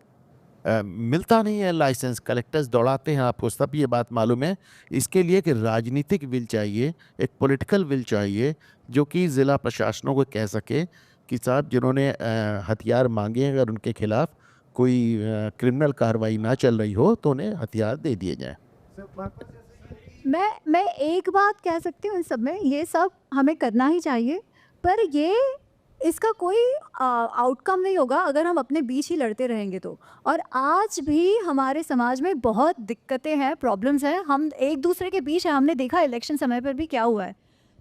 मिलता नहीं है लाइसेंस, कलेक्टर्स दौड़ाते हैं, आपको सब ये बात मालूम है। इसके लिए कि राजनीतिक विल चाहिए, एक पॉलिटिकल विल चाहिए, जो कि ज़िला प्रशासनों को कह सके कि साहब जिन्होंने हथियार मांगे हैं, अगर उनके खिलाफ कोई क्रिमिनल कार्रवाई ना चल रही हो तो उन्हें हथियार दे दिए जाएं। मैं एक बात कह सकती हूँ इन सब में, ये सब हमें करना ही चाहिए, पर ये इसका कोई आउटकम नहीं होगा अगर हम अपने बीच ही लड़ते रहेंगे तो। और आज भी हमारे समाज में बहुत दिक्कतें हैं, प्रॉब्लम्स हैं, हम एक दूसरे के बीच हैं। हमने देखा इलेक्शन समय पर भी क्या हुआ है।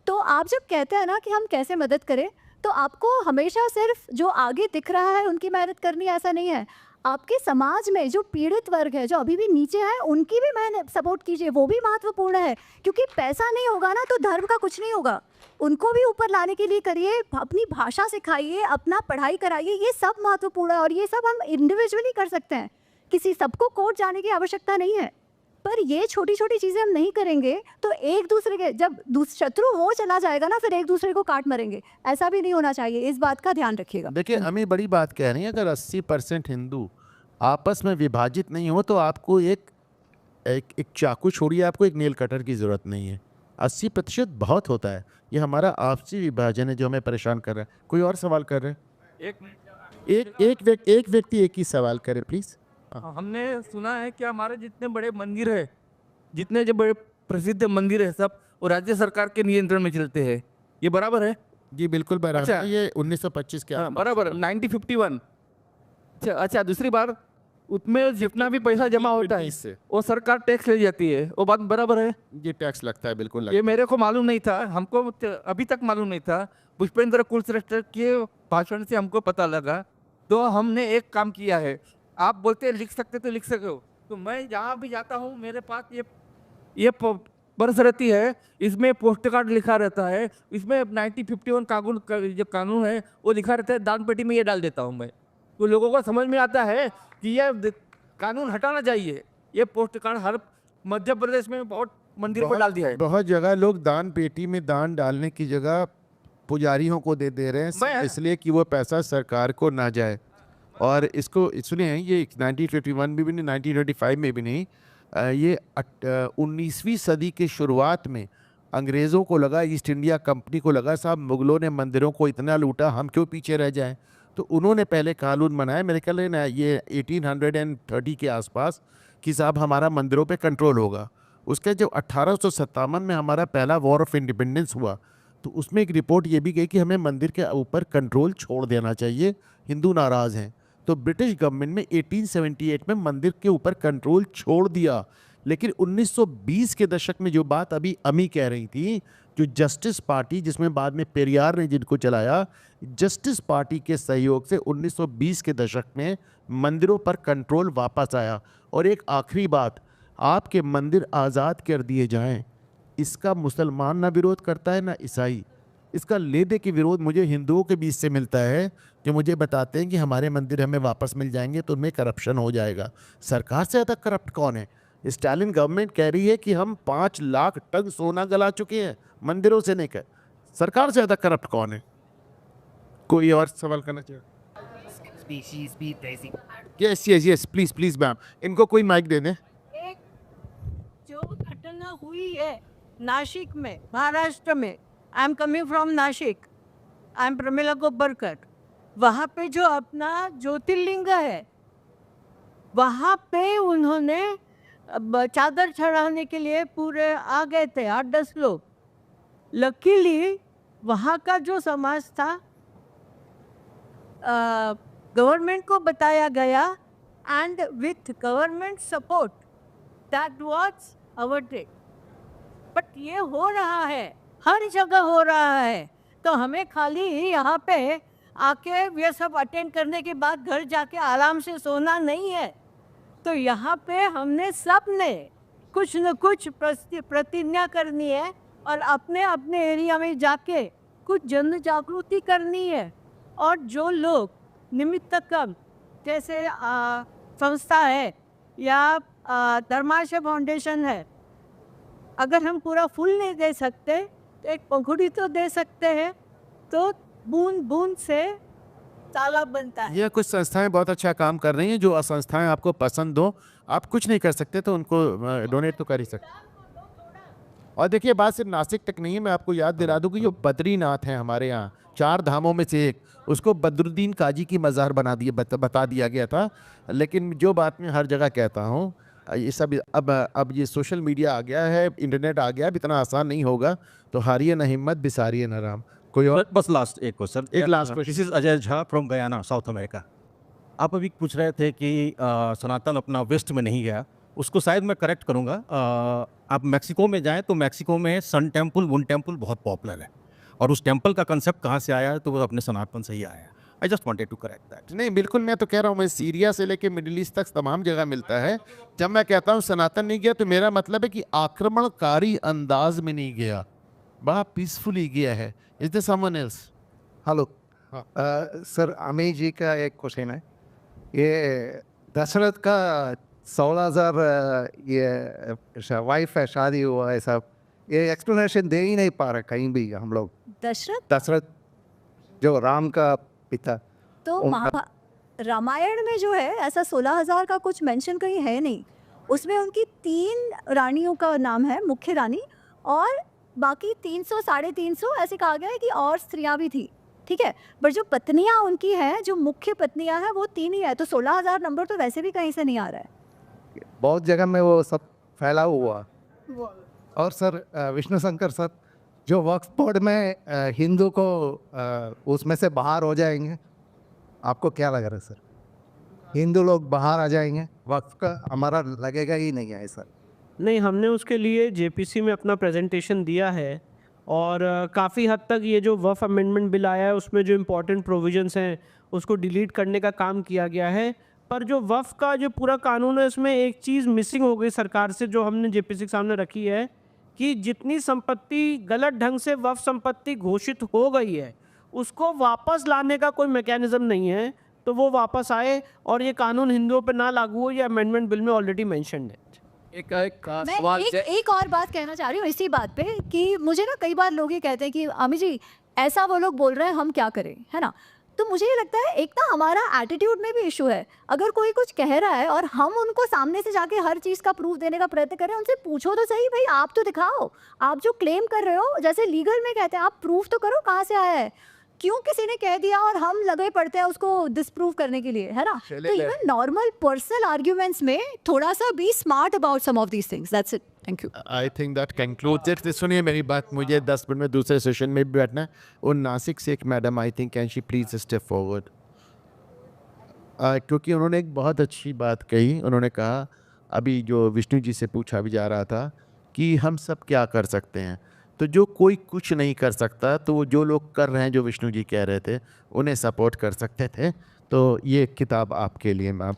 तो आप जब कहते हैं ना कि हम कैसे मदद करें, तो आपको हमेशा सिर्फ जो आगे दिख रहा है उनकी मदद करनी, ऐसा नहीं है। आपके समाज में जो पीड़ित वर्ग है, जो अभी भी नीचे है, उनकी भी मेहनत सपोर्ट कीजिए, वो भी महत्वपूर्ण है। क्योंकि पैसा नहीं होगा ना तो धर्म का कुछ नहीं होगा, उनको भी ऊपर लाने के लिए करिए, अपनी भाषा सिखाइए, अपना पढ़ाई कराइए, ये सब महत्वपूर्ण है। और ये सब हम इंडिविजुअली कर सकते हैं, किसी सबको कोर्ट जाने की आवश्यकता नहीं है। पर ये छोटी छोटी चीज़ें हम नहीं करेंगे तो एक दूसरे के, जब शत्रु वो चला जाएगा ना, फिर एक दूसरे को काट मरेंगे। ऐसा भी नहीं होना चाहिए, इस बात का ध्यान रखिएगा। देखिए, हमें बड़ी बात कह रही है, अगर 80% हिंदू आपस में विभाजित नहीं हो तो आपको एक चाकू छोड़िए, आपको एक नेल कटर की ज़रूरत नहीं है। 80% बहुत होता है। ये हमारा आपसी विभाजन है जो हमें परेशान कर रहा है। कोई और सवाल कर रहे हैं? एक व्यक्ति एक ही सवाल करे प्लीज़। हमने सुना है कि हमारे जितने बड़े मंदिर है, जितने जो बड़े प्रसिद्ध मंदिर है, सब वो राज्य सरकार के नियंत्रण में चलते हैं। ये बराबर है? जी बिल्कुल बराबर अच्छा। है। ये 1925 के हाँ, बराबर 1951। अच्छा, दूसरी बार उसमें जितना भी पैसा जमा होता है 1920 से वो सरकार टैक्स ले जाती है, वो बात बराबर है? ये टैक्स लगता है, बिल्कुल लगता ये मेरे को मालूम नहीं था, हमको अभी तक मालूम नहीं था। पुष्पेंद्र कुलश्रेष्ठ के भाषण से हमको पता लगा। तो हमने एक काम किया है, आप बोलते हैं लिख सकते तो लिख सके हो, तो मैं जहाँ भी जाता हूँ मेरे पास ये पर्स रहती है, इसमें पोस्ट कार्ड लिखा रहता है, इसमें 1951 जो कानून है वो लिखा रहता है, दान पेटी में ये डाल देता हूँ मैं। तो लोगों को समझ में आता है कि ये कानून हटाना चाहिए। ये पोस्ट कार्ड हर मध्य प्रदेश में बहुत मंदिर पर डाल दिया है। बहुत जगह लोग दान पेटी में दान डालने की जगह पुजारियों को दे रहे हैं, सिर्फ इसलिए कि वो पैसा सरकार को ना जाए। और इसको सुनिए, ये 1951 में भी नहीं, 1925 में भी नहीं, ये 19वीं सदी के शुरुआत में अंग्रेज़ों को लगा, ईस्ट इंडिया कंपनी को लगा, साहब मुग़लों ने मंदिरों को इतना लूटा, हम क्यों पीछे रह जाएं। तो उन्होंने पहले कानून बनाया, मेरे ख्याल है ना ये 1830 के आसपास, कि साहब हमारा मंदिरों पे कंट्रोल होगा। उसके जब 1857 में हमारा पहला वॉर ऑफ इंडिपेंडेंस हुआ, तो उसमें एक रिपोर्ट ये भी गई कि हमें मंदिर के ऊपर कंट्रोल छोड़ देना चाहिए, हिंदू नाराज़ हैं। तो ब्रिटिश गवर्नमेंट में 1878 में मंदिर के ऊपर कंट्रोल छोड़ दिया। लेकिन 1920 के दशक में जो बात अभी अमी कह रही थी, जो जस्टिस पार्टी, जिसमें बाद में पेरियार ने जिनको चलाया, जस्टिस पार्टी के सहयोग से 1920 के दशक में मंदिरों पर कंट्रोल वापस आया। और एक आखिरी बात, आपके मंदिर आज़ाद कर दिए जाएं, इसका मुसलमान ना विरोध करता है ना ईसाई। इसका लेदे के विरोध मुझे हिंदुओं के बीच से मिलता है, जो मुझे बताते हैं कि हमारे मंदिर हमें वापस मिल जाएंगे तो उनमें करप्शन हो जाएगा। सरकार से ज़्यादा करप्ट कौन है? स्टालिन गवर्नमेंट कह रही है कि हम 5 लाख टन सोना गला चुके हैं, मंदिरों से नहीं कर। सरकार से ज़्यादा करप्ट कौन है? कोई और सवाल करना चाहिए? यस प्लीज मैम, इनको कोई माइक दे दें। एक जो घटना हुई है नासिक में, महाराष्ट्र में, I am coming from Nashik, I am Pramila Gobarkar, वहाँ पे जो अपना ज्योतिर्लिंग है, वहाँ पे उन्होंने चादर चढ़ाने के लिए पूरे आ गए थे 8-10 लोग। लकीली वहाँ का जो समाज था, गवर्नमेंट को बताया गया, and with government support that was avoided. But ये हो रहा है, हर जगह हो रहा है। तो हमें खाली यहाँ पे आके ये सब अटेंड करने के बाद घर जाके आराम से सोना नहीं है। तो यहाँ पे हमने सब ने कुछ न कुछ प्रतिज्ञा करनी है और अपने अपने एरिया में जाके कुछ जन जागृति करनी है। और जो लोग निमित्त कम, जैसे संस्था है या धर्माशय फाउंडेशन है, अगर हम पूरा फूल नहीं दे सकते तो एक पंखुड़ी तो दे सकते हैं। तो बूंद बूंद से तालाब बनता है। ये कुछ संस्थाएं बहुत अच्छा काम कर रही हैं, जो संस्थाएं आपको पसंद हो, आप कुछ नहीं कर सकते तो उनको डोनेट तो कर ही सकते। और देखिए बात सिर्फ नासिक तक नहीं है, मैं आपको याद दिला दूं कि जो बद्रीनाथ है हमारे यहाँ 4 धामों में से एक, उसको बदरुद्दीन काजी की मज़ार बता दिया गया था। लेकिन जो बात मैं हर जगह कहता हूँ, ये सब अब ये सोशल मीडिया आ गया है, इंटरनेट आ गया, अब इतना आसान नहीं होगा, तो हारिए न हिम्मत बिसारिए न राम। कोई और? बस लास्ट एक क्वेश्चन, एक last question. This is Ajay Jha from Guyana, south America. आप अभी पूछ रहे थे कि सनातन अपना वेस्ट में नहीं गया, उसको शायद मैं करेक्ट करूँगा। आप मैक्सिको में जाएं तो मैक्सिको में सन टेम्पल, मून टेम्पल बहुत पॉपुलर है, और उस टेम्पल का कंसेप्ट कहाँ से आया है, तो वो अपने सनातन से ही आया है। I just wanted to correct that. नहीं बिल्कुल, मैं तो कह रहा हूँ, मैं सीरिया से लेके मिडिल ईस्ट तक तमाम जगह मिलता है। जब मैं कहता हूँ सनातन नहीं गया, तो मेरा मतलब है कि आक्रमणकारी अंदाज में नहीं गया, बड़ा पीसफुली गया है। Is this someone else? Hello sir, Amit ji का एक क्वेश्चन है। ये दशरथ का 16,000 ये वाइफ है, शादी हुआ है सब, ये एक्सप्लेनेशन दे ही नहीं पा रहे कहीं भी हम लोग। दशरथ जो राम का पिता, तो रामायण में जो है ऐसा 16,000 का कुछ मेंशन कहीं है नहीं। उसमें उनकी 3 रानियों का नाम है, मुख्य रानी, और बाकी 300 350 ऐसे कहा गया है कि और स्त्रियां भी थी, ठीक है। पर जो पत्नियां उनकी हैं, जो मुख्य पत्नियां हैं, वो 3 ही है। तो 16,000 नंबर तो वैसे भी कहीं से नहीं आ रहा है, बहुत जगह में वो सब फैला हुआ। और सर विष्णु शंकर सर, जो वक्फ बोर्ड में हिंदू को उसमें से बाहर हो जाएंगे, आपको क्या लग रहा है सर? हिंदू लोग बाहर आ जाएंगे वक्फ का, हमारा लगेगा ही नहीं है सर। नहीं, हमने उसके लिए जेपीसी में अपना प्रेजेंटेशन दिया है, और काफ़ी हद तक ये जो वक्फ अमेंडमेंट बिल आया है उसमें जो इम्पोर्टेंट प्रोविजंस हैं उसको डिलीट करने का काम किया गया है। पर जो वक्फ का जो पूरा कानून है, उसमें एक चीज़ मिसिंग हो गई सरकार से, जो हमने जेपीसी के सामने रखी है, कि जितनी संपत्ति गलत ढंग से वक्फ संपत्ति घोषित हो गई है, उसको वापस लाने का कोई मैकेनिज्म नहीं है। तो वो वापस आए और ये कानून हिंदुओं पर ना लागू हो, ये अमेंडमेंट बिल में ऑलरेडी मेंशन्ड है। मैं एक और बात कहना चाह रही हूँ इसी बात पे, कि मुझे ना कई बार लोग ये कहते हैं कि अमित जी ऐसा वो लोग बोल रहे हैं, हम क्या करें, है ना। तो मुझे ये लगता है एक ना हमारा एटीट्यूड में भी इशू है। अगर कोई कुछ कह रहा है और हम उनको सामने से जाके हर चीज़ का प्रूफ देने का प्रयत्न करें, उनसे पूछो तो सही, भाई आप तो दिखाओ, आप जो क्लेम कर रहे हो, जैसे लीगल में कहते हैं, आप प्रूफ तो करो कहाँ से आया है। क्यों किसी ने कह दिया और हम लगे पड़ते हैं उसको डिसप्रूव करने के लिए, है ना। तो इवन नॉर्मल पर्सनल आर्ग्यूमेंट्स में थोड़ा सा be smart about some of these things. That's it, thank you. I think that concludes it. सुनिए मेरी बात, मुझे 10 मिनट में दूसरे सेशन में भी बैठना है। और नासिक से एक madam I think, can she please step forward, क्योंकि उन्होंने एक बहुत अच्छी बात कही। उन्होंने कहा, अभी जो विष्णु जी से पूछा भी जा रहा था कि हम सब क्या कर सकते हैं, तो जो कोई कुछ नहीं कर सकता, तो वो जो लोग कर रहे हैं, जो विष्णु जी कह रहे थे, उन्हें सपोर्ट कर सकते थे। तो ये किताब आपके लिए मैम।